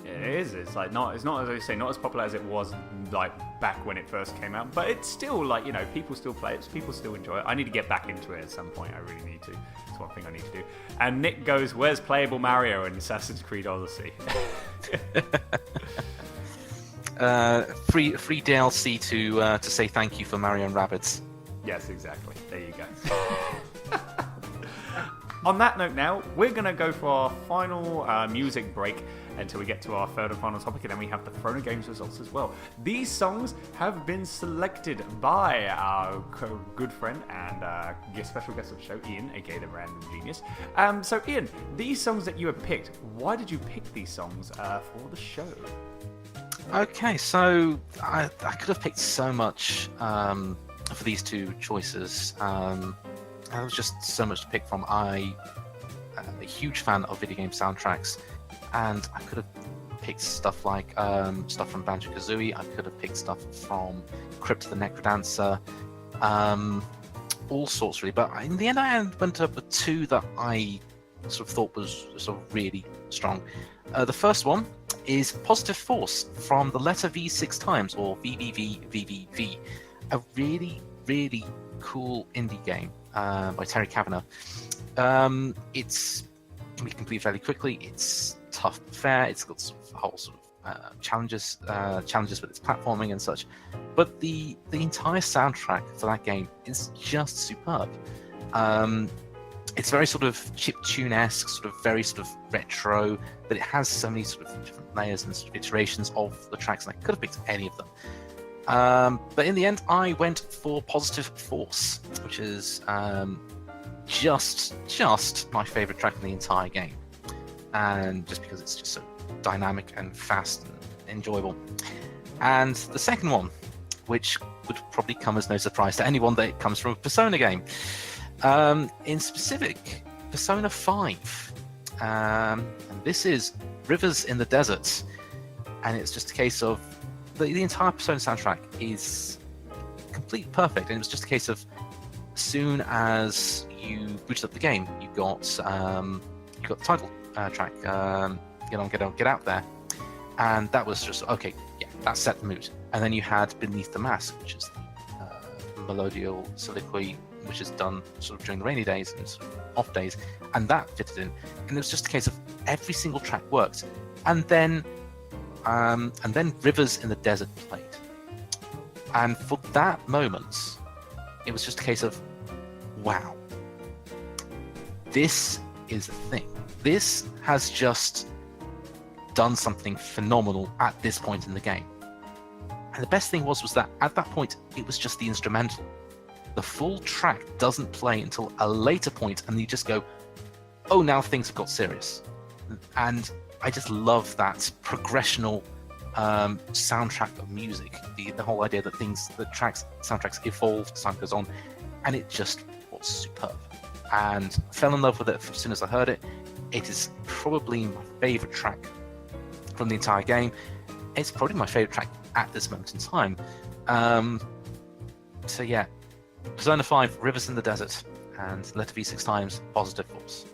It is. It's like it's not, as I say, not as popular as it was like back when it first came out, but it's still like people still play it, people still enjoy it. I need to get back into it at some point. I really need to. It's one thing I need to do. And Nick goes, "Where's playable Mario in Assassin's Creed Odyssey?" Free DLC to say thank you for Mario and Rabbids. Yes, exactly. There you go. On that note, now we're gonna go for our final music break until we get to our third and final topic, and then we have the Throne Games results as well. These songs have been selected by our good friend and special guest of the show, Ian, aka the Random Genius. So Ian, these songs that you have picked, why did you pick these songs for the show? Okay, so I could have picked so much for these two choices. There was just so much to pick from. I'm a huge fan of video game soundtracks, and I could have picked stuff like stuff from Banjo-Kazooie. I could have picked stuff from Crypt the Necrodancer, all sorts really. But in the end, I went up with two that I sort of thought was sort of really strong. The first one is Positive Force from the letter V 6 times, or VVVVVV. A really, really cool indie game by Terry Kavanagh. It's can be completed fairly quickly. It's tough but fair. It's got sort of a whole sort of challenges with its platforming and such. But the entire soundtrack for that game is just superb. It's very sort of chiptune-esque, sort of very sort of retro, but it has so many sort of different layers and sort of iterations of the tracks, and I could have picked any of them. But in the end, I went for Positive Force, which is just my favourite track in the entire game, and just because it's just so dynamic and fast and enjoyable. And the second one, which would probably come as no surprise to anyone, that it comes from a Persona game. In specific, Persona 5. And this is Rivers in the Desert. And it's just a case of the entire Persona soundtrack is completely perfect. And it was just a case of as soon as you booted up the game, you got the title track, Get On, Get Out there. And that was just, okay, yeah, that set the mood. And then you had Beneath the Mask, which is the melodial soliloquy, which is done sort of during the rainy days and sort of off days, and that fitted in. And it was just a case of every single track worked. And then Rivers in the Desert played. And for that moment, it was just a case of, wow, this is a thing. This has just done something phenomenal at this point in the game. And the best thing was that at that point, it was just the instrumental. The full track doesn't play until a later point, and you just go, oh, now things have got serious. And I just love that progressional soundtrack of music. The whole idea that soundtracks evolve as time goes on, and it just was superb. And fell in love with it as soon as I heard it. It is probably my favourite track from the entire game. It's probably my favourite track at this moment in time. So yeah, Persona 5, Rivers in the Desert, and letter V 6 times, Positive Force.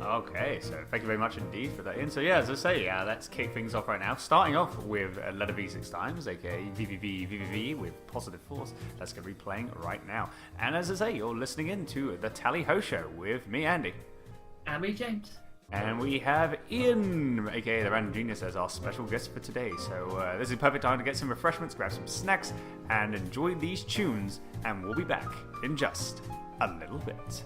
Okay, so thank you very much indeed for that in. So yeah, as I say, let's kick things off right now. Starting off with letter V 6 times, aka VVV with Positive Force. That's going to be playing right now. And as I say, you're listening in to the Tally Ho Show with me, Andy. And me, James. And we have Ian, aka the Random Genius, as our special guest for today. So this is a perfect time to get some refreshments, grab some snacks, and enjoy these tunes. And we'll be back in just a little bit.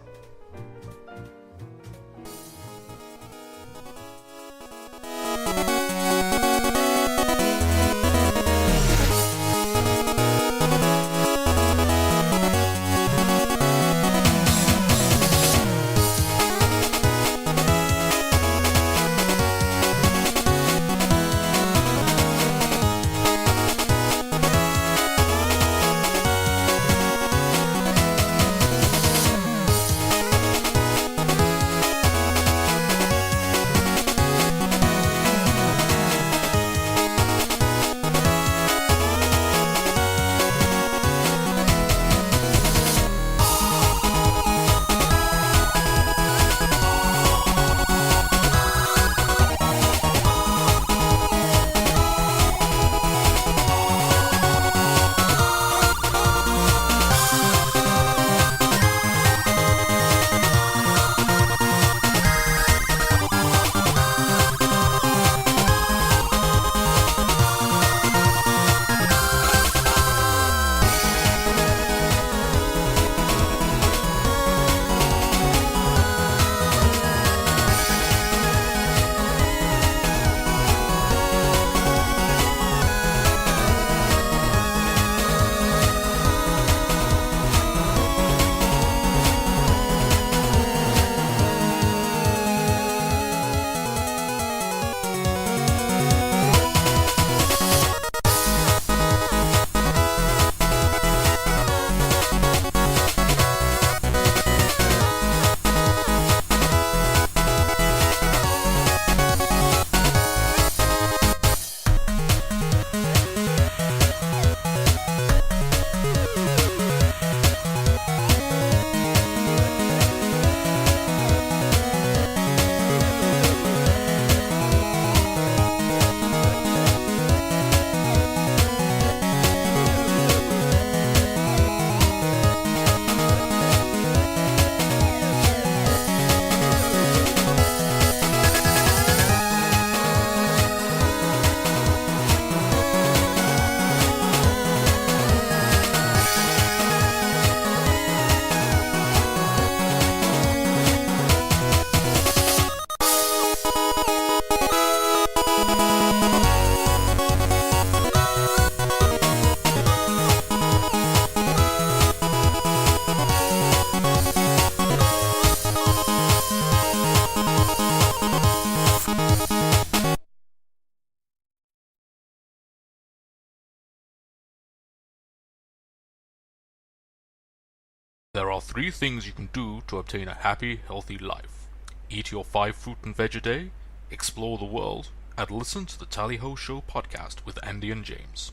are 3 things you can do to obtain a happy, healthy life. Eat your 5 fruit and veg a day, explore the world, and listen to the Tally Ho Show podcast with Andy and James.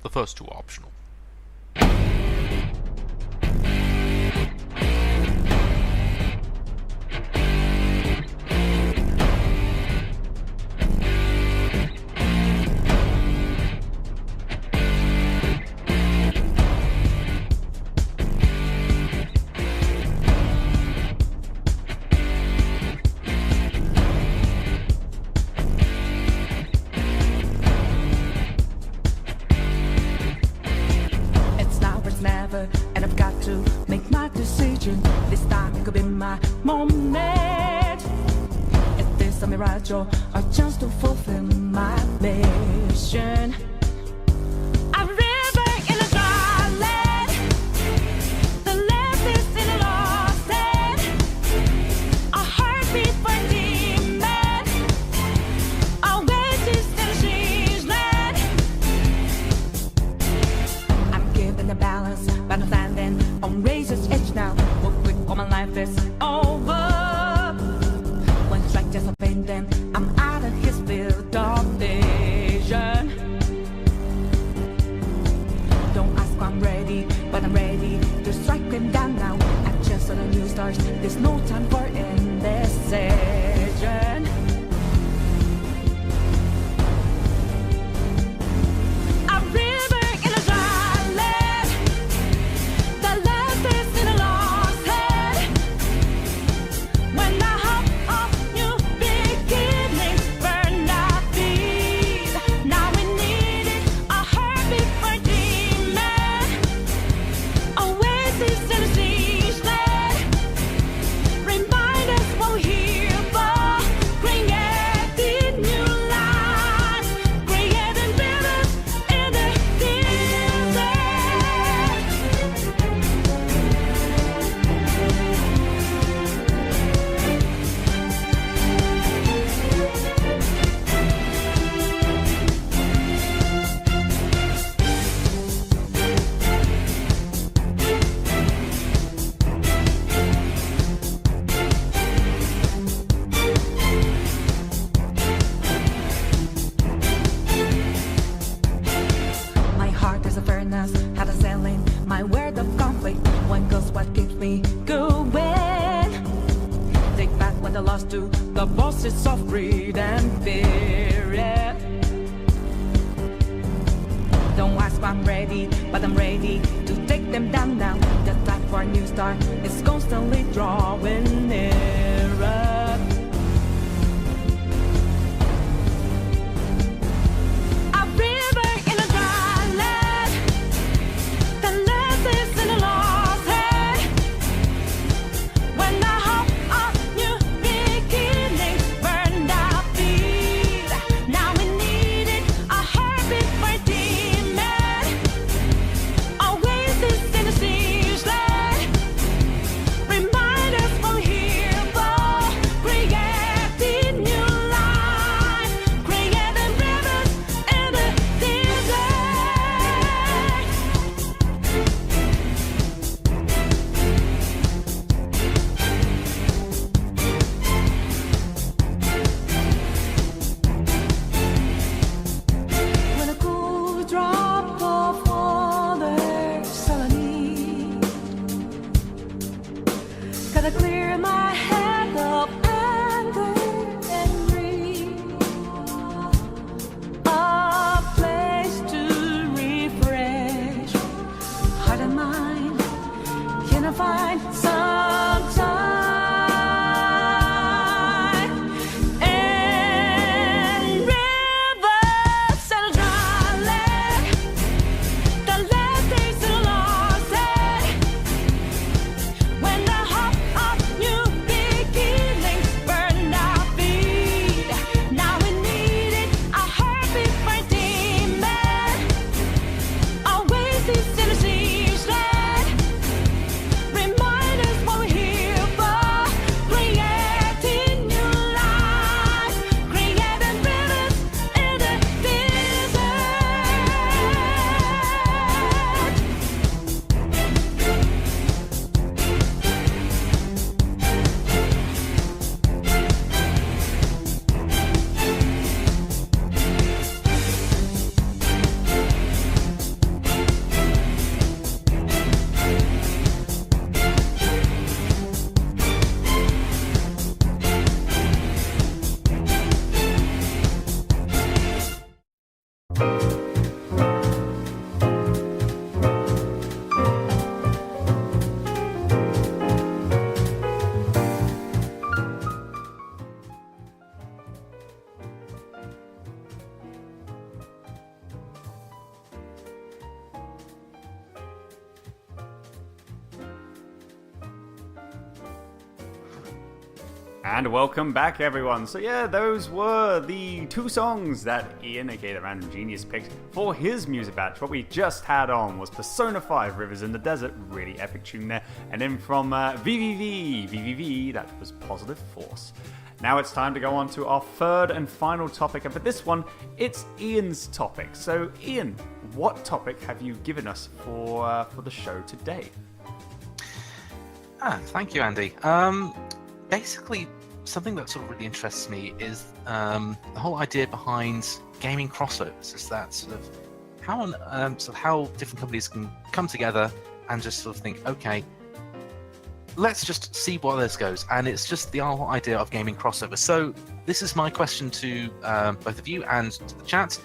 The first 2 are optional. And I've got to make my decision. This time could be my moment. Is this a mirage or a chance to fulfill my mission? I'm living in a dry land. The left is in a lost land. A heartbeat for demon. A oasis in a strange land. I'm giving the balance, but I'm standing on razor's edge now. Real quick, all my life is over. One strike just a pain, then I'm out of his field of vision. Don't ask why I'm ready, but I'm ready to strike him down now. I just saw the new stars, there's no time for indecision. I'm living in a dry land. The last is in a lost head. When I hop off new beginnings, burn our feet. Now we need it, a heartbeat for demon. Oasis in a strange land. Remind us we're here for creating new lives, creating rivers in the desert. My heart is a furnace, had a selling my word of conflict. One goes what keeps me going. Take back what I lost to the voices of greed and fear. Yeah. Don't ask why I'm ready, but I'm ready to take them down now. The time for a new start is constantly drawing nearer. I'm living in a dry land. The last is in a lost head. When I hop on new beginnings, burned our feet. Now we need it, a heartbeat for demon. Oasis in a strange land. Remind us we're here for And welcome back, everyone. So yeah, those were the 2 songs that Ian, aka the Random Genius, picked for his music batch. What we just had on was Persona 5 Rivers in the Desert, really epic tune there. And then from VVV, that was Positive Force. Now it's time to go on to our third and final topic, and for this one, it's Ian's topic. So Ian, what topic have you given us for the show today? Thank you, Andy. Basically, something that sort of really interests me is the whole idea behind gaming crossovers. Is that sort of how different companies can come together and just sort of think, okay, let's just see where this goes. And it's just the whole idea of gaming crossovers. So this is my question to both of you and to the chat.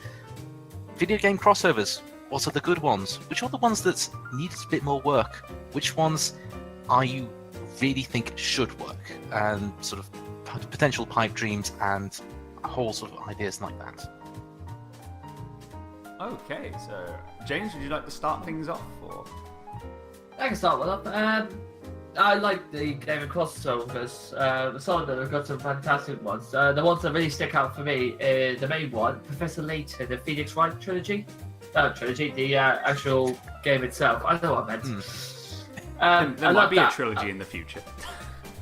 Video game crossovers, what are the good ones? Which are the ones that need a bit more work? Which ones are you really think should work? And sort of potential pipe dreams and whole sort of ideas like that. Okay, so James, would you like to start things off? Or? I can start one up. I like the game of crossovers. Some of them have got some fantastic ones. The ones that really stick out for me is the main one, Professor Layton, the Phoenix Wright trilogy. The actual game itself. I know what I meant. There might be a trilogy in the future.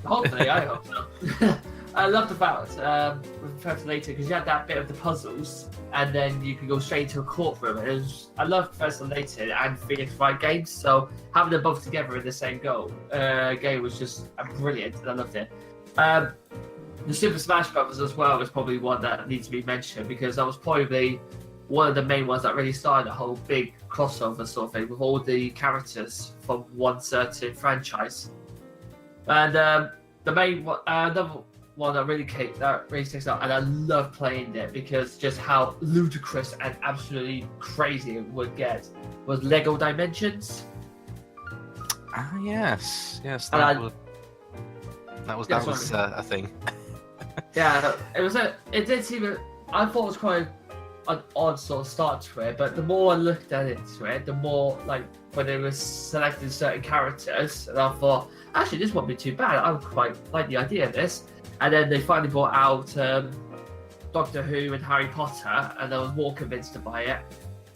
Hopefully, I hope so. I loved about with Professor Layton because you had that bit of the puzzles, and then you could go straight into a courtroom. I love Professor Layton and Phoenix Wright games, so having them both together in the same game was just brilliant, and I loved it. The Super Smash Bros. As well is probably one that needs to be mentioned because that was probably one of the main ones that really started a whole big crossover sort of thing with all the characters from one certain franchise. And the main one, another one that really sticks out, and I love playing it because just how ludicrous and absolutely crazy it would get, was Lego Dimensions. Yes, that was a thing. Yeah, it did seem. I thought it was quite an odd sort of start to it, but the more I looked at it, the more like when they were selecting certain characters, and I thought, actually, this won't be too bad. I would quite like the idea of this. And then they finally brought out Doctor Who and Harry Potter, and I was more convinced to buy it.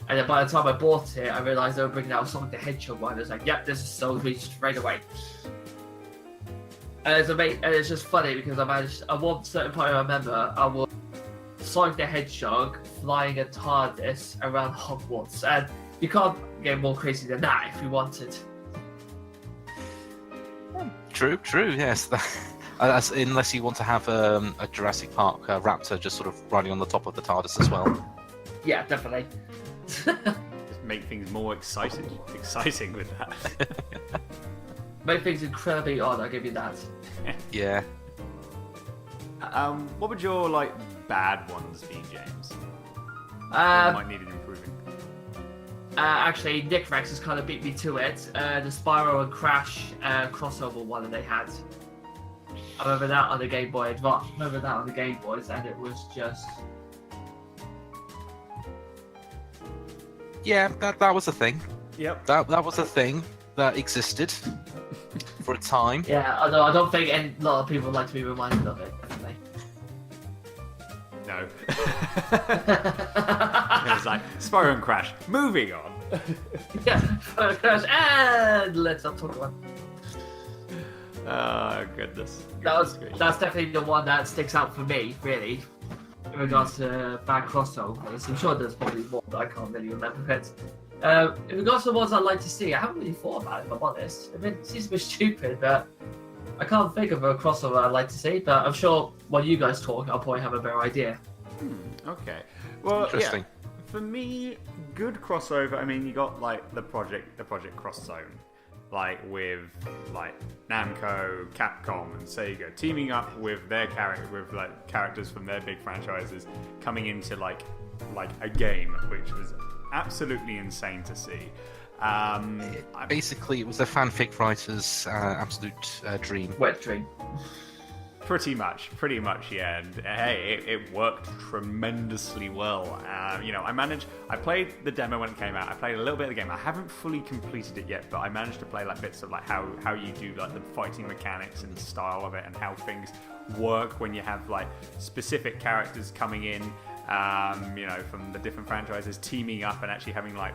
And then by the time I bought it, I realised they were bringing out Sonic the Hedgehog one. I was like, yep, this is sold me straight away. And it's just funny because at one certain point I remember, I was Sonic the Hedgehog flying a TARDIS around Hogwarts. And you can't get more crazy than that if you wanted. True, yes. Unless you want to have a Jurassic Park raptor just sort of riding on the top of the TARDIS as well. Yeah, definitely. Just make things more exciting with that. Make things incredibly odd, I'll give you that. Yeah. What would your bad ones be, James? Might need it improving. Actually, Nick Rex has kind of beat me to it. The Spyro and Crash crossover one that they had. I remember that on the Game Boy Advance. Remember that on the Game Boys, and it was just. Yeah, that was a thing. Yep. That was a thing that existed for a time. Yeah, although I don't think a lot of people like to be reminded of it. Definitely. No. It was like Spyro and Crash. Moving on. Yeah, Crash, and let's not talk about it. Oh goodness. That's definitely the one that sticks out for me, really, in regards to bad crossovers. I'm sure there's probably more, but I can't really remember it. In regards to the ones I'd like to see, I haven't really thought about it, if I'm honest. I mean, it seems a bit stupid, but I can't think of a crossover I'd like to see. But I'm sure when you guys talk, I'll probably have a better idea. Okay. Well, Interesting. Yeah, for me, good crossover. I mean, you got the Project Cross Zone. With Namco, Capcom, and Sega teaming up with their characters from their big franchises coming into a game, which was absolutely insane to see. Basically, it was a fanfic writer's absolute dream. Wet dream. Pretty much, yeah. And hey, it worked tremendously well. I played the demo when it came out. I played a little bit of the game. I haven't fully completed it yet, but I managed to play like bits of like how you do like the fighting mechanics and style of it, and how things work when you have like specific characters coming in, from the different franchises teaming up and actually having like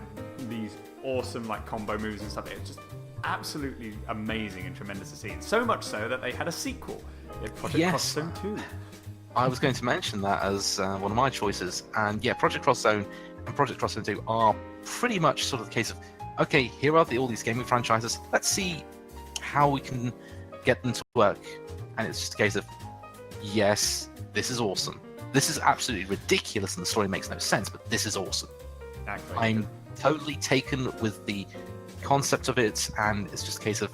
these awesome like combo moves and stuff. It's just absolutely amazing and tremendous to see. So much so that they had a sequel. Project Cross Zone 2. I was going to mention that as one of my choices. And yeah, Project Cross Zone and Project Cross Zone 2 are pretty much sort of the case of, okay, here are all these gaming franchises. Let's see how we can get them to work. And it's just a case of, yes, this is awesome. This is absolutely ridiculous and the story makes no sense, but this is awesome. Exactly. I'm totally taken with the concept of it, and it's just a case of,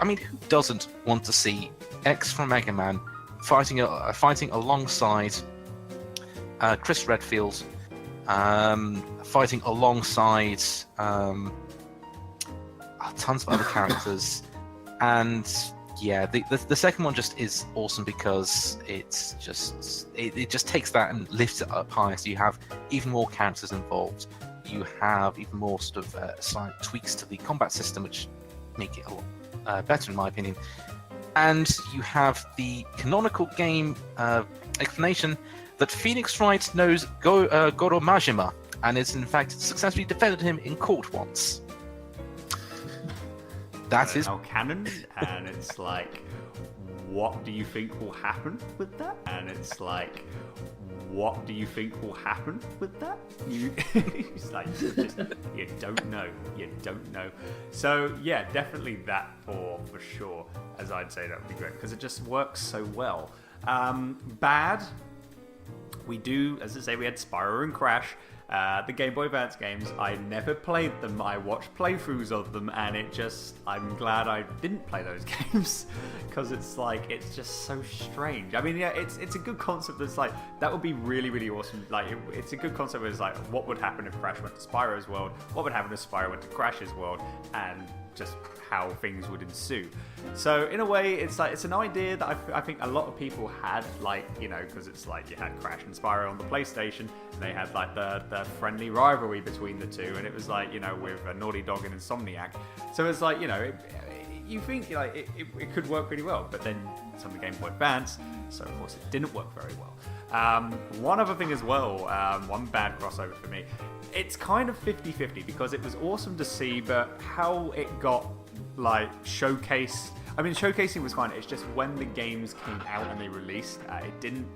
I mean, who doesn't want to see X from Mega Man fighting alongside Chris Redfield, fighting alongside tons of other characters, and yeah, the second one just is awesome because it just takes that and lifts it up higher. So you have even more characters involved. You have even more sort of slight tweaks to the combat system, which make it a lot better in my opinion. And you have the canonical game explanation that Phoenix Wright knows Goro Majima and has in fact successfully defended him in court once. That is now canon, and it's like, what do you think will happen with that? And it's like, what do you think will happen with that? It's like, you don't know. So yeah, definitely that for sure. As I'd say, that would be great because it just works so well. Bad. We do, as I say, we had Spyro and Crash. The Game Boy Advance games, I never played them. I watched playthroughs of them, and I'm glad I didn't play those games because it's just so strange. I mean, yeah, it's a good concept. That's like, that would be really, really awesome. Like, it's a good concept. It's like, what would happen if Crash went to Spyro's world? What would happen if Spyro went to Crash's world? And just how things would ensue. So in a way, it's an idea that I think a lot of people had, because it's like you had Crash and Spyro on the PlayStation, and they had like the friendly rivalry between the two, and it was like, with Naughty Dog and Insomniac. So it's like, you think it could work really well, but then it's on the Game Boy Advance, so of course it didn't work very well. One other thing as well, one bad crossover for me, it's kind of 50-50 because it was awesome to see, but how it got showcased. I mean, showcasing was fine. It's just when the games came out and they released, it didn't.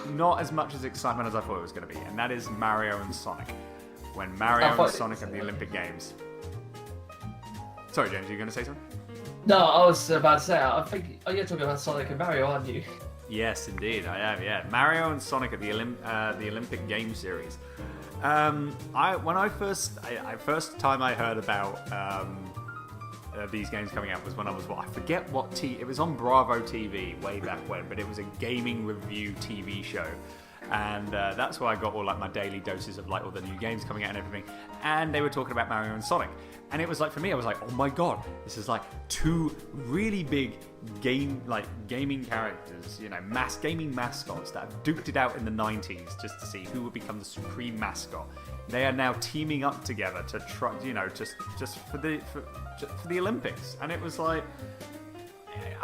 Not as much as excitement as I thought it was going to be, and that is Mario and Sonic. When Mario and Sonic at the Olympic Games. Sorry, James, are you going to say something? No, I was about to say, I think you're talking about Sonic and Mario, aren't you? Yes, indeed, I am. Yeah, Mario and Sonic at the Olympic Games series. First time I heard about these games coming out was when I was I forget what it was on Bravo TV way back when, but it was a gaming review TV show, and that's where I got all my daily doses of all the new games coming out and everything. And they were talking about Mario and Sonic, and it was for me, I was like, oh my god, this is two really big gaming characters, gaming mascots that have duked it out in the 90s just to see who would become the supreme mascot. They are now teaming up together to try, just for the Olympics, and it was I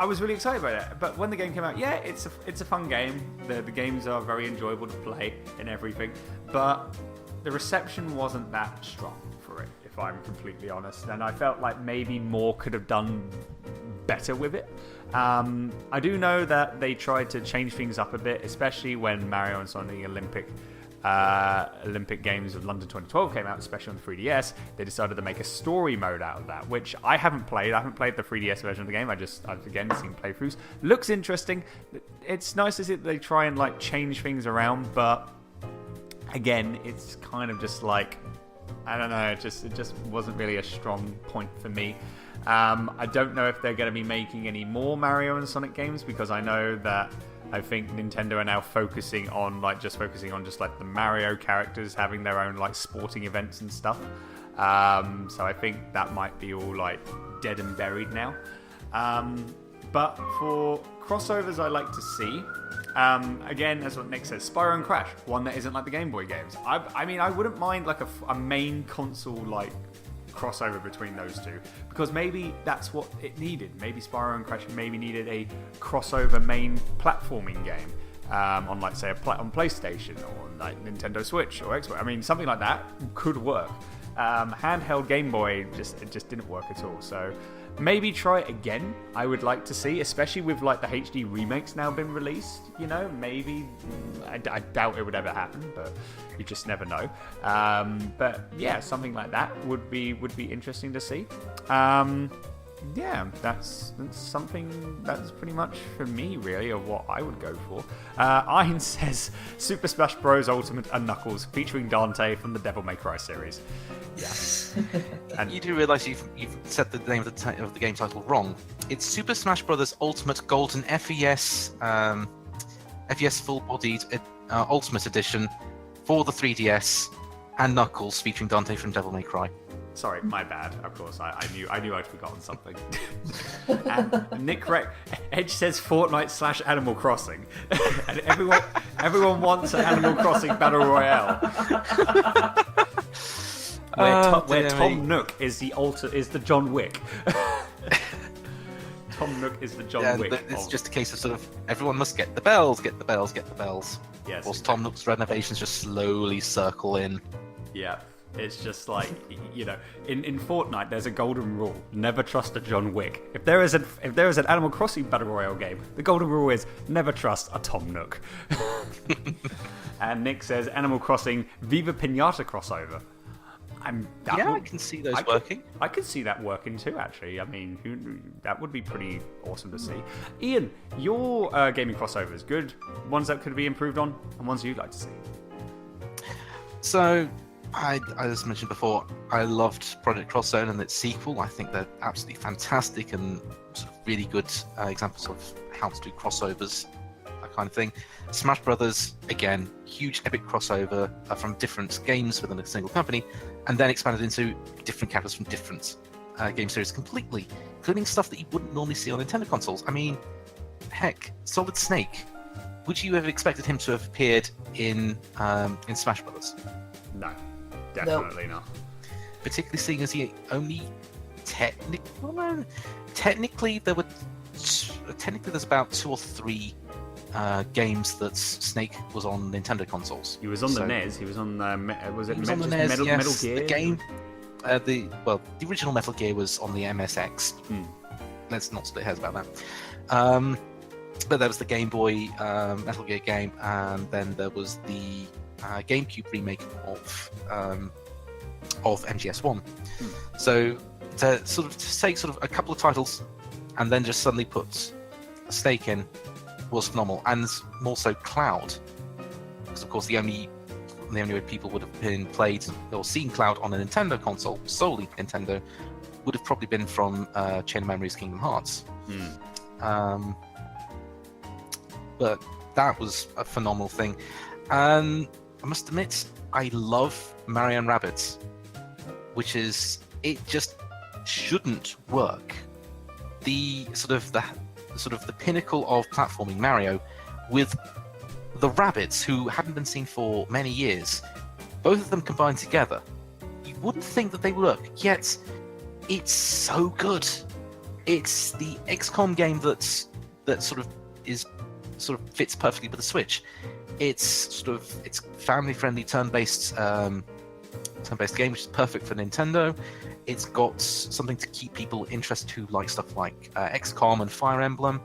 was really excited about it. But when the game came out, yeah, it's a fun game. The games are very enjoyable to play and everything, but the reception wasn't that strong for it, if I'm completely honest. And I felt like maybe more could have done better with it. I do know that they tried to change things up a bit, especially when Mario and Sonic Olympic Games of London 2012 came out, especially on the 3DS. They decided to make a story mode out of that, which I haven't played. I haven't played the 3DS version of the game. I've again seen playthroughs. Looks interesting. It's nice to see that they try and change things around, but again, it's kind of just I don't know. It just wasn't really a strong point for me. I don't know if they're going to be making any more Mario and Sonic games, because I know that I think Nintendo are now focusing on the Mario characters having their own sporting events and stuff. So I think that might be all dead and buried now. But for crossovers, I like to see. Again, as what Nick says, Spyro and Crash, one that isn't like the Game Boy games. I mean, I wouldn't mind like a main console like crossover between those two, because maybe that's what it needed. Maybe Spyro and Crash maybe needed a crossover main platforming game on, like, say, on PlayStation or on, like, Nintendo Switch or Xbox. I mean, something like that could work. Handheld Game Boy it just didn't work at all. So maybe try it again. I would like to see, especially with like the HD remakes now been released. You know, maybe I doubt it would ever happen, but you just never know. But yeah, something like that would be interesting to see. Yeah, that's something that's pretty much for me, really, of what I would go for. Ein says Super Smash Bros. Ultimate and Knuckles featuring Dante from the Devil May Cry series. Yeah. And you do realise you've said the name of the game title wrong. It's Super Smash Bros. Ultimate Golden FES full-bodied Ultimate Edition for the 3DS and Knuckles featuring Dante from Devil May Cry. Sorry, my bad. Of course, I knew I'd forgotten something. And Nick correct. Edge says Fortnite / Animal Crossing, and everyone wants an Animal Crossing battle royale. Where Tom Nook is the John Wick. Tom Nook is the John Wick. It's just a case of sort of everyone must get the bells, get the bells, get the bells. Yes. Whilst Tom Nook's renovations just slowly circle in. Yeah. It's just like, you know, in Fortnite there's a golden rule: never trust a John Wick. If there is an Animal Crossing battle royale game, the golden rule is never trust a Tom Nook. And Nick says Animal Crossing Viva Pinata crossover. I can see those working. I could see that working too, actually. I mean, that would be pretty awesome to see. Ian, your gaming crossovers, good ones that could be improved on, and ones you'd like to see. So, as mentioned before, I loved Project Cross Zone and its sequel. I think they're absolutely fantastic and sort of really good examples of how to do crossovers, that kind of thing. Smash Brothers, again, huge epic crossover from different games within a single company, and then expanded into different characters from different game series completely, including stuff that you wouldn't normally see on Nintendo consoles. I mean, heck, Solid Snake. Would you have expected him to have appeared in Smash Brothers? No. Definitely not. Particularly seeing as he only technically there's about 2 or 3 games that Snake was on Nintendo consoles. He was on the NES. He was on was it on the NES, Metal Gear? The game, the original Metal Gear was on the MSX. Let's not split hairs about that. But there was the Game Boy Metal Gear game, and then there was the GameCube remake of MGS1. So to take sort of a couple of titles and then just suddenly put a Snake in was phenomenal, and more so Cloud, because of course the only way people would have been played or seen Cloud on a Nintendo console, solely Nintendo, would have probably been from Chain of Memories Kingdom Hearts. But that was a phenomenal thing. And I must admit, I love Mario and Rabbids, which is, it just shouldn't work. The pinnacle of platforming Mario with the Rabbids, who hadn't been seen for many years, both of them combined together. You wouldn't think that they would work, yet it's so good. It's the XCOM game that fits perfectly with the Switch. It's family-friendly turn-based game, which is perfect for Nintendo. It's got something to keep people interested who like stuff like XCOM and Fire Emblem,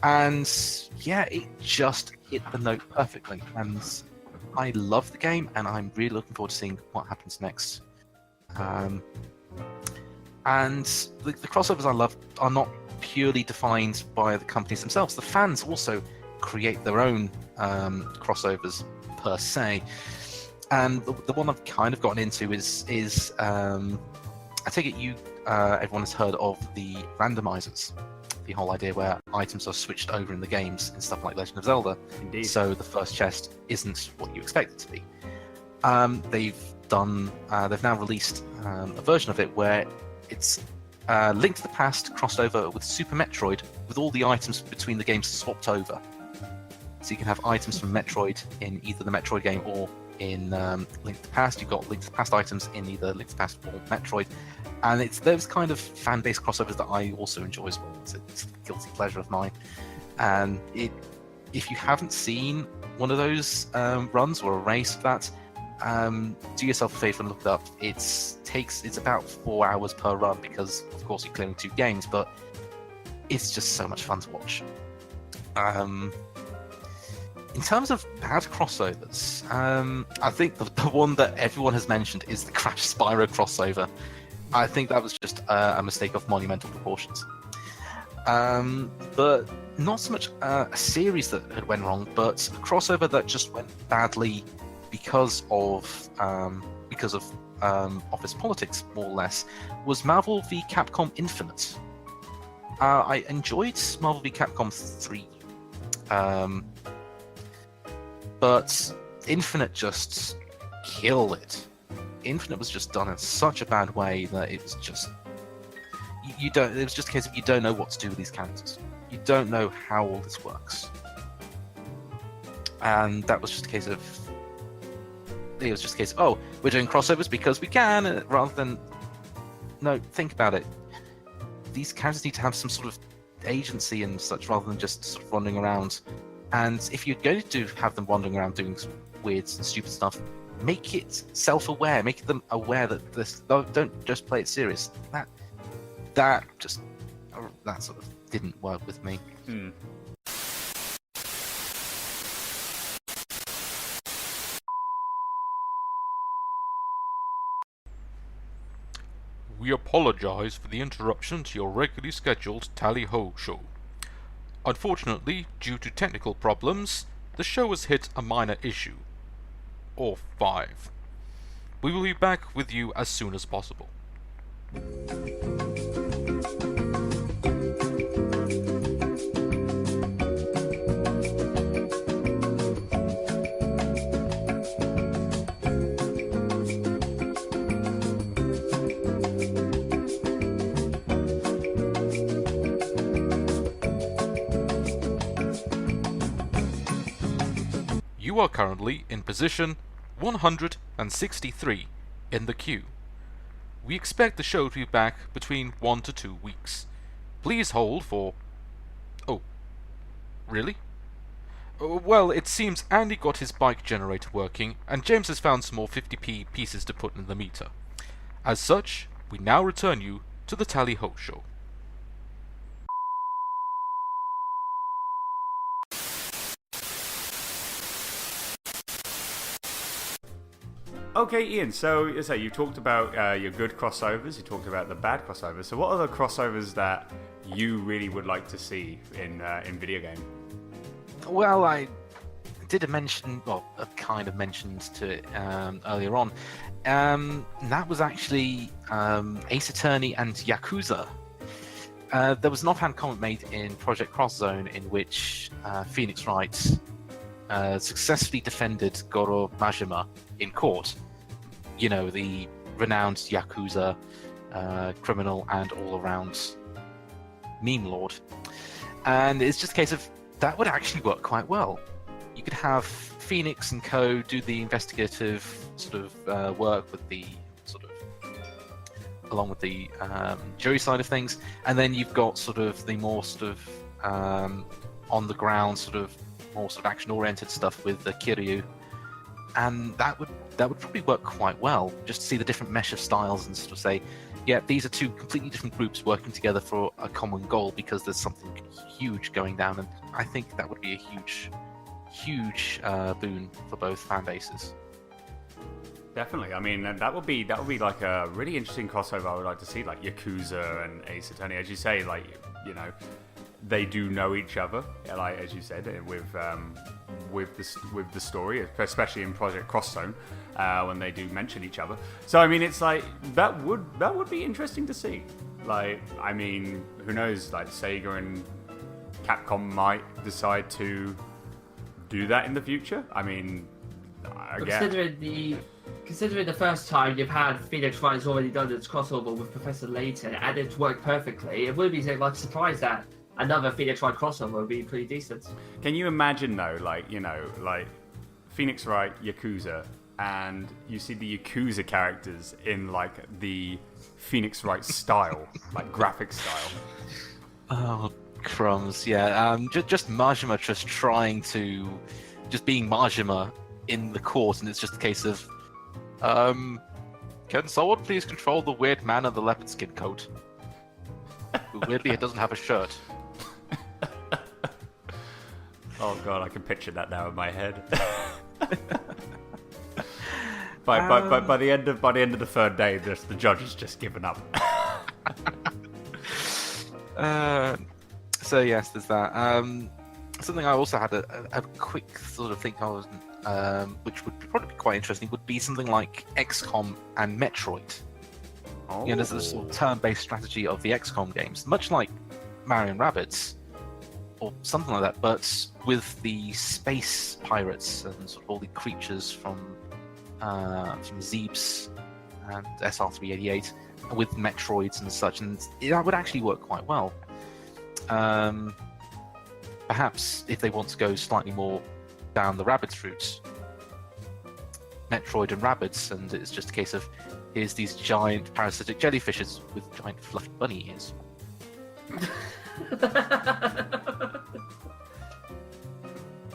and yeah, it just hit the note perfectly. And I love the game, and I'm really looking forward to seeing what happens next. And the crossovers I love are not purely defined by the companies themselves. The fans also create their own crossovers per se, and the one I've kind of gotten into is I take it everyone has heard of the randomizers, the whole idea where items are switched over in the games in stuff like Legend of Zelda. Indeed. So the first chest isn't what you expect it to be. They've now released a version of it where it's Link to the Past crossed over with Super Metroid with all the items between the games swapped over. So you can have items from Metroid in either the Metroid game or in Link to the Past. You've got Link to the Past items in either Link to the Past or Metroid. And it's those kind of fan-based crossovers that I also enjoy as well. It's a guilty pleasure of mine. And if you haven't seen one of those runs or a race of that, do yourself a favor and look it up. It's about 4 hours per run because, of course, you're clearing 2 games, but it's just so much fun to watch. In terms of bad crossovers, I think the one that everyone has mentioned is the Crash Spyro crossover. I think that was just a mistake of monumental proportions. But not so much a series that had went wrong, but a crossover that just went badly because of office politics, more or less, was Marvel v Capcom Infinite. I enjoyed Marvel v Capcom 3, but Infinite just killed it. Infinite was just done in such a bad way that it was just you don't. It was just a case of you don't know what to do with these characters. You don't know how all this works, and that was just a case of. It was just a case of, oh, we're doing crossovers because we can, rather than no. Think about it. These characters need to have some sort of agency and such, rather than just sort of wandering around. And if you're going to have them wandering around doing some weird and stupid stuff, make it self-aware. Make them aware that this. Don't just play it serious. That sort of didn't work with me. We apologize for the interruption to your regularly scheduled Tally Ho show. Unfortunately, due to technical problems, the show has hit a minor issue. Or 5. We will be back with you as soon as possible. You are currently in position 163 in the queue. We expect the show to be back between 1 to 2 weeks. Please hold for... Oh, really? Well, it seems Andy got his bike generator working, and James has found some more 50p pieces to put in the meter. As such, we now return you to the Tally Ho show. Okay, Ian, so you talked about your good crossovers, you talked about the bad crossovers. So what are the crossovers that you really would like to see in video game? Well, I did mentioned to it earlier on. That was actually Ace Attorney and Yakuza. There was an offhand comment made in Project Cross Zone in which Phoenix Wright successfully defended Goro Majima in court. You know, the renowned Yakuza criminal and all-around meme lord. And it's just a case of that would actually work quite well. You could have Phoenix and co do the investigative sort of work with the sort of along with the jury side of things, and then you've got sort of the more sort of on the ground sort of more sort of action-oriented stuff with the Kiryu, and that would probably work quite well. Just to see the different mesh of styles and sort of say, yeah, these are 2 completely different groups working together for a common goal because there's something huge going down, and I think that would be a huge boon for both fan bases. Definitely. I mean, that would be like a really interesting crossover. I would like to see, like Yakuza and Ace Attorney, as you say, like, you know, they do know each other, like as you said, with the story, especially in Project Cross Zone, when they do mention each other. So I mean, it's like that would be interesting to see. Like, I mean, who knows? Like Sega and Capcom might decide to do that in the future. I mean, Considering the first time you've had Phoenix Wright has already done its crossover with Professor Layton and it's worked perfectly, it would be like a surprise that another Phoenix Wright crossover would be pretty decent. Can you imagine though, like Phoenix Wright Yakuza, and you see the Yakuza characters in like the Phoenix Wright style, like graphic style. Oh, crumbs! Yeah, just Majima just being Majima in the court, and it's just a case of, can someone please control the weird man in the leopard skin coat? Who weirdly it doesn't have a shirt. Oh god, I can picture that now in my head. By the end of the third day, the judge has just given up. So yes, there's that. Something I also had a quick sort of think of, which would probably be quite interesting, would be something like XCOM and Metroid. Oh. You know, there's a sort of turn-based strategy of the XCOM games, much like Mario and Rabbids, or something like that, but with the space pirates and sort of all the creatures from Zeebs and SR388, with Metroids and such, and that would actually work quite well. Perhaps if they want to go slightly more down the Rabbids route, Metroid and Rabbids, and it's just a case of here's these giant parasitic jellyfishes with giant fluffy bunny ears.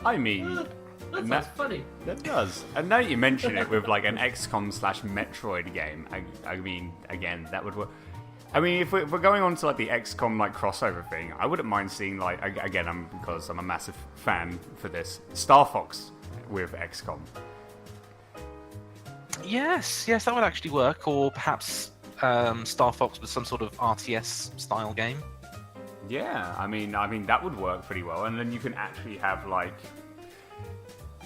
I mean, That sounds funny. That does. And now you mention it with like an XCOM/Metroid game, I mean, again, that would work. I mean, if we're going on to like the XCOM like crossover thing, I wouldn't mind seeing like, again, because I'm a massive fan for this, Star Fox with XCOM. Yes, that would actually work, or perhaps Star Fox with some sort of RTS style game. Yeah, I mean that would work pretty well, and then you can actually have like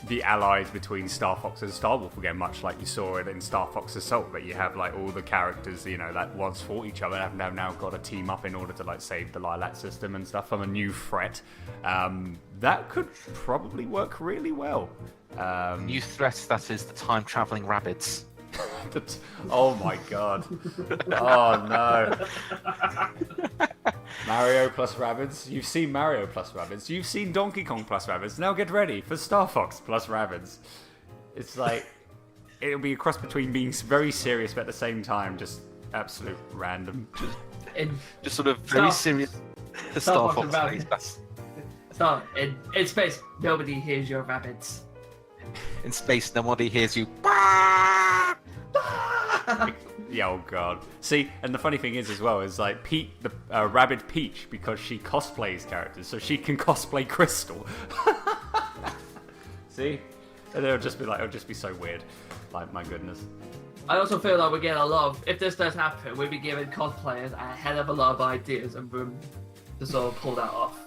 the allies between Star Fox and Star Wolf again, much like you saw it in Star Fox Assault, but you have like all the characters, you know, that once fought each other have now got to team up in order to like save the Lilac system and stuff from a new threat. That could probably work really well. New threat, that is the time-traveling Rabbids. Oh my god. Oh no. Mario plus Rabbids. You've seen Mario plus Rabbids. You've seen Donkey Kong plus Rabbids. Now get ready for Star Fox plus Rabbids. It's like, it'll be a cross between being very serious but at the same time just absolute random. Just sort of very serious Star Fox. In space, nobody hears your rabbits. In space, nobody hears you. Yeah, oh god. See, and the funny thing is as well is like Pete, the Rabbid Peach, because she cosplays characters, so she can cosplay Crystal. See, and it'll just be so weird. Like, my goodness. I also feel like we're getting a lot of, if this does happen, we'll be giving cosplayers a hell of a lot of ideas and room to sort of pull that off.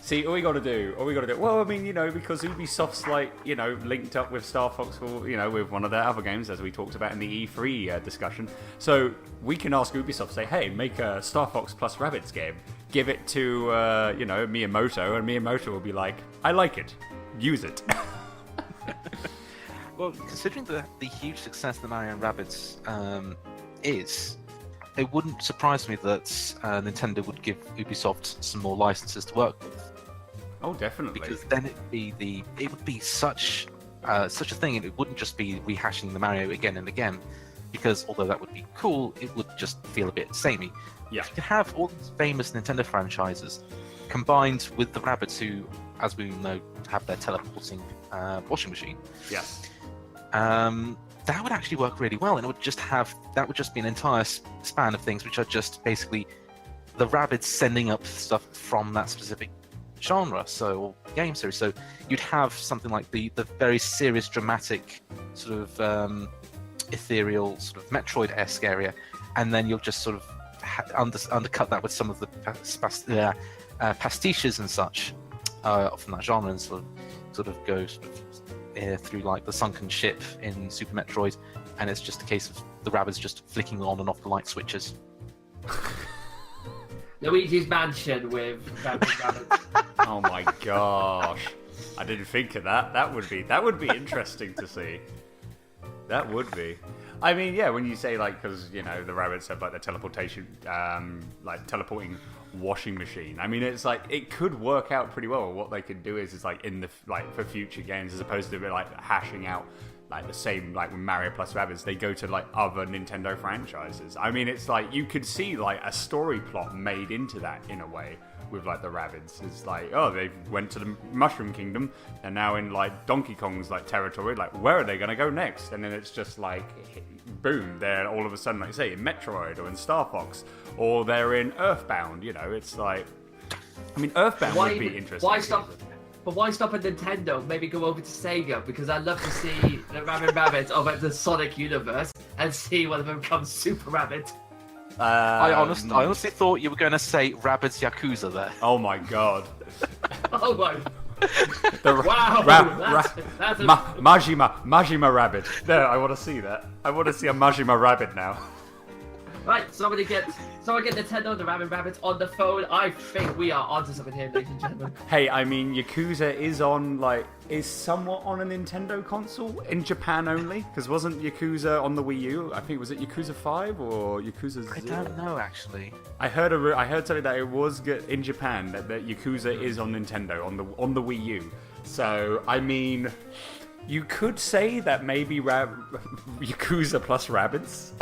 See, all we gotta do, well, I mean, you know, because Ubisoft's like, you know, linked up with Star Fox, or, you know, with one of their other games, as we talked about in the E3 discussion. So we can ask Ubisoft, say, hey, make a Star Fox plus Rabbids game, give it to, you know, Miyamoto, and Miyamoto will be like, I like it, use it. Well, considering the huge success that Mario and Rabbids is, it wouldn't surprise me that Nintendo would give Ubisoft some more licenses to work with. Oh, definitely. Because then it would be such a thing, and it wouldn't just be rehashing the Mario again and again. Because although that would be cool, it would just feel a bit samey. Yeah. If you have all these famous Nintendo franchises combined with the Rabbids, who, as we know, have their teleporting washing machine. Yes. That would actually work really well, and that would just be an entire span of things, which are just basically the Rabbids sending up stuff from that specific genre, or game series. So you'd have something like the very serious, dramatic, sort of ethereal, sort of Metroid-esque area, and then you'll just sort of undercut that with some of the pastiches and such from that genre, and sort of go through like the sunken ship in Super Metroid, and it's just a case of the Rabbids just flicking on and off the light switches. Luigi's Mansion with rabbits. Oh my gosh, I didn't think of that. That would be interesting to see. That would be. I mean, yeah, when you say, like, because, you know, the rabbits have, like, the teleportation, like, teleporting washing machine. I mean, it's like, it could work out pretty well. What they could do is like, in the, like, for future games, as opposed to, like, hashing out, like, the same, like, with Mario plus Rabbids, they go to, like, other Nintendo franchises. I mean, it's like, you could see, like, a story plot made into that, in a way, with, like, the Rabbids. It's like, oh, they went to the Mushroom Kingdom, and now in, like, Donkey Kong's, like, territory, like, where are they gonna go next? And then it's just, like, boom, they're all of a sudden, like, say, in Metroid, or in Star Fox, or they're in Earthbound, you know, it's like, I mean, Earthbound would be interesting. But why stop at Nintendo? Maybe go over to Sega, because I'd love to see the Rabbits over at the Sonic universe and see one of them become Super Rabbit. I honestly thought you were going to say Rabbids Yakuza there. Oh my god. Oh my. Wow. That's Majima Rabbit. There, I want to see that. I want to see a Majima Rabbit now. Right, someone get Nintendo, the Rabbits on the phone. I think we are onto something here, ladies and gentlemen. Hey, I mean, Yakuza is somewhat on a Nintendo console in Japan only, because wasn't Yakuza on the Wii U? I think was it Yakuza 5 or Yakuza 0? I don't know actually. I heard something that it was good in Japan that Yakuza is on Nintendo on the Wii U. So I mean, you could say that maybe Yakuza plus Rabbids.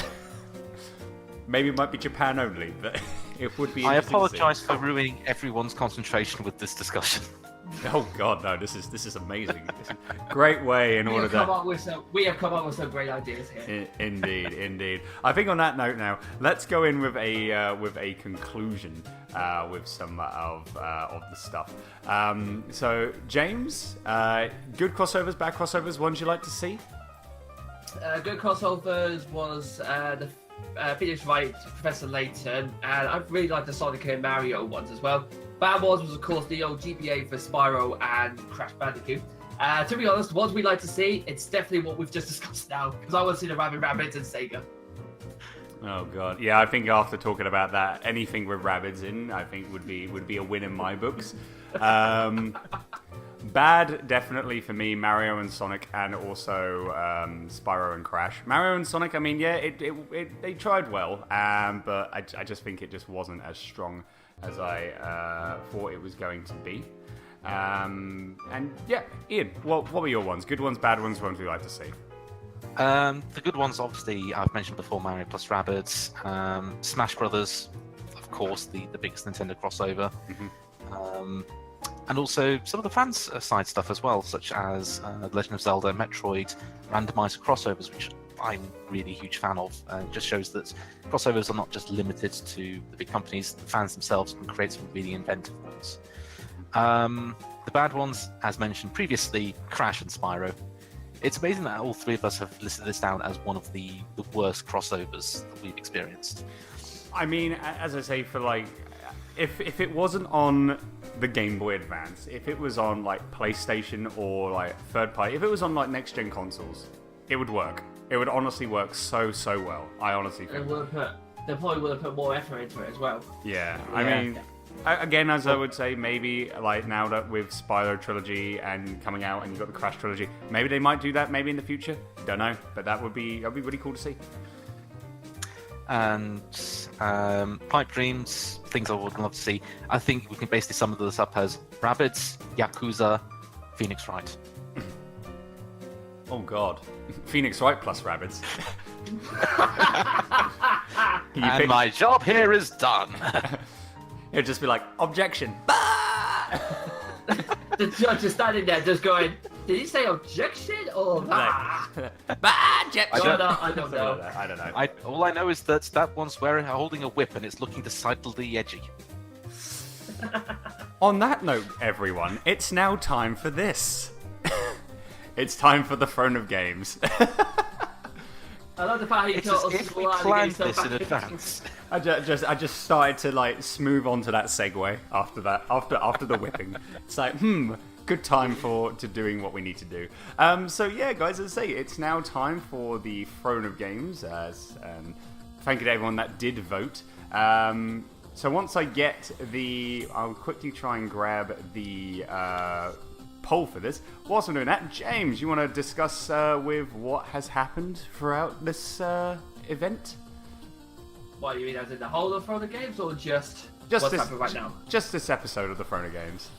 Maybe it might be Japan only, but it would be. I apologise for ruining everyone's concentration with this discussion. Oh God, no! This is amazing. This is a great way we have come up with some great ideas here. Indeed. I think on that note now, let's go in with a conclusion with some of the stuff. So James, good crossovers, bad crossovers, ones you like to see? Good crossovers was the Phoenix Wright, Professor Layton, and I really like the Sonic and Mario ones as well. Bad ones was, of course, the old GBA for Spyro and Crash Bandicoot. To be honest, ones we like to see, it's definitely what we've just discussed now, because I want to see the Rabbids and Sega. Oh God, yeah, I think after talking about that, anything with Rabbids in, I think would be a win in my books. Bad, definitely for me, Mario and Sonic, and also Spyro and Crash. Mario and Sonic, I mean, yeah, they tried well, but I just think it just wasn't as strong as I thought it was going to be. And yeah, Ian, what were your ones? Good ones, bad ones, ones we like to see? The good ones, obviously, I've mentioned before, Mario plus Rabbids, Smash Brothers, of course, the biggest Nintendo crossover. Mm-hmm. And also some of the fans' side stuff as well, such as The Legend of Zelda, Metroid, randomized crossovers, which I'm really a huge fan of. It just shows that crossovers are not just limited to the big companies. The fans themselves can create some really inventive ones. The bad ones, as mentioned previously, Crash and Spyro. It's amazing that all three of us have listed this down as one of the worst crossovers that we've experienced. I mean, as I say, for like, if it wasn't on the Game Boy Advance, if it was on like PlayStation or like third party, if it was on like next gen consoles, it would work. It would honestly work so well. I honestly think. They probably would have put more effort into it as well. Yeah, I mean, again, as I would say, maybe like now that with Spyro Trilogy and coming out, and you've got the Crash Trilogy, maybe they might do that. Maybe in the future, don't know, but that'd be really cool to see. And pipe dreams, things I would love to see. I think we can basically sum this up as Rabbids, Yakuza, Phoenix Wright. Oh God, Phoenix Wright plus Rabbids. And my job here is done. It'd just be like, objection. The judge is standing there just going, did he say objection or objection? I don't know. I don't know. All I know is that one's holding a whip and it's looking decidedly edgy. On that note, everyone, it's now time for this. It's time for the Throne of Games. I love the fact it's as if we planned this in advance. I just started to like smooth onto that segue after the whipping. It's like, good time to doing what we need to do. So yeah, guys, as I say, it's now time for the Throne of Games. Thank you to everyone that did vote. So once I get I'll quickly try and grab the poll for this. Whilst I'm doing that, James, you want to discuss with what has happened throughout this event? What, you mean as in the whole of Throne of Games, or just Just what's this, happening right now? Just this episode of the Throne of Games.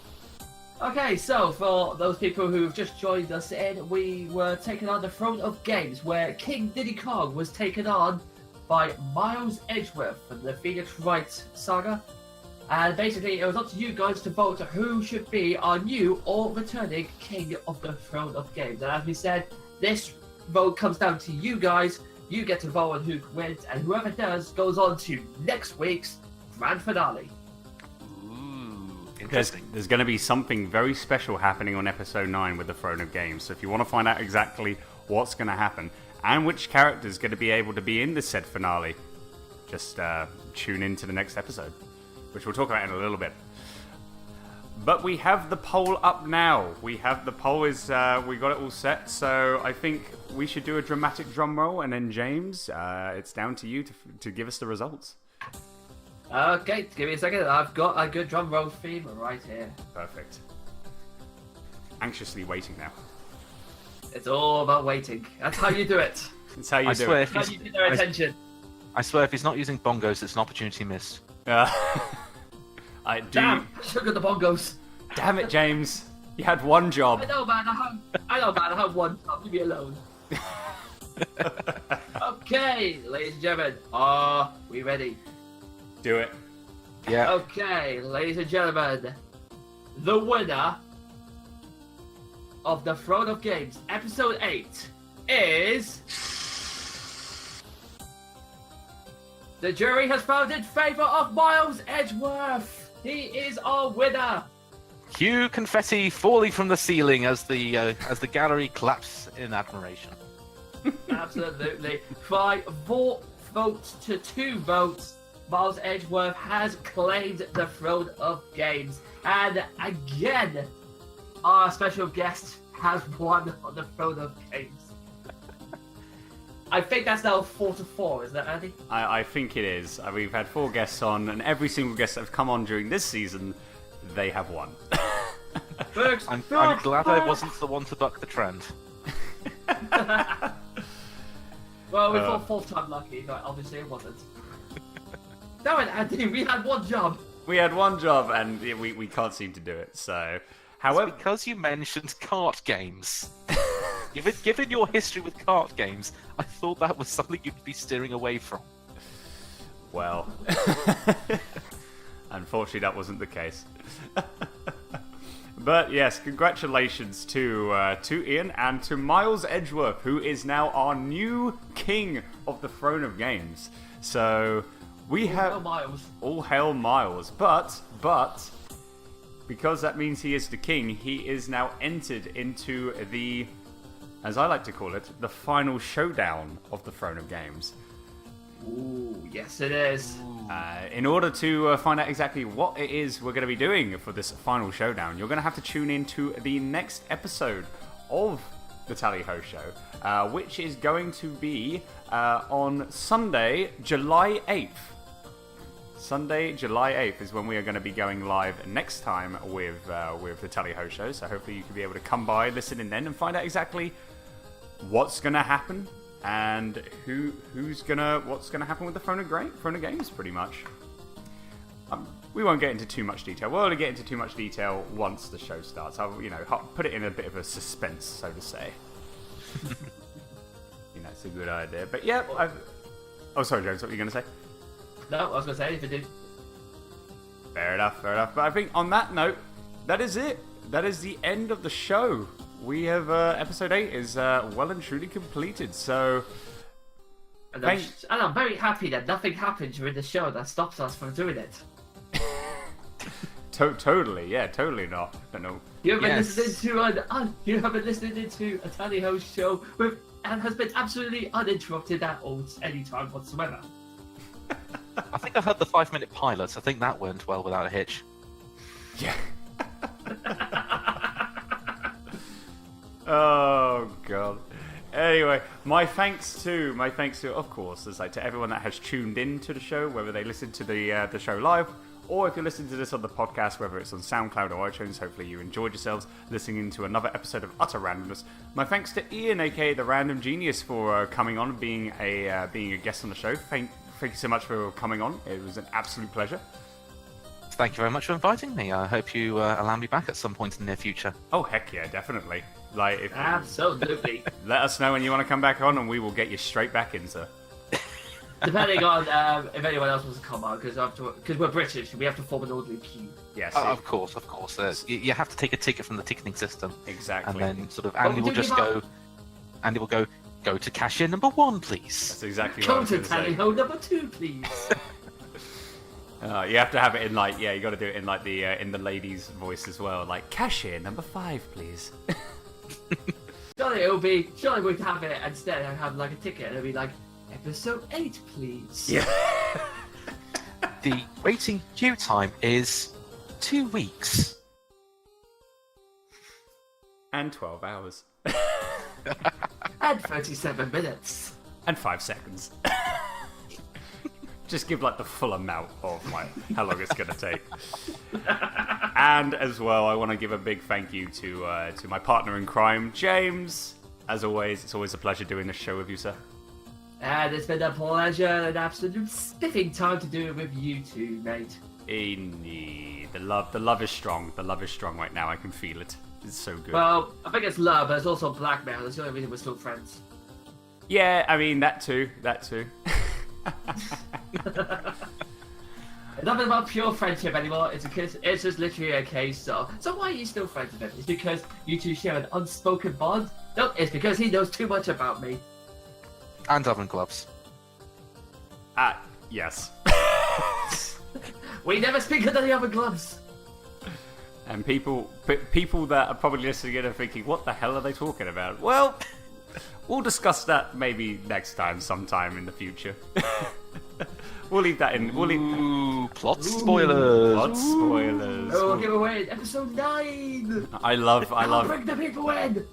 Okay, so for those people who've just joined us in, we were taking on the Throne of Games, where King Diddy Kong was taken on by Miles Edgeworth from the Phoenix Wright saga. And basically, it was up to you guys to vote who should be our new or returning King of the Throne of Games. And as we said, this vote comes down to you guys. You get to vote on who wins, and whoever does goes on to next week's grand finale. Interesting. There's going to be something very special happening on episode 9 with the Throne of Games. So if you want to find out exactly what's going to happen and which character is going to be able to be in the said finale, just tune in to the next episode, which we'll talk about in a little bit. But we have the poll up now. We got it all set. So I think we should do a dramatic drum roll, and then James, it's down to you to give us the results. Okay, give me a second. I've got a good drum roll theme right here. Perfect. Anxiously waiting now. It's all about waiting. That's how you do it. That's how you I do swear it. if How he's, you get their attention. I swear if he's not using bongos, it's an opportunity missed. I do. Damn, look at the bongos. Damn it, James. You had one job. I know, man. I have one job. Leave me alone. Okay, ladies and gentlemen, are we ready? Do it. Yeah. Okay, ladies and gentlemen, the winner of the Throne of Games, Episode 8, is... The jury has found in favor of Miles Edgeworth. He is our winner. Cue confetti falling from the ceiling as the gallery claps in admiration. Absolutely. By 4 votes to 2 votes, Miles Edgeworth has claimed the Throne of Games. And again, our special guest has won on the Throne of Games. I think that's now 4-4, isn't it, Andy? I think it is. We've had 4 guests on, and every single guest that have come on during this season, they have won. I'm glad I wasn't the one to buck the trend. Well, we thought 4th time lucky, but obviously it wasn't. Damn it, Andy, we had one job. We had one job, and we can't seem to do it. So, however, It's because you mentioned kart games. Given your history with kart games, I thought that was something you'd be steering away from. well, unfortunately, that wasn't the case. But yes, congratulations to Ian and to Miles Edgeworth, who is now our new king of the Throne of Games. So we have all hail Miles, but because that means he is the king, he is now entered into the, as I like to call it, the final showdown of the Throne of Games. Ooh, yes it is. In order to find out exactly what it is we're going to be doing for this final showdown, you're going to have to tune in to the next episode of the Tally Ho Show, which is going to be on Sunday, July 8th. Sunday, July 8th is when we are going to be going live next time with the Tally Ho Show. So hopefully you can be able to come by, listen in then, and find out exactly what's going to happen and what's gonna happen with the Throne of Games, pretty much. We won't get into too much detail. We'll only get into too much detail once the show starts. I'll put it in a bit of a suspense, so to say. It's a good idea. But yeah, oh, sorry, James, what were you gonna say? No, I was going to say, if you do. Fair enough. But I think on that note, that is it. That is the end of the show. We have episode 8 is well and truly completed. So, And I'm very happy that nothing happened during the show that stops us from doing it. totally not. But no. You have been Yes. listening to a Tally Ho show and has been absolutely uninterrupted at any time whatsoever. I think I heard the 5-minute pilot. I think that went well without a hitch. Yeah. Oh god. Anyway, my thanks to, of course, to everyone that has tuned in to the show, whether they listen to the show live or if you're listening to this on the podcast, whether it's on SoundCloud or iTunes, hopefully you enjoyed yourselves listening to another episode of Utter Randomness. My thanks to Ian, aka The Random Genius, for coming on and being a guest on the show. Thank you so much for coming on. It was an absolute pleasure. Thank you very much for inviting me. I hope you allow me back at some point in the near future. Oh, heck yeah, definitely. Like, Absolutely. Let us know when you want to come back on, and we will get you straight back in, sir. Depending on if anyone else wants to come on, because we're British, we have to form an orderly queue. Yes. Of course. You have to take a ticket from the ticketing system. Exactly. And then sort of Andy will just go. Andy will go to cashier number 1, please. That's exactly what I Come was to going to say. tally ho number 2, please. You have to have it in you got to do it in in the lady's voice as well, like cashier number 5, please. Surely we'd have it instead. I'd have like a ticket, and it'd be like episode 8, please. Yeah. The waiting queue time is 2 weeks. And 12 hours. And 37 minutes. And 5 seconds. Just give the full amount of how long it's going to take. And as well, I want to give a big thank you to my partner in crime, James. As always, it's always a pleasure doing this show with you, sir. And it's been a pleasure and an absolute spiffing time to do it with you two, mate. Indeed. The love is strong. The love is strong right now. I can feel it. It's so good. Well, I think it's love, but it's also blackmail. That's the only reason we're still friends. Yeah, I mean, that too. It's nothing about pure friendship anymore. It's just literally a case of, so why are you still friends with him? It's because you two share an unspoken bond? No, it's because he knows too much about me. And oven gloves. Yes. We never speak under the other gloves. And people that are probably listening in are thinking, what the hell are they talking about? Well, we'll discuss that maybe next time, sometime in the future. We'll leave that in. Plot spoilers. Plot spoilers. Oh, we'll give away episode 9. I love. Bring the people in.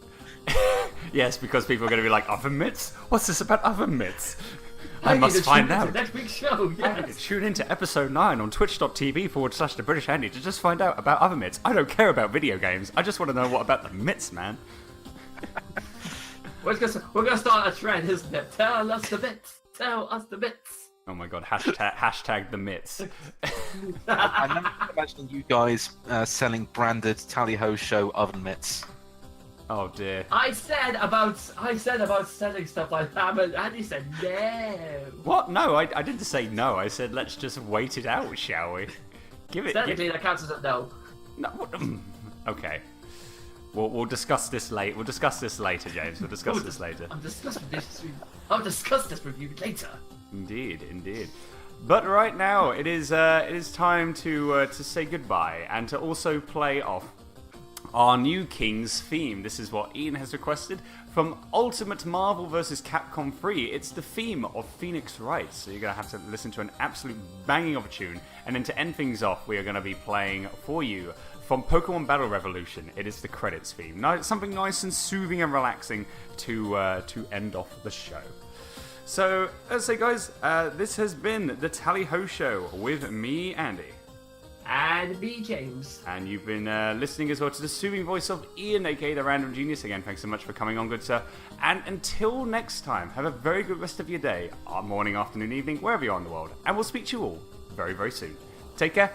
Yes, because people are going to be like, oven mitts? What's this about oven mitts? I need must to find tune into out. Next week's show. Yes. Tune into episode 9 on twitch.tv/The British Andy to just find out about oven mitts. I don't care about video games. I just want to know what about the mitts, man. We're gonna start a trend, isn't it? Tell us the bits. Tell us the bits. Oh my god, hashtag the mitts. I'm now imagining you guys selling branded Tally-Ho Show oven mitts. Oh dear. I said about selling stuff like that, but Andy said no. What? No, I didn't say no. I said let's just wait it out, shall we? Give it. Technically, that counts as a no. No. Okay. We'll discuss this later. We'll discuss this later, James. We'll discuss this later. I'll discuss this with you later. Indeed. But right now, it is time to say goodbye and to also play off our new King's theme. This is what Ian has requested from Ultimate Marvel vs. Capcom 3. It's the theme of Phoenix Wright, so you're going to have to listen to an absolute banging of a tune. And then to end things off, we are going to be playing for you from Pokemon Battle Revolution. It is the credits theme. Something nice and soothing and relaxing to end off the show. So, as I say, guys, this has been the Tally-Ho Show with me, Andy. And me, James. And you've been listening as well to the soothing voice of Ian, aka The Random Genius. Again, thanks so much for coming on, good sir. And until next time, have a very good rest of your day, morning, afternoon, evening, wherever you are in the world. And we'll speak to you all very, very soon. Take care,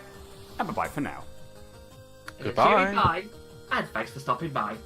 and bye-bye for now. Goodbye. Bye, and thanks for stopping by.